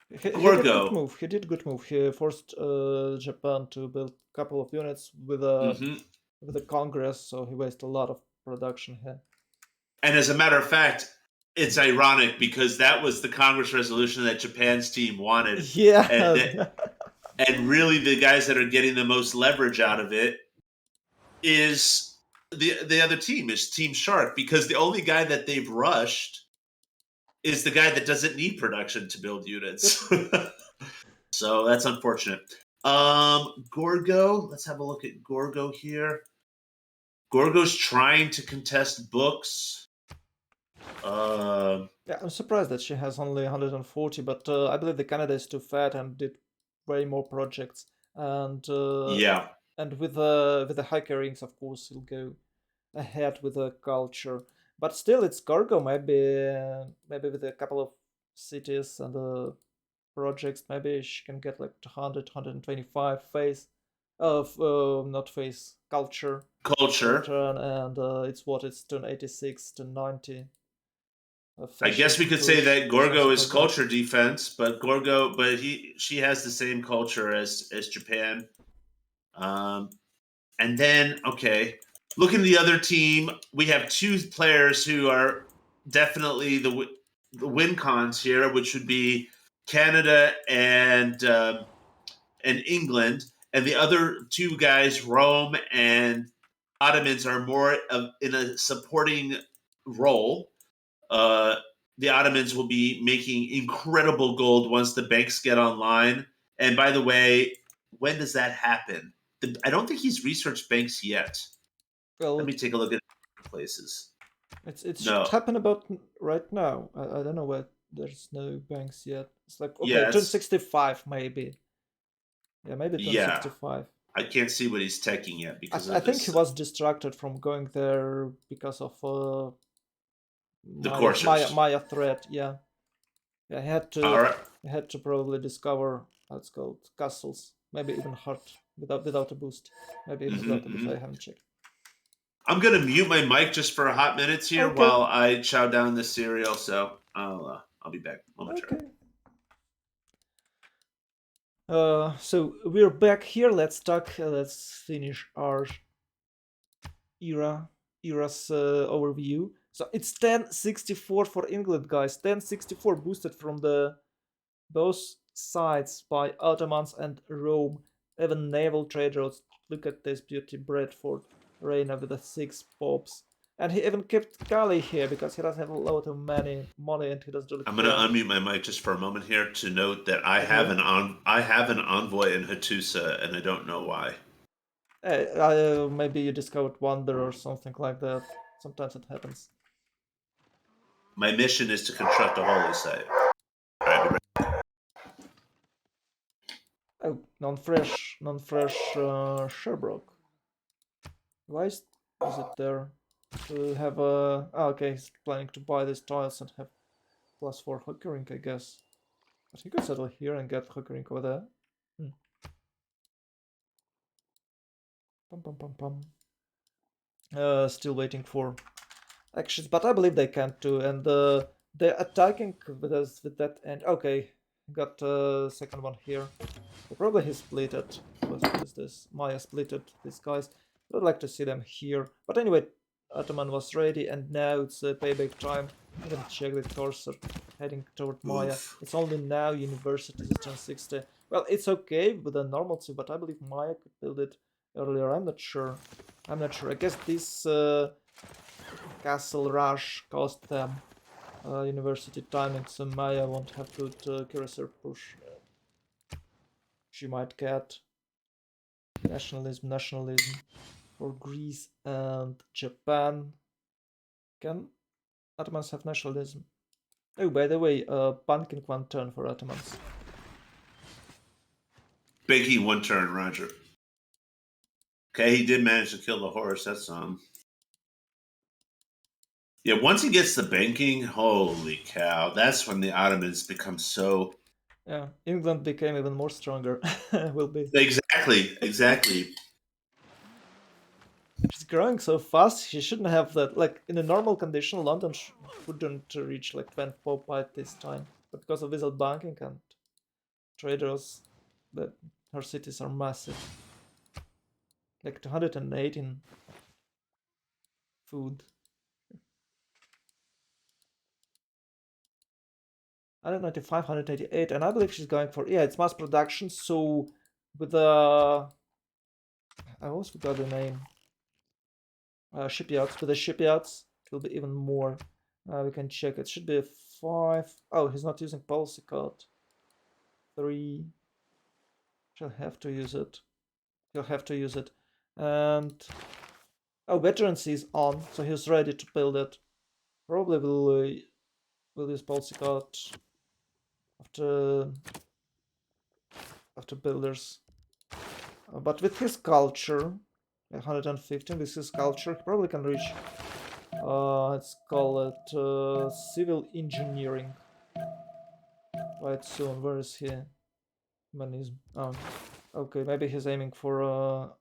He did good Gorgo. move. He did good move. He forced Japan to build a couple of units Hmm. with the Congress, so he wasted a lot of production here. And as a matter of fact, it's ironic because that was the Congress resolution that Japan's team wanted, and Yeah. and really the guys that are getting the most leverage out of it is the other team, is Team Shark, because the only guy that they've rushed is the guy that doesn't need production to build units. So that's unfortunate. Gorgo, let's have a look at Gorgo here. Gorgo's trying to contest books. Yeah, I'm surprised that she has only 140, but I believe the Canada is too fat and did way more projects. Yeah. And with the hiker rings, of course, he'll go ahead with the culture. But still, it's cargo. Maybe with a couple of cities and projects, maybe she can get like 200, 125 phase of not phase culture. Culture. And it's turn 86 to 90. I guess we could say Push that or Gorgo something is like that. culture defense, but she has the same culture as Japan. And then looking at the other team, we have 2 players who are definitely the win cons here, which would be Canada and England, and the other 2 guys, Rome and Ottomans, are more in a supporting role. Uh, the Ottomans will be making incredible gold once the banks get online. And by the way, when does that happen? I don't think he's researched banks yet. Let Well, me take a look at places. it should No. happen about right now. I don't know why there's no banks yet. It's like okay, turn Yes. 65 maybe. Yeah, maybe turn Yeah. 65. I can't see what he's teching yet because I of think this. he was distracted from going there because of The coursers. Maya threat. Yeah, yeah. All right. He had to probably discover how it's called castles. Maybe even hard without a boost. Maybe even without a boost. I haven't checked. I'm gonna mute my mic just for a hot minutes here Okay. while I chow down this cereal. So I'll be back momentarily. Okay. So we're back here. Let's talk. Let's finish our era's overview. So it's 1064 for England, guys. 1064 boosted from both sides by Ottomans and Rome. Even naval trade routes. Look at this beauty, Bradford, Reina with the 6 popes. And he even kept Cali here because he doesn't have a lot of money and he doesn't really I'm gonna care. unmute my mic just for a moment here to note that I have an envoy in Hattusa, and I don't know why. Maybe you discovered Wonder or something like that. Sometimes it happens. My mission is to construct a holy site. All right, Oh, non-fresh. Sherbrooke. Why is it there? To have a... Oh, okay, he's planning to buy these tiles and have +4 hookering, I guess. But he could settle here and get hookering over there. Pum pum pum pum. Still waiting for actions, but I believe they can too. And they're attacking with us with that end. Okay, got second one here. Probably he split it. What is this? Maya split it. These guys. I'd like to see them here. But anyway, Ataman was ready, and now it's payback time. I'm gonna check the cursor heading toward Maya. Oof. It's only now University is 1060. Well, it's okay with the normalcy, but I believe Maya could build it earlier. I'm not sure. I guess this castle rush cost them university timing, so Maya won't have good cursor push. She might get nationalism for Greece and Japan. Can Ottomans have nationalism? Oh, by the way, banking 1 turn for Ottomans. Banking 1 turn, Roger. Okay, he did manage to kill the horse. That's Yeah, once he gets the banking, holy cow, that's when the Ottomans become so... Yeah, England became even more stronger. Will be. Exactly. She's growing so fast, she shouldn't have that. Like, in a normal condition, London wouldn't reach like 20 Pope at this time. But because of without banking and traders, her cities are massive. Like 218 food. 195, 188, and I believe she's going for... Yeah, it's mass production, so with the... I almost forgot the name. Shipyards. With the shipyards, it will be even more. We can check. It should be a 5. Oh, he's not using policy card. 3. She'll have to use it. He'll have to use it. And... Oh, veterancy is on, so he's ready to build it. Probably will use policy card after builders. But with his culture, 115, with his culture, he probably can reach, let's call it civil engineering. Right soon. Where is he? Humanism. Oh, okay, maybe he's aiming for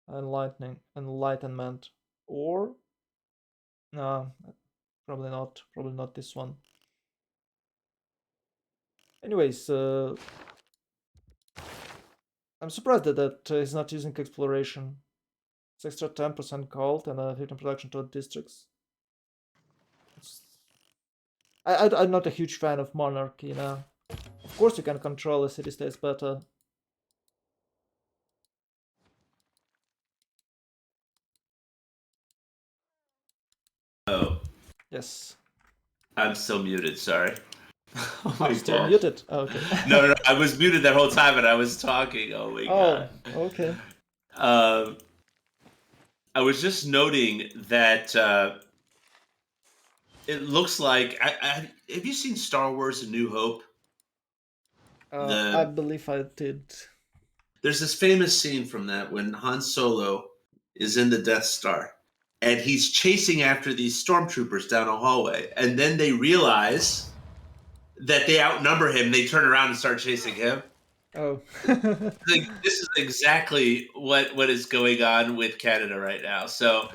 enlightenment. Or no, probably not this one. Anyways, I'm surprised that he's not using exploration. It's extra 10% gold and 15 production to districts. I'm not a huge fan of monarchy, Of course you can control the city-states better. Oh. Yes. I'm still muted, sorry. Oh my still God. Muted? Oh, okay. No, I was muted that whole time and I was talking. Oh my God. Okay. I was just noting that it looks like... have you seen Star Wars A New Hope? I believe I did. There's this famous scene from that when Han Solo is in the Death Star and he's chasing after these stormtroopers down a hallway, and then they realize that they outnumber him. They turn around and start chasing him. Oh. This is exactly what is going on with Canada right now. So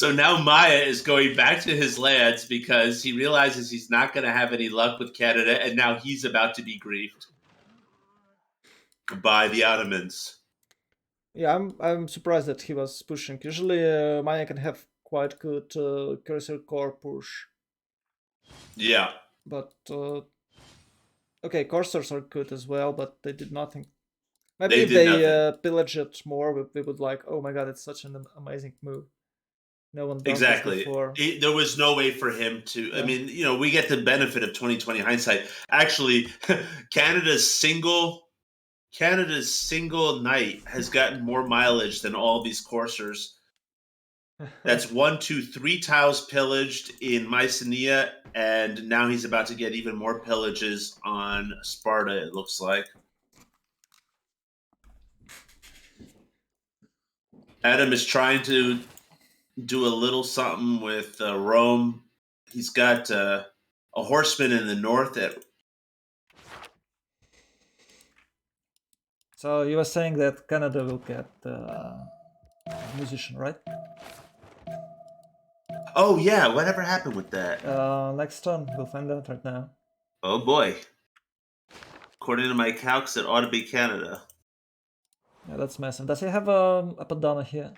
now Maya is going back to his lands because he realizes he's not going to have any luck with Canada, and now he's about to be griefed by the Ottomans. Yeah, I'm surprised that he was pushing. Usually Maya can have quite good cursor core push. Yeah. But okay, cursors are good as well, but they did nothing. Maybe if they pillage it more, we would like, oh my God, it's such an amazing move. No one does this before. There was no way for him to... Yeah. I mean, we get the benefit of 2020 hindsight. Actually, Canada's single knight has gotten more mileage than all these coursers. That's 1, 2, 3 tiles pillaged in Mycenae, and now he's about to get even more pillages on Sparta, it looks like. Adam is trying to do a little something with Rome. He's got a horseman in the north at. So you were saying that Canada will get musician, right? Oh yeah, whatever happened with that? Next turn, we'll find out right now. Oh boy. According to my calcs, it ought to be Canada. Yeah, that's massive. Does he have a Padana here?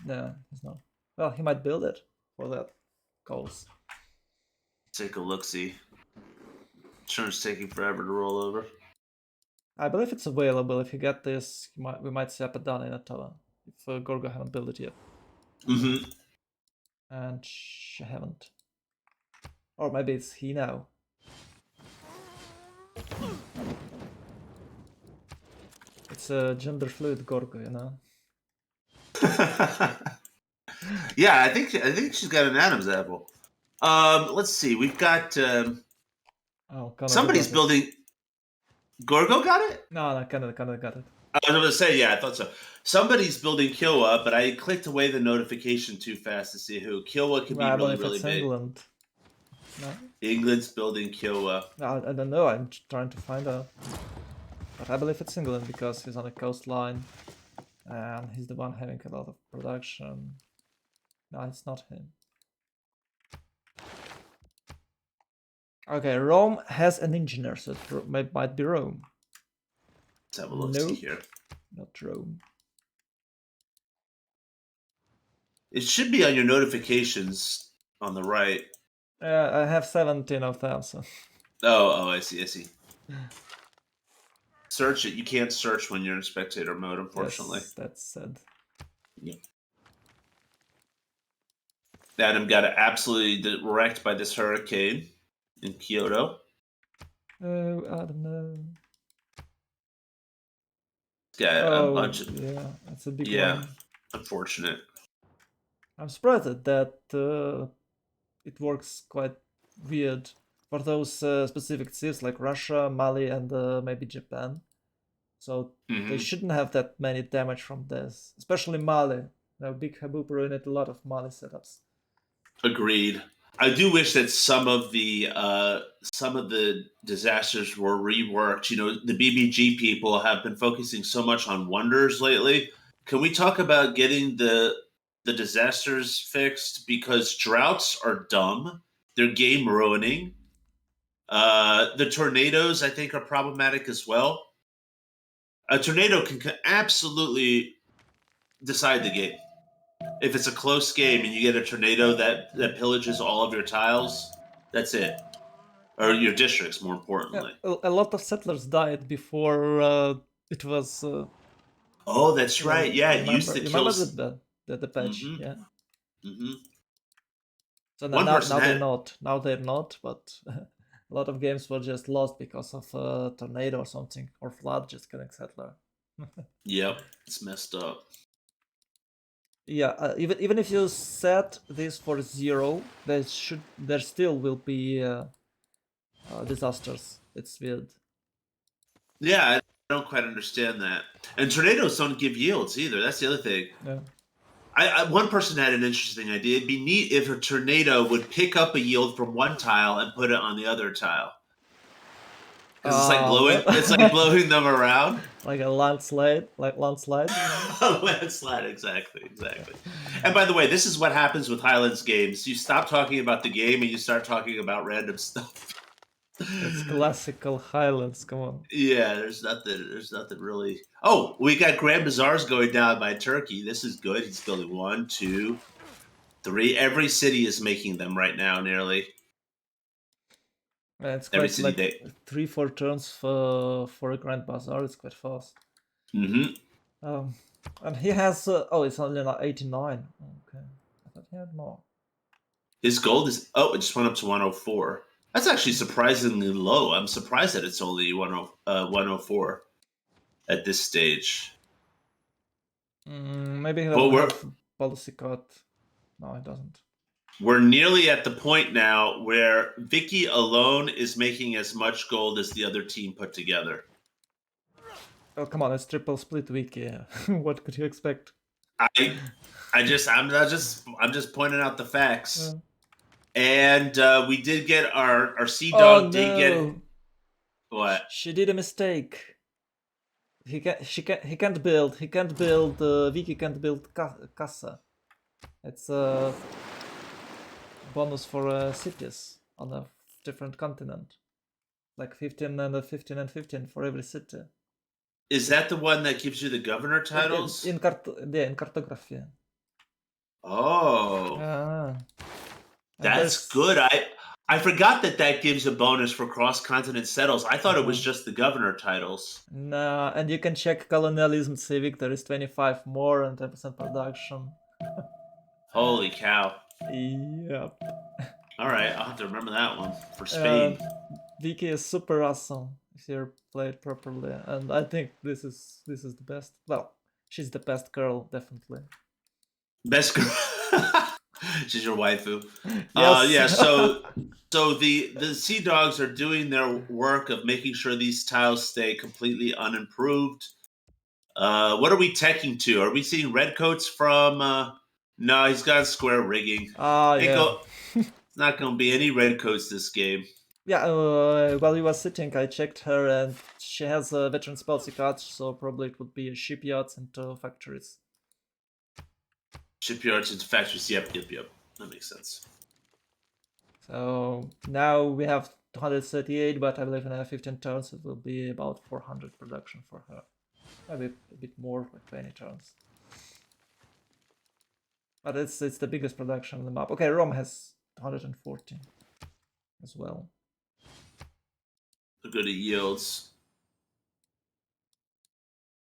No, he's not. Well, he might build it for that goals. Take a look-see. Turn's taking forever to roll over. I believe it's available. If you get this, we might see a Padana in a tower. If Gorgo haven't built it yet. Mm-hmm. And she haven't. Or maybe it's he now. It's a gender fluid Gorgo, you know. Yeah, I think she's got an Adam's apple. Let's see. We've got somebody's building. Gorgo got it? No, Canada got it. I was going to say, yeah, I thought so. Somebody's building Kiowa, but I clicked away the notification too fast to see who. Kiowa could be really, really big. England. No? England's building Kiowa. I don't know. I'm trying to find out. But I believe it's England because he's on the coastline. And he's the one having a lot of production. No, it's not him. Okay, Rome has an engineer, so it might be Rome. Let's have a look see here. Not Rome. It should be on your notifications on the right. I have 17 of them, so. Oh, I see. Search it. You can't search when you're in spectator mode, unfortunately. Yes, that's sad. Yeah. Adam got absolutely wrecked by this hurricane in Kyoto. Oh, I don't know. Got a bunch of. Yeah, that's a big one. Unfortunate. I'm surprised that it works quite weird for those specific cities like Russia, Mali, and maybe Japan. So they shouldn't have that many damage from this, especially Mali. Now, Big Haboob ruined a lot of Mali setups. Agreed. I do wish that some of the disasters were reworked. You know, the BBG people have been focusing so much on wonders lately. Can we talk about getting the disasters fixed? Because droughts are dumb. They're game ruining. The tornadoes, I think, are problematic as well. A tornado can absolutely decide the game. If it's a close game and you get a tornado that pillages all of your tiles, that's it. Or your districts, more importantly. Yeah, a lot of settlers died before it was... oh, that's right. Yeah, it used to kill... Remember the patch, yeah. Mm-hmm. So now they're not, but a lot of games were just lost because of a tornado or something, or flood just killing settler. Yep, it's messed up. Yeah, even if you set this for 0, there still will be disasters. It's weird. Yeah, I don't quite understand that. And tornadoes don't give yields either. That's the other thing. Yeah. One person had an interesting idea. It'd be neat if a tornado would pick up a yield from one tile and put it on the other tile. It's like blowing. It's like blowing them around. Like a landslide. A landslide, exactly. And by the way, this is what happens with Highlands games. You stop talking about the game and you start talking about random stuff. It's classical Highlands. Come on. Yeah, there's nothing really. Oh, we got Grand Bazaars going down by Turkey. This is good. He's building 1, 2, 3. Every city is making them right now, nearly. It's quite like 3-4 turns for a Grand Bazaar. It's quite fast. Mm-hmm. And he has it's only 89. Okay, I thought he had more. His gold is it just went up to 104. That's actually surprisingly low. I'm surprised that it's only 104 at this stage. Maybe he'll have policy cut. No, it doesn't. We're nearly at the point now where Vicky alone is making as much gold as the other team put together. Oh, come on, it's triple split week, yeah. What could you expect? I'm just pointing out the facts. Uh, And we did get our Sea oh Dog did get no! what? She did a mistake. He can't build. He can't build. Vicky can't build casa. It's a bonus for cities on a different continent, like 15 and 15 and 15 for every city. Is that the one that gives you the governor titles? In cartography. Oh, Ah, that's good. I forgot that gives a bonus for cross-continent settles. I thought it was just the governor titles. No, and you can check colonialism, sea victories, 25 more and 10% production. Holy cow! Yep. All right, I'll have to remember that one for Spain. Vicky is super awesome if you play it properly, and I think this is the best. Well, she's the best girl, definitely. Best girl. She's your waifu. Yes. Yeah. So the Sea Dogs are doing their work of making sure these tiles stay completely unimproved. What are we teching to? Are we seeing redcoats from? No, he's got square rigging. Yeah. It's not going to be any redcoats this game. Yeah, while you were sitting, I checked her, and she has a veteran spells card, so probably it would be shipyards and factories. Shipyards and factories. Yep. That makes sense. So now we have 238, but I believe in 15 turns it will be about 400 production for her. Maybe a bit more, like 20 turns. But it's the biggest production on the map. Okay, Rome has 240 as well. Look at the yields.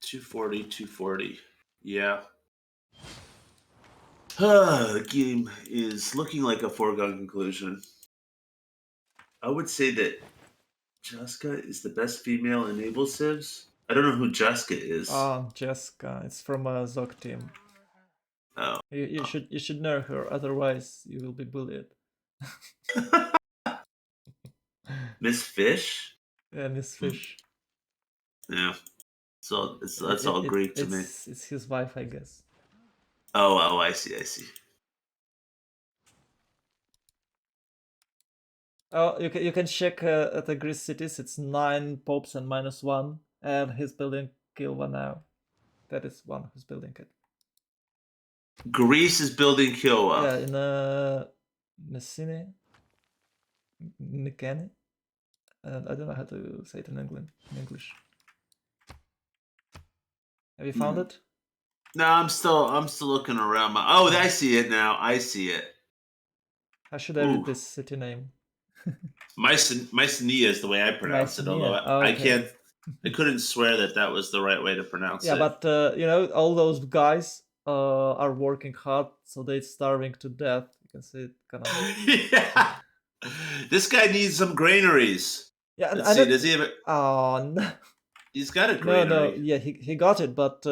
240. Yeah. The game is looking like a foregone conclusion. I would say that Jessica is the best female in Able Civs. I don't know who Jessica is. Jessica. It's from a Zog team. Oh. You should know her, otherwise you will be bullied. Miss Fish? Yeah, Miss Fish. Yeah. So that's all Greek to me. It's his wife, I guess. Oh, I see. Oh, you can check at the Greece cities. It's 9 popes and -1, and he's building Kilva now. That is one who's building it. Greece is building Kilwa. Yeah, in Messini, Nikani. I don't know how to say it in English. Have you found it? No, I'm still looking around. I see it now. I see it. How should I read this city name? Mycenae is the way I pronounce it. Although okay. I couldn't swear that was the right way to pronounce it. Yeah, but all those guys are working hard, so they're starving to death. You can see it kind of. Yeah. This guy needs some granaries. Yeah, let's see. Does he have it? Oh no. He's got a granary. No. Yeah, he got it, but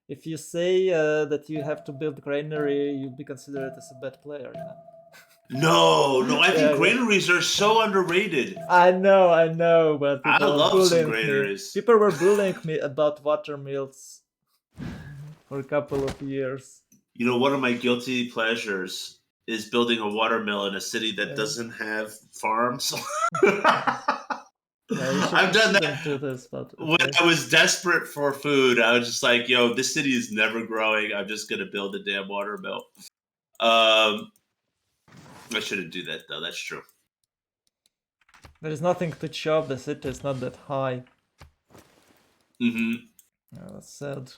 if you say that you have to build granary, you'll be considered as a bad player. You know? No, I think granaries are so underrated. I know, but I love some granaries. People were bullying me about water mills for a couple of years. You know, one of my guilty pleasures is building a watermill in a city that doesn't have farms. I've done that. Do this, but when I was desperate for food, I was just like, "Yo, this city is never growing. I'm just gonna build a damn watermill." I shouldn't do that though. That's true. There is nothing to chop. The city is not that high. Mm-hmm. Yeah, that's sad.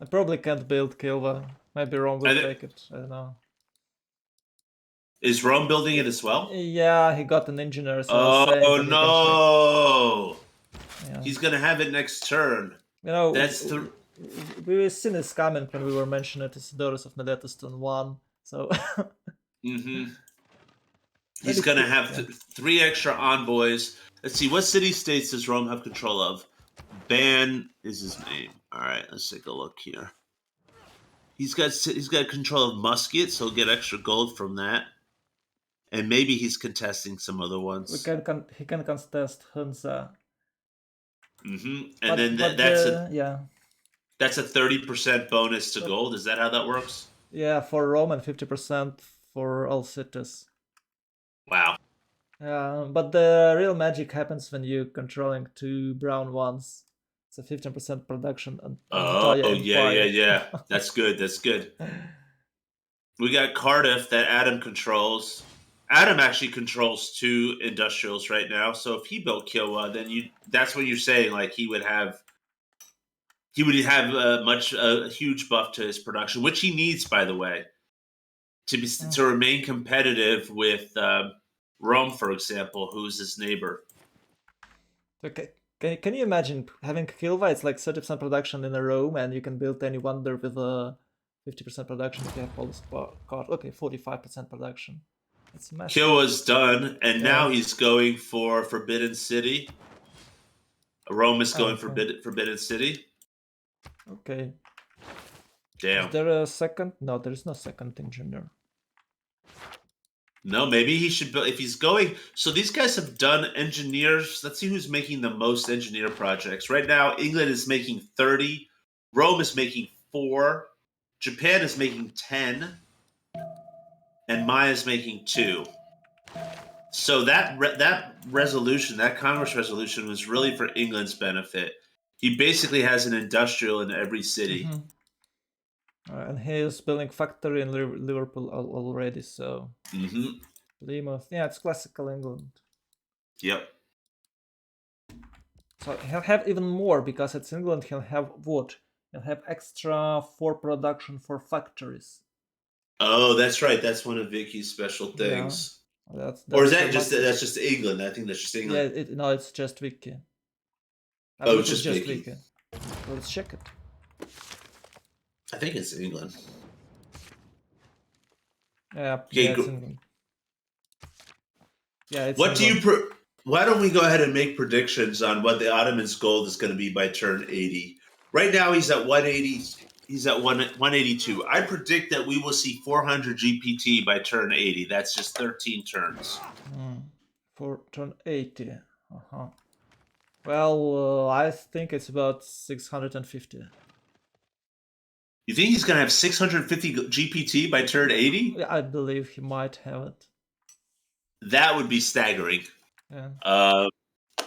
I probably can't build Kilva. Maybe Rome will take it. I don't know. Is Rome building it as well? Yeah, he got an engineer. So no! Yeah. He's gonna have it next turn. You know, that's we've seen this coming when we were mentioning Isidorus of Miletus turn 1. So. Mm-hmm. He's gonna have 3 extra envoys. Let's see, what city-states does Rome have control of? Ban is his name. All right, let's take a look here. He's got control of Muscat, so he'll get extra gold from that. And maybe he's contesting some other ones. He can contest Hunza. Mm-hmm. And that's That's a 30% bonus to gold. Is that how that works? Yeah, for Rome and 50% for all cities. Wow. But the real magic happens when you're controlling 2 brown ones. It's a 15% production on the entire empire. Yeah. That's good. That's good. We got Cardiff that Adam controls. Adam actually controls 2 industrials right now. So if he built Kiowa, then that's what you're saying. Like he would have a huge buff to his production, which he needs, by the way, to remain competitive with Rome, for example, who's his neighbor. Okay. Can you imagine having Kilva? It's like 30% production in a Rome, and you can build any wonder with a 50% production if you have all this card. Okay, 45% production. It's massive. Kiowa's done, and now he's going for Forbidden City. Rome is going for Forbidden City. Okay. Damn. Is there a second? No, there is no second engineer. No, maybe he should build if he's going. So these guys have done engineers. Let's see who's making the most engineer projects. Right now, England is making 30. Rome is making 4. Japan is making 10. And Maya is making 2. So that resolution, that Congress resolution, was really for England's benefit. He basically has an industrial in every city. And he is building factory in Liverpool already, so Plymouth. Yeah, it's classical England. Yep. So he'll have even more because it's England. He'll have what? He'll have extra 4 production for factories. Oh, that's right. That's one of Vicky's special things. Yeah. Or is that that's just England? I think that's just England. Yeah, no, it's just Vicky. It's just Vicky. Well, let's check it. I think it's England. Yeah, it's England. Yeah, it's what England. do you? Why don't we go ahead and make predictions on what the Ottoman's gold is going to be by turn 80? Right now, he's at 180. He's at 182. I predict that we will see 400 GPT by turn 80. That's just 13 turns. For turn 80. Well, I think it's about 650. You think he's going to have 650 GPT by turn 80? Yeah, I believe he might have it. That would be staggering. Yeah.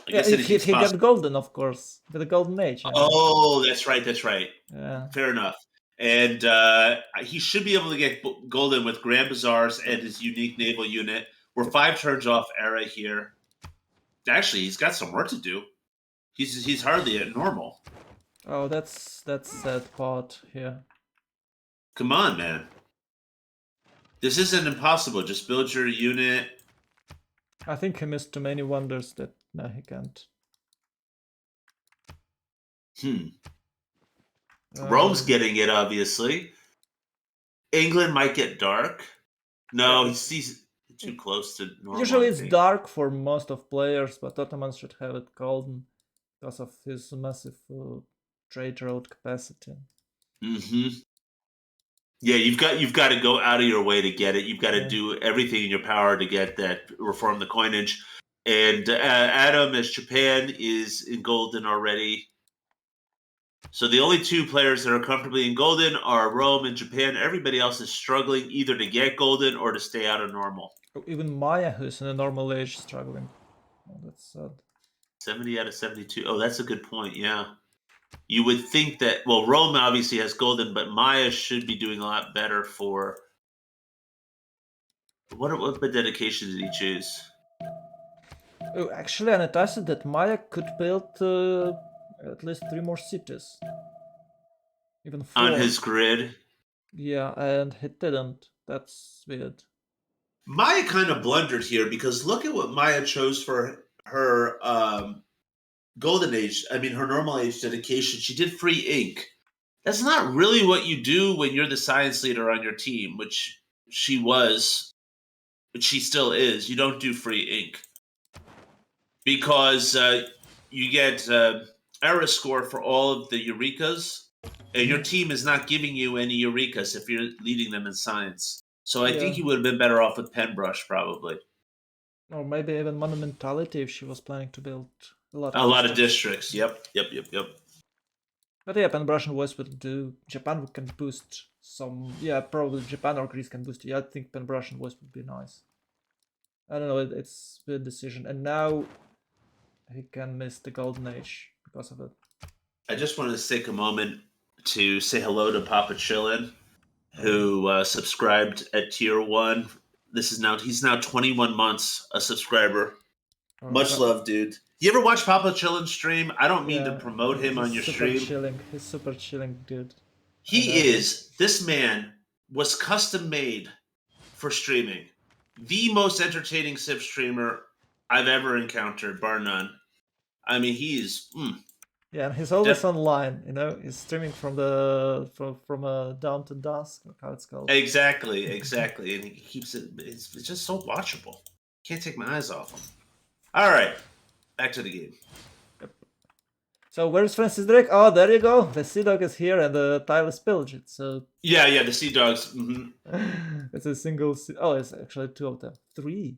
If he got golden, of course, with the golden age. Oh, that's right. Yeah. Fair enough. And he should be able to get golden with Grand Bazaars and his unique naval unit. We're 5 turns off era here. Actually, he's got some work to do. He's hardly at normal. Oh, that's sad part here. Come on, man. This isn't impossible. Just build your unit. I think he missed too many wonders that no, he can't. Rome's getting it, obviously. England might get dark. No, he's too close to normal. Usually it's dark for most of players, but Ottomans should have it golden because of his massive trade road capacity. Yeah, you've got to go out of your way to get it. You've got to do everything in your power to get that, reform the coinage. And Adam, as Japan, is in golden already. So the only 2 players that are comfortably in golden are Rome and Japan. Everybody else is struggling either to get golden or to stay out of normal. Even Maya, who's in a normal age, struggling. Oh, that's sad. 70 out of 72. Oh, that's a good point, yeah. You would think that, well, Rome obviously has golden, but Maya should be doing a lot better for... What dedication did he choose? Oh, actually, Anita said that Maya could build at least 3 more cities. Even 4. On his grid? Yeah, and he didn't. That's weird. Maya kind of blundered here because look at what Maya chose for her golden age. I mean, her normal age dedication. She did free ink. That's not really what you do when you're the science leader on your team, which she was, but she still is. You don't do free ink because you get error score for all of the Eurekas, and your team is not giving you any Eurekas if you're leading them in science. So I think you would have been better off with Penbrush, probably. Or maybe even Monumentality if she was planning to build a lot of districts. Yep. But yeah, Pan-Russian voice will do. Japan can boost some. Yeah, probably Japan or Greece can boost it. Yeah, I think Pan-Russian voice would be nice. I don't know. It's a decision, and now he can miss the golden age because of it. I just wanted to take a moment to say hello to Papa Chillin, who subscribed at tier 1. He's now 21 months a subscriber. Much love, dude. You ever watch Papa Chillin stream? I don't mean to promote him on your stream. He's super chilling, dude. This man was custom made for streaming. The most entertaining Civ streamer I've ever encountered, bar none. I mean, he's yeah, and he's always online. You know, he's streaming from dawn to dusk, how it's called. Exactly, and he keeps it. It's just so watchable. Can't take my eyes off him. All right, back to the game. Yep. So where's Francis Drake? Oh, there you go. The Sea Dog is here, and the tile is pillaged. So yeah, the Sea Dogs. It's a single. Oh, it's actually 2 of them. 3.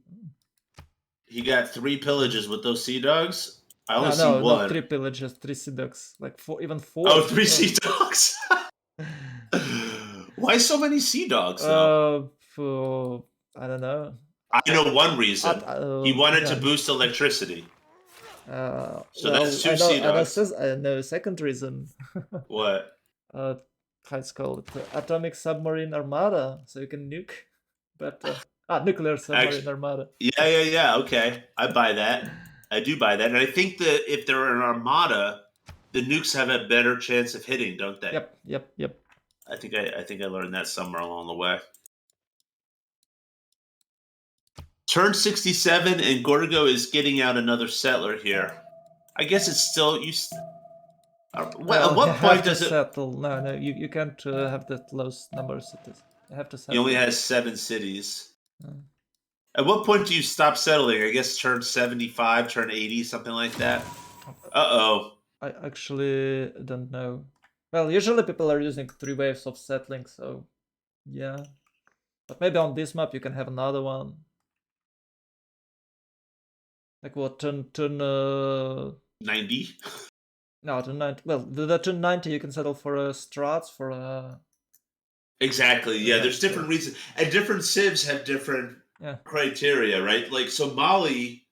He got 3 pillages with those Sea Dogs. I only see no, 1. not 3 pillages, 3 Sea Dogs. Like 4, even 4. Oh, 3 Sea Dogs. Why so many Sea Dogs? Though? I don't know. I know one reason. He wanted to boost electricity. So that's 2 Sea Dogs. I know a second reason. What? How it's called? Atomic Submarine Armada, so you can nuke. But nuclear submarine armada. Yeah. Okay, I buy that. I do buy that, and I think that if they're an armada, the nukes have a better chance of hitting, don't they? Yep. I think I learned that somewhere along the way. Turn 67, and Gorgo is getting out another settler here. I guess it's still you. At what point does it settle? No, you can't have that low number of cities. You have to settle. He only has 7 cities. At what point do you stop settling? I guess turn 75, turn 80, something like that. I actually don't know. Well, usually people are using 3 waves of settling, so yeah. But maybe on this map you can have another one. Like what, turn 90? No, turn 90. Well, the turn 90 you can settle for strats, for Exactly, yeah, there's different reasons. And different civs have different criteria, right? Like, so Molly,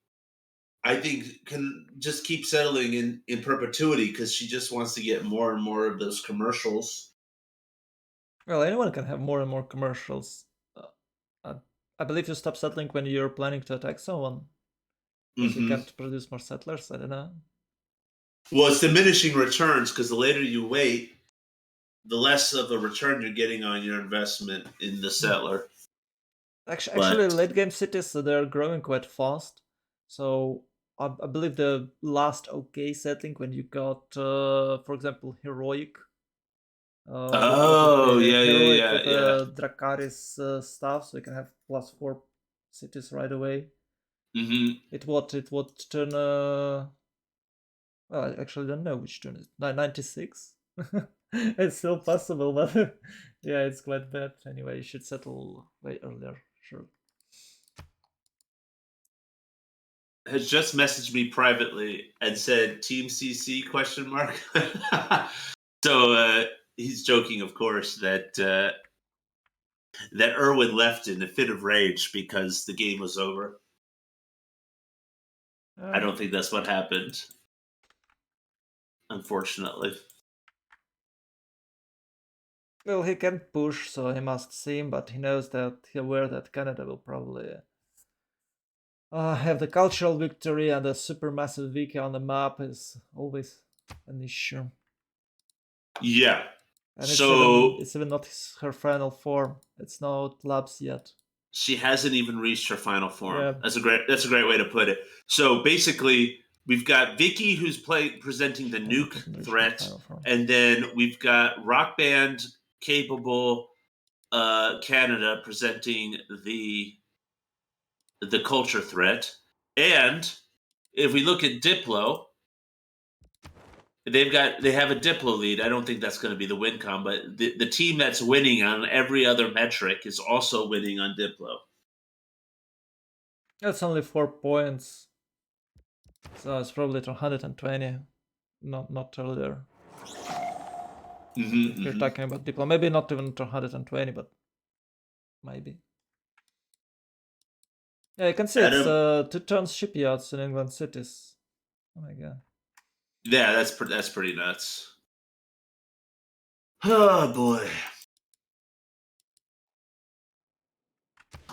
I think, can just keep settling in perpetuity because she just wants to get more and more of those commercials. Well, anyone can have more and more commercials. I believe you stop settling when you're planning to attack someone. Because you can't produce more settlers, I don't know. Well, it's diminishing returns because the later you wait, the less of a return you're getting on your investment in the settler. Actually, late game cities, they're growing quite fast. So I believe the last OK settling when you got, for example, heroic. Dracaris stuff, so you can have +4 cities right away. It would turn. Well, I actually don't know which turn is 96. It's still possible, but yeah, it's quite bad. Anyway, you should settle way earlier. Sure. Has just messaged me privately and said Team CC ? So he's joking, of course, that Erwin left in a fit of rage because the game was over. I don't think that's what happened, unfortunately. Well, he can push, so he must seem, but he knows that he's aware that Canada will probably have the cultural victory, and the supermassive wiki on the map is always an issue. Yeah. And it's even not her final form. It's not labs yet. She hasn't even reached her final form. Yeah. That's a great way to put it. So basically, we've got Vicky who's presenting the nuke threat, and then we've got Rock Band capable Canada presenting the culture threat. And if we look at Diplo, they have a Diplo lead. I don't think that's going to be the win con, but the team that's winning on every other metric is also winning on Diplo. That's only 4 points, so it's probably 120, not earlier. If you're talking about deploy, maybe not even 220, but maybe. Yeah, you can see it's 2 turns shipyards in England cities. Oh my god. Yeah, that's pretty nuts. Oh boy.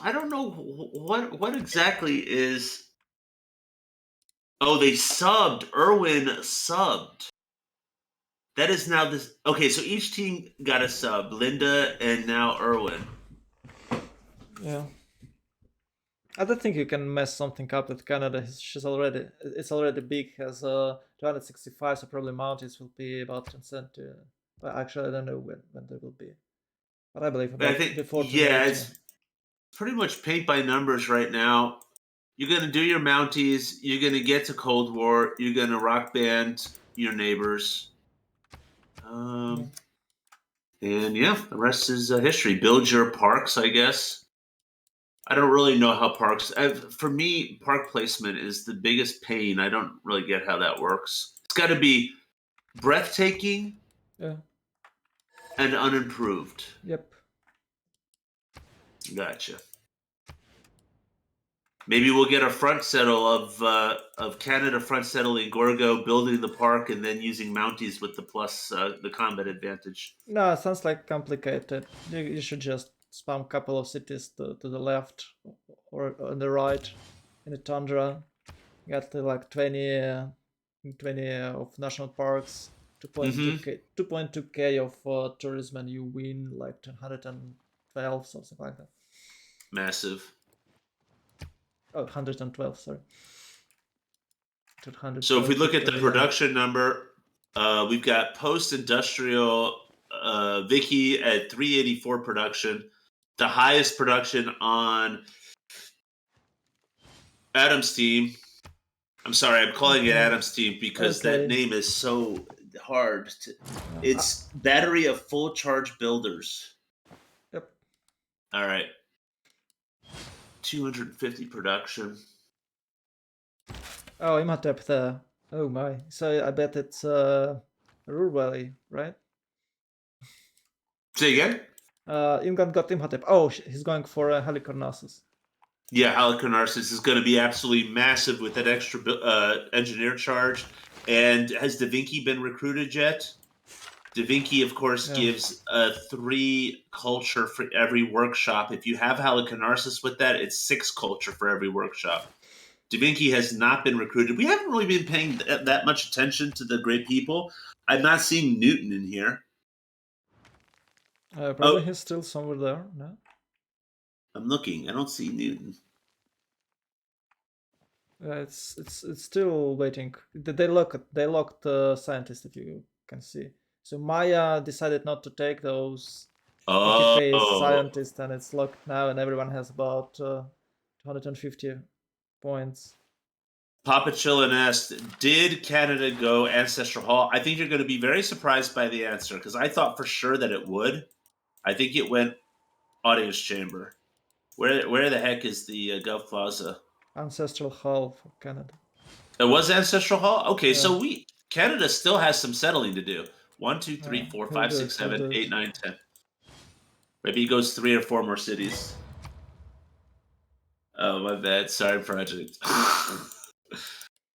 I don't know what exactly is. Oh, they subbed. Irwin subbed. That is now this. Okay, so each team got a sub. Linda and now Irwin. Yeah. I don't think you can mess something up with Canada. It's already big, has 265, so probably mounties will be about 10 cent. But actually, I don't know when they will be. But I believe I about think before yeah, 2080. it's pretty much paint by numbers right now. You're gonna do your Mounties. You're gonna get to Cold War. You're gonna rock band your neighbors. Yeah. And yeah, the rest is history. Build your parks, I guess. I don't really know how parks. For me, park placement is the biggest pain. I don't really get how that works. It's got to be breathtaking Yeah. and unimproved. Yep. Gotcha. Maybe we'll get a front settle of Canada front settling Gorgo, building the park, and then using Mounties with the plus the combat advantage. No, it sounds like complicated. You should just spam a couple of cities to the left or on the right in the tundra. Got like 20 of national parks, 2.2k of tourism, and you win like 112, something like that. Massive. Oh, 112, sorry. So if we look at the 220K, production number, we've got post-industrial Vicky at 384 production, the highest production on Adam's team. I'm sorry, I'm calling it Adam's team because that name is so hard. It's Battery of Full Charge Builders. Yep. All right. 250 production. Oh, Imhotep there. Oh my. So I bet it's Ruhr Valley, right? Say again? Imgan got Imhotep. Oh, he's going for Halicarnassus. Yeah, Halicarnassus is going to be absolutely massive with that extra engineer charge. And has Da Vinci been recruited yet? Da Vinci, of course, gives 3 culture for every workshop. If you have Halicarnassus with that, it's 6 culture for every workshop. Da Vinci has not been recruited. We haven't really been paying that much attention to the great people. I'm not seeing Newton in here. Probably he's still somewhere there. No, I'm looking. I don't see Newton. It's still waiting. They locked scientists, if you can see. So Maya decided not to take those phase scientists, and it's locked now, and everyone has about 250 points. Papa Chillin asked, did Canada go Ancestral Hall? I think you're going to be very surprised by the answer, because I thought for sure that it would. I think it went Audience Chamber. Where the heck is the Gulf Plaza? Ancestral Hall for Canada. It was Ancestral Hall? Okay, so Canada still has some settling to do. 1, 2, 3, 4, 5, 6, 7, 8, 9, 10. Maybe he goes 3 or 4 more cities. Oh, my bad. Sorry, Project.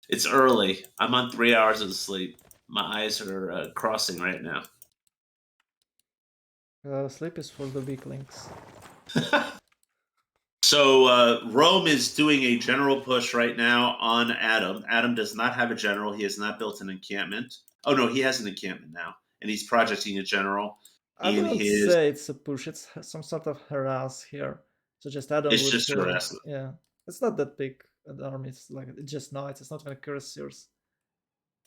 It's early. I'm on 3 hours of sleep. My eyes are crossing right now. Sleep is for the weaklings. So Rome is doing a general push right now on Adam. Adam does not have a general. He has not built an encampment. Oh no, he has an encampment now, and he's projecting a general. I wouldn't say it's a push. It's some sort of harass here. So just Adam. It's just harassment. Yeah, it's not that big an army. It's like it's just knights. It's not even cuirassiers.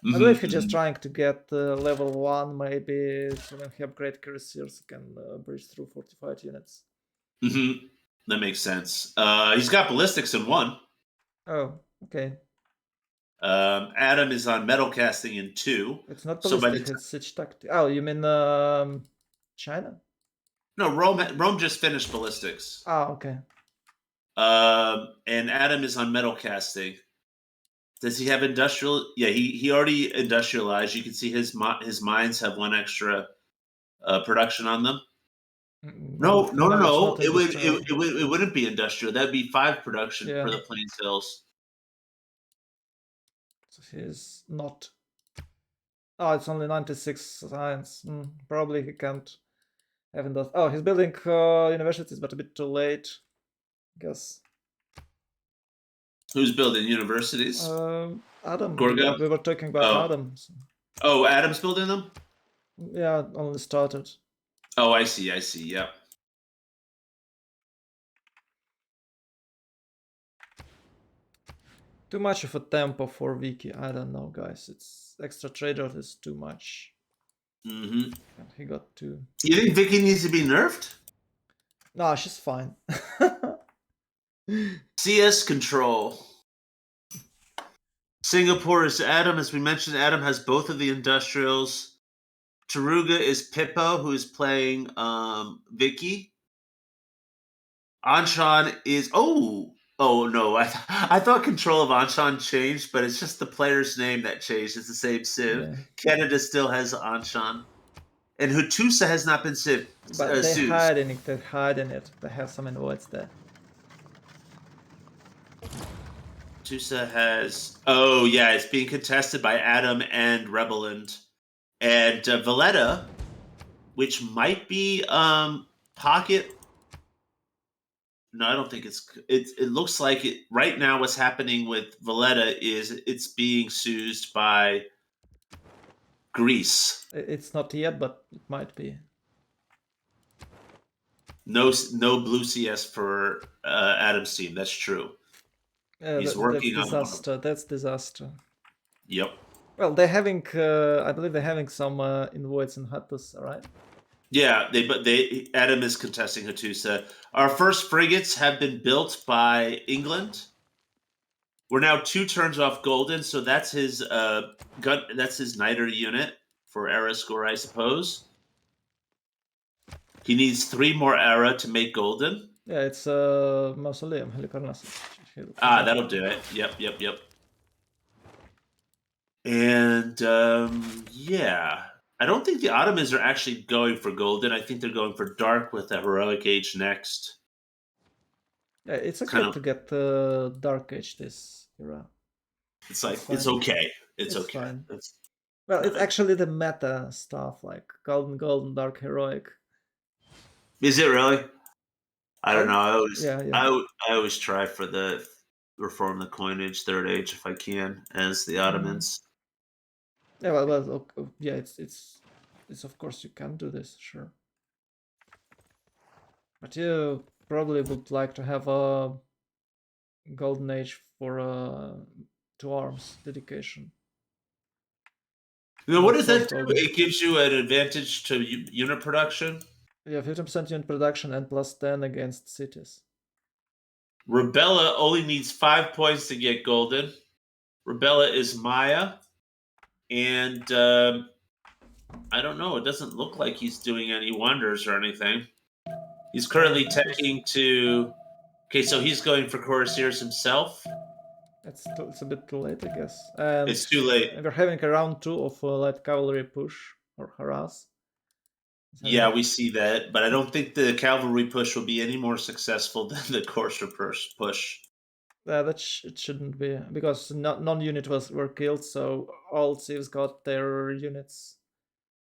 I believe he's just trying to get level 1, maybe. So when he upgrades cuirassiers, he can breach through fortified units. That makes sense. He's got ballistics in 1. Oh, okay. Adam is on metal casting in 2. It's not ballistic. It's siege tactic. Oh, you mean China? No, Rome just finished ballistics. Oh, okay. And Adam is on metal casting. Does he have industrial? Yeah, he already industrialized. You can see his mines have 1 extra production on them. No, No. it's not It would industrial. it wouldn't be industrial. That'd be 5 production Yeah. for the Plains Hills. So he's not. Oh, it's only 96 science. Probably he can't have industry. Oh, he's building universities, but a bit too late, I guess. Who's building universities? Adam. Gorga? We were talking about Oh. Adam. So. Oh, Adam's building them? Yeah, only started. Oh, I see. Yep. Too much of a tempo for Vicky. I don't know, guys. It's extra trader is too much. Mm-hmm. And he got 2. You think Vicky needs to be nerfed? Nah, she's fine. CS control. Singapore is Adam, as we mentioned. Adam has both of the industrials. Taruga is Pippo, who is playing Vicky. Anshan is oh no, I thought control of Anshan changed, but it's just the player's name that changed. It's the same Civ. Yeah. Canada still has Anshan, and Hutusa has not been Civ. But they Suze. hide in it. They hide in it. They have some invites there. Hutusa has. Oh yeah, it's being contested by Adam and Rebeland, and Valletta, which might be Pocket. No, I don't think it looks like it right now. What's happening with Valletta is it's being soused by Greece. It's not yet, but it might be. No blue CS for Adam's team. That's true. He's working that's on disaster. That's disaster. Yep. Well, they're having. I believe they're having some invites in Hattus, right? Yeah, Adam is contesting Hattusa. Our first frigates have been built by England. We're now 2 turns off Golden, so that's his gun. That's his Niter unit for era score, I suppose. He needs 3 more era to make Golden. Yeah, it's Mausoleum, Helicarnassus. That'll do it. Yep. And yeah. I don't think the Ottomans are actually going for Golden. I think they're going for Dark with a Heroic Age next. Yeah, it's okay kind of to get Dark Age this era. It's like it's okay. It's okay. Fine. It's it's actually the meta stuff like Golden, Dark, Heroic. Is it really? I don't know. I always try for the reform the coinage Third Age if I can as the Ottomans. Yeah, well, yeah, it's of course you can do this, sure. But you probably would like to have a Golden Age for 2 arms dedication. What does that do? It gives you an advantage to unit production? Yeah, 50% unit production and plus 10 against cities. Rebella only needs 5 points to get Golden. Rebella is Maya. And I don't know. It doesn't look like he's doing any wonders or anything. He's currently teching to... Okay, so he's going for Corsairs himself. It's a bit too late, I guess. And it's too late. We're having a round 2 of light cavalry push or harass. Yeah, we see that, but I don't think the cavalry push will be any more successful than the courser push. It shouldn't be, because non-unit were killed, so all civs got their units.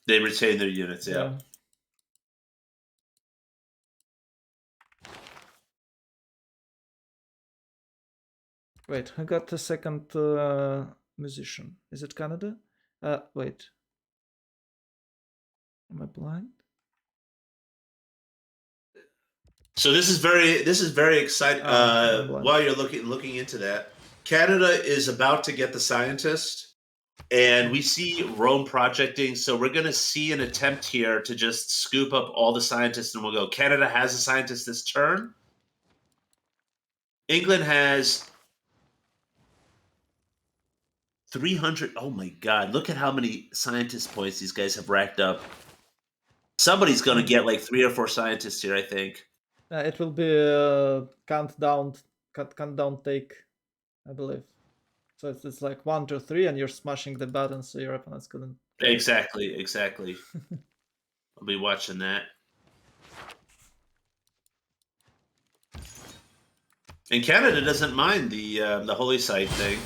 They retain their units, yeah. Wait, who got the second musician? Is it Canada? Wait. Am I blind? So this is very exciting. While you're looking into that, Canada is about to get the scientist, and we see Rome projecting. So we're going to see an attempt here to just scoop up all the scientists, and we'll go. Canada has a scientist this turn. England has 300. Oh my God! Look at how many scientist points these guys have racked up. Somebody's going to get like 3 or 4 scientists here, I think. It will be a countdown take, I believe. So it's like 1, 2, 3, and you're smashing the button, so your opponents couldn't. Exactly. I'll be watching that. And Canada doesn't mind the holy site thing.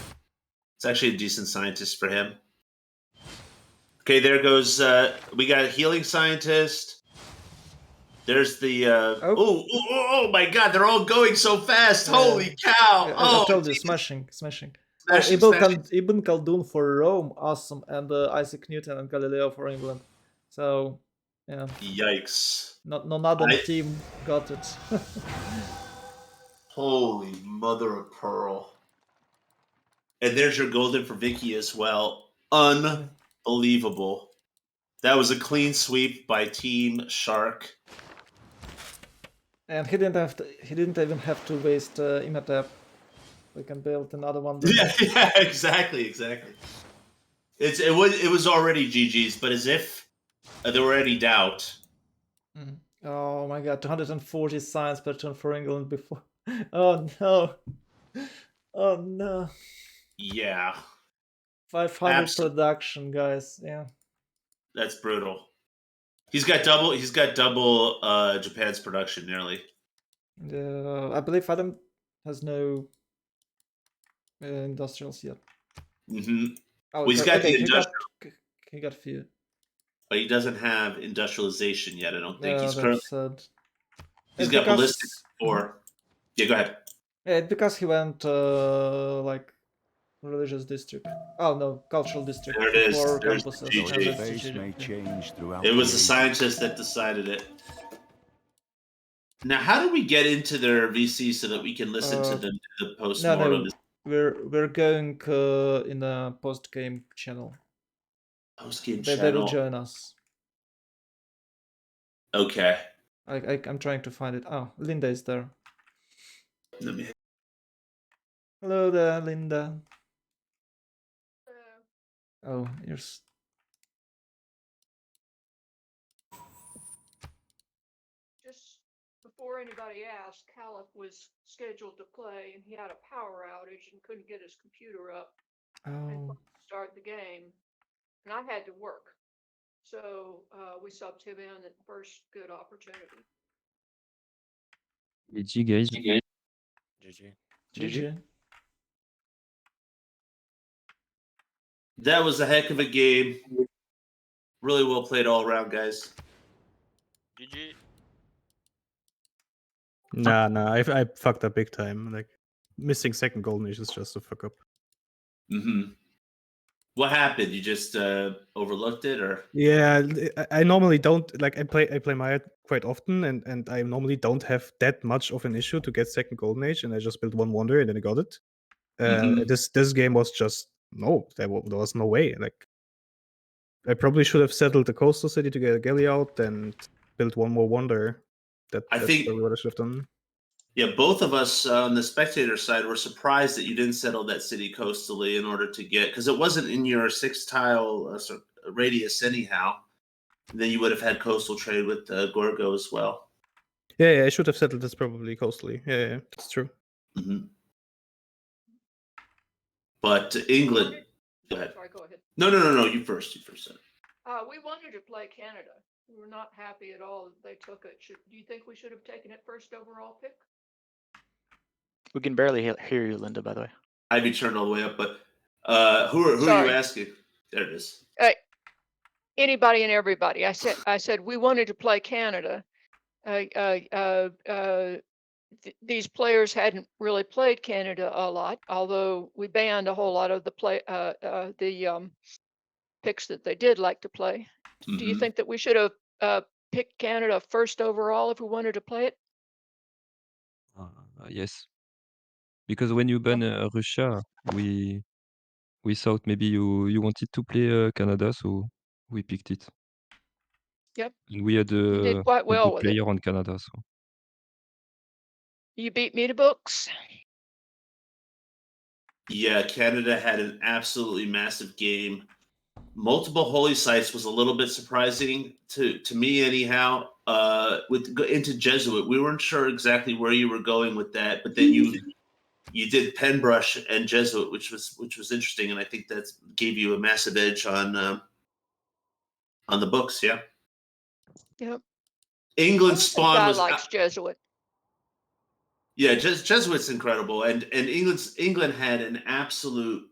It's actually a decent scientist for him. Okay, there goes. We got a healing scientist. There's the. Oh my God! They're all going so fast. Holy cow! I told you, smashing. Smashing. Ibn Khaldun for Rome, awesome, and Isaac Newton and Galileo for England. So, yeah. Yikes! Another team got it. Holy mother of pearl! And there's your golden for Vicky as well. Unbelievable. That was a clean sweep by Team Shark. And he didn't even have to waste Imhotep. We can build another one. Yeah, exactly. It was already GG's, but as if there were any doubt. Mm. Oh my God, 240 science per turn for England before. Oh no. Oh no. Yeah. 500 production, guys. Yeah. That's brutal. He's got double Japan's production nearly. I believe Adam has no industrials yet. Mm-hmm. Oh, he's got the industrial. He got a few. But he doesn't have industrialization yet, I don't think. He's got ballistic 4. Yeah, go ahead. Yeah, because he went like religious district. Oh no, cultural district. There it is. There's GG. Face may change throughout it was the scientist that decided it. Now, how do we get into their VC so that we can listen to the post-mortem? No, we're going in a post-game channel. Post-game channel. They will join us. Okay. I'm trying to find it. Oh, Linda is there. Let me... Hello there, Linda. Hello. Oh, here's... Just before anybody asked, Caliph was scheduled to play and he had a power outage and couldn't get his computer up and start the game. And I had to work. So we subbed him in at the first good opportunity. GG, guys. GG. That was a heck of a game. Really well played all around, guys. GG. Nah, I fucked up big time. Like, missing second golden age is just a fuck up. Mm-hmm. What happened? You just overlooked it, or? Yeah, I normally don't like. I play Maya quite often, and I normally don't have that much of an issue to get second golden age, and I just built one wonder and then I got it. This game was just no. There was no way. Like, I probably should have settled the coastal city to get a galley out and built one more wonder. That's probably what I should have done. Yeah, both of us on the spectator side were surprised that you didn't settle that city coastally in order to get, because it wasn't in your 6-tile radius anyhow. And then you would have had coastal trade with Gorgo as well. Yeah, I should have settled this probably coastally. Yeah, that's true. Mm-hmm. But England. Go ahead. Sorry, go ahead. No. You first. We wanted to play Canada. We were not happy at all that they took it. Do you think we should have taken it first overall pick? We can barely hear you, Linda, by the way. I'd be turned all the way up, but who are you asking? There it is. Anybody and everybody. I said we wanted to play Canada. These players hadn't really played Canada a lot, although we banned a whole lot of the picks that they did like to play. Mm-hmm. Do you think that we should have picked Canada first overall if we wanted to play it? Yes, because when you ban Russia, we thought maybe you wanted to play Canada, so we picked it. Yep. And we had you did quite well a good with player it. on Canada, so. You beat me to books. Yeah, Canada had an absolutely massive game. Multiple holy sites was a little bit surprising to me, anyhow. Into Jesuit, we weren't sure exactly where you were going with that, but then you did Penbrush and Jesuit, which was interesting, and I think that gave you a massive edge on the books. Yeah. Yep. England's This guy spawn was likes Jesuit. yeah, Jesuit's incredible, and England had an absolute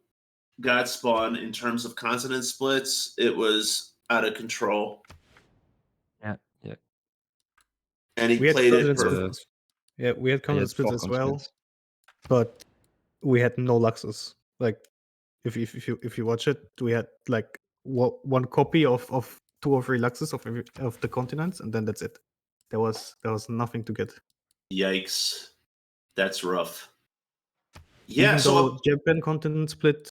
god spawn in terms of continent splits. It was out of control, Yeah, yeah. and he We had played it continent perfect. splits. Yeah, we had I had continent splits 4 as well, continents. but we had no Luxus. Like, if you watch it, we had like one copy of 2 or 3 Luxus of the continents, and then that's it. There was nothing to get. Yikes, that's rough. Yeah, Even so though Japan continent split,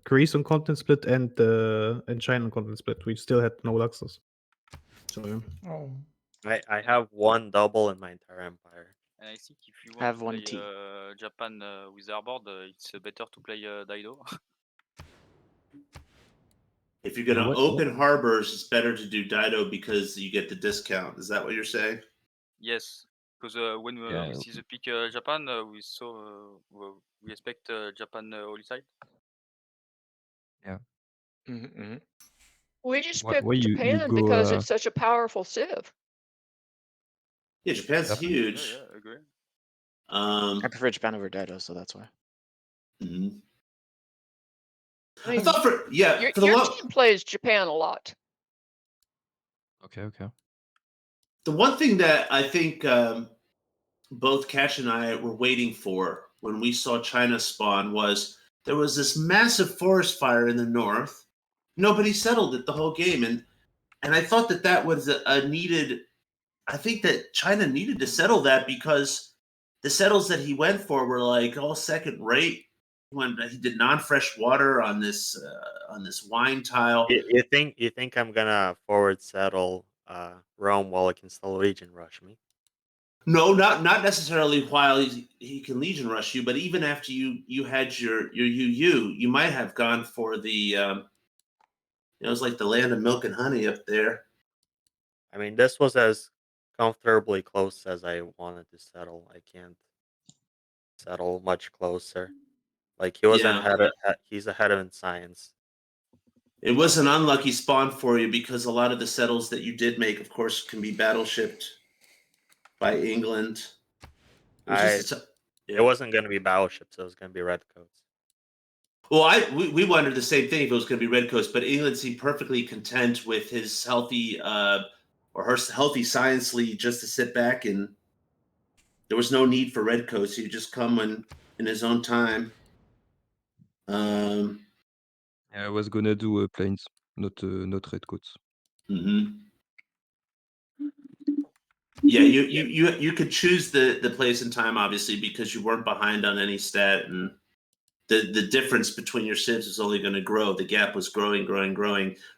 Greece on continent split, and China on continent split, we still had no Luxus. So yeah. Oh. I have 1 double in my entire empire. And I think if you I have want to one play T. Japan with Airboard, it's better to play Daido. if you're gonna What? open harbors, it's better to do Dido because you get the discount. Is that what you're saying? Yes, because when Yeah, we see the pick Japan, we saw we expect Japan holy side. yeah. Mm-hmm. We just Why picked you Japan go because it's such a powerful civ. Yeah, Japan's Japan? huge. Yeah, agree. I prefer Japan over Dido, so that's why. Mhm. I I mean, thought for your team plays Japan a lot. Okay. the one thing that I think both Cash and I were waiting for when we saw China spawn was there was this massive forest fire in the north. Nobody settled it the whole game, and I thought that was a needed. I think that China needed to settle that because the settles that he went for were like all second rate. When he did non-fresh water on this wine tile. You think I'm gonna forward settle Rome while it can still Legion rush me? No, not necessarily while he can Legion rush you, but even after you had your UU, you might have gone for the it was like the land of milk and honey up there. I mean, this was as comfortably close as I wanted to settle. I can't settle much closer. Like he wasn't Yeah. he's ahead of in science. It was an unlucky spawn for you because a lot of the settles that you did make, of course, can be battleshipped by England. It wasn't gonna be battleships, it was gonna be redcoats. Well, we wondered the same thing if it was going to be Redcoats, but England seemed perfectly content with his healthy or her healthy science lead just to sit back, and there was no need for Redcoats. He would just come in his own time. I was gonna do planes, not redcoats. Mm-hmm. Yeah, you could choose the place and time obviously because you weren't behind on any stat, and the difference between your civs is only going to grow. The gap was growing.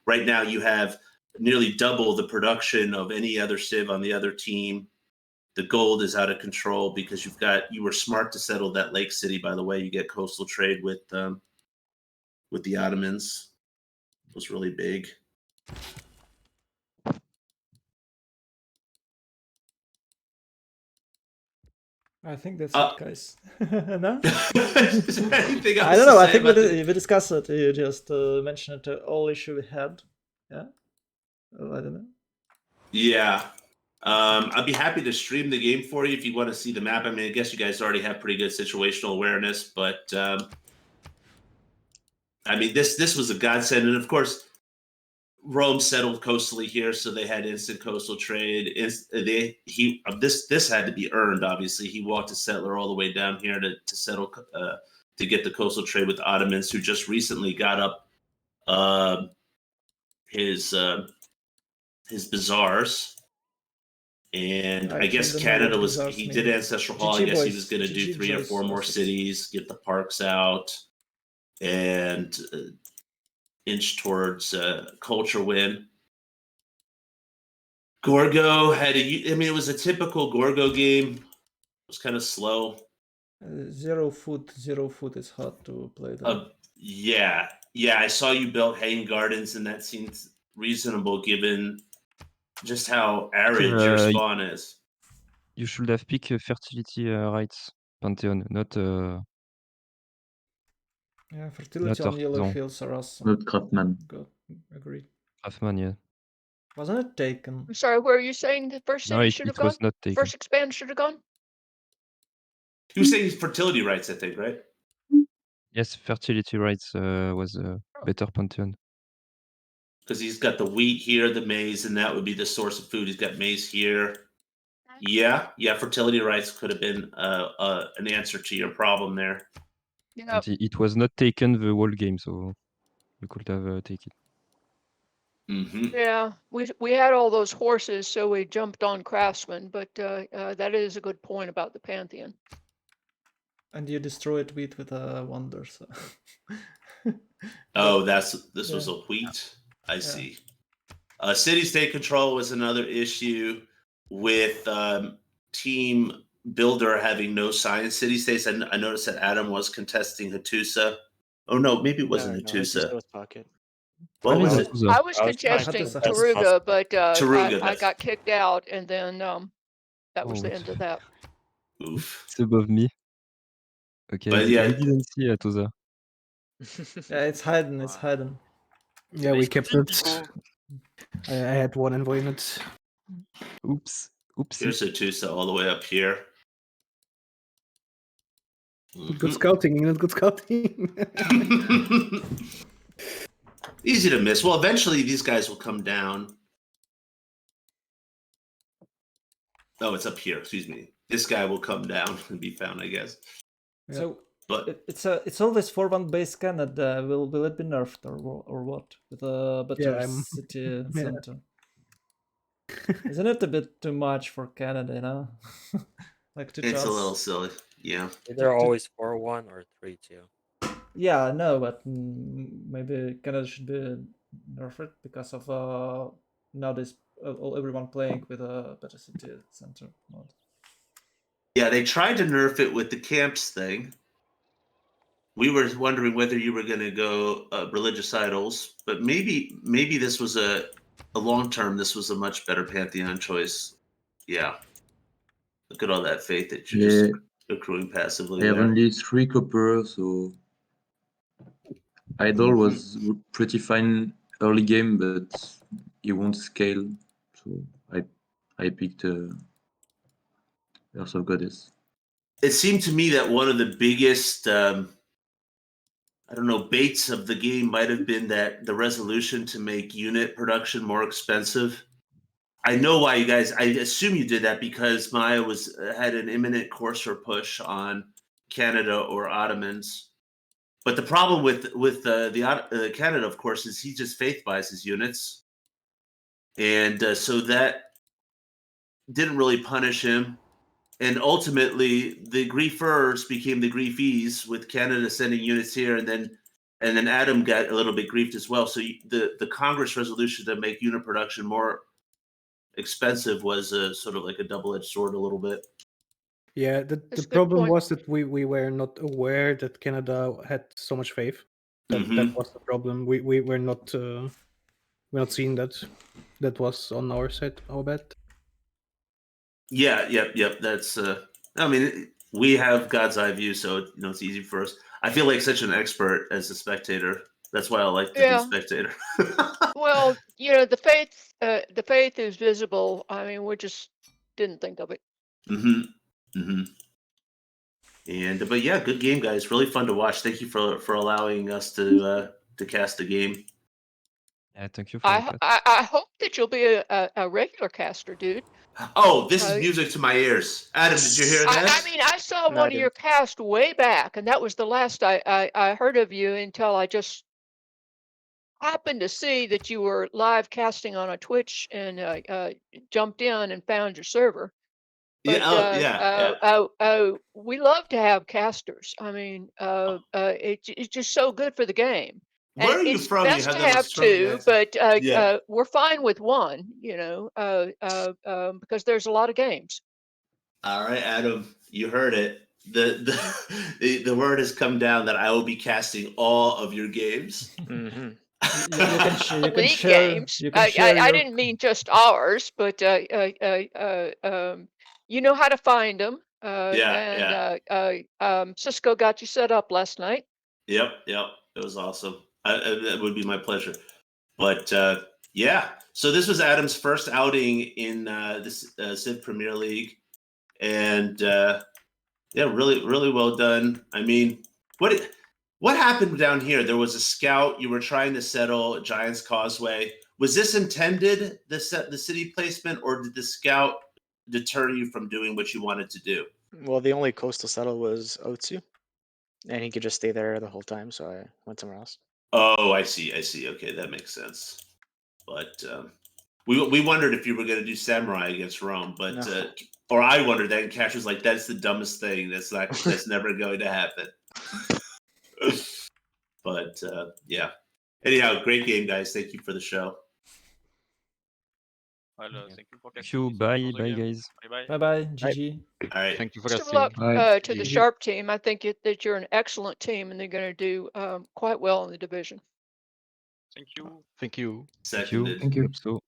Right now, you have nearly double the production of any other civ on the other team. The gold is out of control because you were smart to settle that lake city. By the way, you get coastal trade with the Ottomans. It was really big. I think that's it, guys. No? Is there anything else I don't know. to I say think about the- we discussed it. You just mentioned the all issue we had. Yeah. I don't know. Yeah. I'd be happy to stream the game for you if you want to see the map. I mean, I guess you guys already have pretty good situational awareness, but I mean, this was a godsend, and of course, Rome settled coastally here, so they had instant coastal trade. This had to be earned. Obviously, he walked a settler all the way down here to settle to get the coastal trade with the Ottomans, who just recently got up his bazaars. And I guess don't know Canada what he bazaars did mean. Ancestral Hall. I GG guess he boys. was going to do GG 3 or boys 4 more lost it. cities, get the parks out, and inch towards culture win. Gorgo had it was a typical Gorgo game. It was kind of slow. Zero food is hard to play though. Yeah, I saw you built hanging gardens, and that seems reasonable given just how arid your spawn is. You should have picked fertility rights Pantheon, not Yeah, fertility on yellow artisan. fields are awesome. Not Craftsman. Good, agreed. Craftsman, yeah. Wasn't it taken? I'm sorry, where are you saying the first No, city should have it was gone? not taken. First expand should have gone? He was saying fertility rights, I think, right? Yes, fertility rights was a better pantheon. Because he's got the wheat here, the maize, and that would be the source of food. He's got maize here. Yeah, fertility rights could have been an answer to your problem there. Yeah. And it was not taken the whole game, so you could have taken it. Mm-hmm. Yeah, we had all those horses, so we jumped on Craftsman, but that is a good point about the Pantheon. And you destroyed wheat with a wonder. So. Oh, this was yeah. a wheat. I Yeah. see. City state control was another issue with team builder having no science city states. I noticed that Adam was contesting Hattusa. Oh no, maybe it wasn't No, it's just Hattusa. was pocket. What was it? Hattusa. I was I was trying to contesting contest Taruga, but Taruga, I that's- got kicked out, and then that was Oh, the end of that. Oof. It's above me. Okay, But yeah. I didn't see Hattusa. Yeah, it's hidden. It's hidden. Yeah, we It's kept it. typical. I had one envoy in it. Oops. Here's Hattusa all the way up here. Good scouting, England. Good scouting. Easy to miss. Well, eventually these guys will come down. Oh, it's up here. Excuse me. This guy will come down and be found, I guess. Yeah. So But it's always 4-1 base Canada. Will it be nerfed or what? With a better city center. Isn't it a bit too much for Canada? You know, like to it's just... a little silly. Yeah. They're always 4-1 or 3-2. Yeah, no, but maybe Canada should be nerfed because of nowadays everyone playing with a better city center mode. Yeah, they tried to nerf it with the camps thing. We were wondering whether you were going to go religious idols, but maybe this was a long term. This was a much better Pantheon choice. Yeah, look at all that faith that you're just accruing passively. I have there. only 3 copper, so idol was pretty fine early game, but it won't scale. So I picked Earth of Goddess. It seemed to me that one of the biggest baits of the game might have been that the resolution to make unit production more expensive. I know why you guys. I assume you did that because Maya had an imminent courser push on Canada or Ottomans. But the problem with the Canada, of course, is he just faith buys his units, and so that didn't really punish him. And ultimately, the griefers became the griefies, with Canada sending units here, and then Adam got a little bit griefed as well. So the Congress resolution to make unit production more expensive was sort of like a double-edged sword a little bit. Yeah, the That's a good problem point. was that we were not aware that Canada had so much faith. That was the problem. We were not we're not seeing that. That was on our side, our bad. Yeah, yep. That's I mean, we have God's eye view, so it's easy for us. I feel like such an expert as a spectator. That's why I like to be spectator. Well, the faith is visible. I mean, we just didn't think of it. But yeah, good game, guys. Really fun to watch. Thank you for allowing us to cast the game. Yeah, thank you for I hope that you'll be a regular caster, dude. Oh, this is music to my ears. Adam, did you hear that? I mean, I saw No, I one of your casts way back, and that was the last I heard of you until I just happened to see that you were live casting on a Twitch and jumped in and found your server. But we love to have casters. I mean, it's just so good for the game. Where and are you it's from? best to have two, but we're fine with one. Because there's a lot of games. All right, Adam, you heard it. The word has come down that I will be casting all of your games. Mm-hmm. You can League share. games. You can share I your... didn't mean just ours, but you know how to find them. Cisco got you set up last night. Yep. It was awesome. That would be my pleasure. But Yeah. So this was Adam's first outing in this Civ Premier League, and yeah, really well done. I mean, what happened down here? There was a scout. You were trying to settle Giants Causeway. Was this intended, the city placement, or did the scout deter you from doing what you wanted to do? Well, the only coastal settle was Otsu, and he could just stay there the whole time, so I went somewhere else. Oh, I see. Okay, that makes sense. But we wondered if you were going to do Samurai against Rome, but No. or I wondered that, and Cash was like, "That's the dumbest thing. That's never going to happen." But yeah. Anyhow, great game, guys. Thank you for the show. Well, thank you for Thank you. catching me Bye, for the bye, game. guys. Bye. Bye bye. GG. All right. Thank you for Best of casting. luck Bye. to the GG. Sharp team. I think that you're an excellent team, and they're going to do quite well in the division. Thank you. Thank you. Thank you. Seconded. Thank you. Hope so. All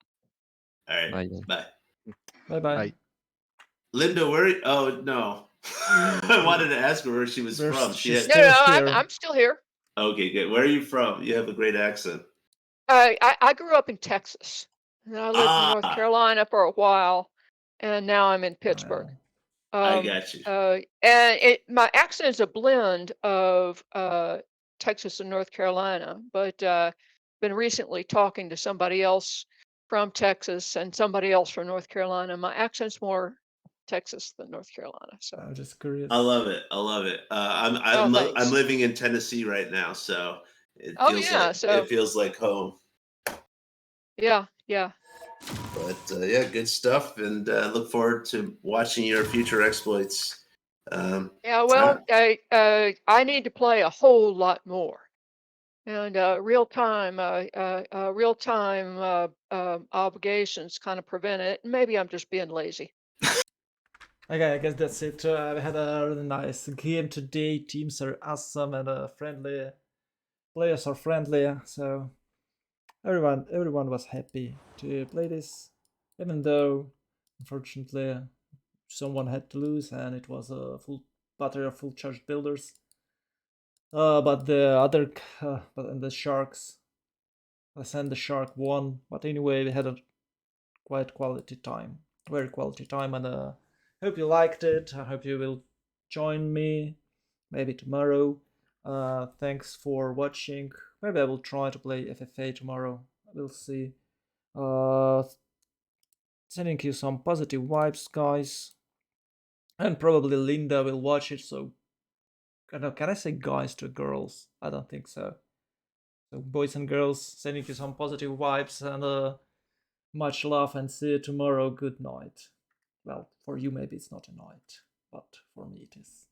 right. Bye, guys. Bye. Bye bye. Bye. Linda, where? Oh no. I wanted to ask her where she was Where's from. she She had, No, Still no, here. I'm still here. okay, good. Where are you from? You have a great accent. I grew up in Texas, and I lived in North Ah, Carolina for a while, and now I'm in Pittsburgh. I got you. And my accent is a blend of Texas and North Carolina, but been recently talking to somebody else from Texas and somebody else from North Carolina. My accent's more Texas than North Carolina. So I'm just curious. I love it. I'm thanks. living in Tennessee right now, so it Oh feels yeah, like so it feels like home. yeah. But yeah, good stuff, and look forward to watching your future exploits. Yeah, well, I need to play a whole lot more, and real time obligations kind of prevent it. Maybe I'm just being lazy. Okay, I guess that's it. We had a really nice game today. Teams are awesome and friendly. Players are friendly, so everyone was happy to play this, even though unfortunately someone had to lose and it was a full battery of full charged builders. But the Sharks, and the Shark won. But anyway, we had a quite quality time, very quality time, and hope you liked it. I hope you will join me maybe tomorrow. Thanks for watching. Maybe I will try to play FFA tomorrow. We'll see. Sending you some positive vibes, guys. And probably Linda will watch it, so can I say guys to girls? I don't think so. So boys and girls, sending you some positive vibes and much love, and see you tomorrow. Good night. Well, for you maybe it's not a night, but for me it is.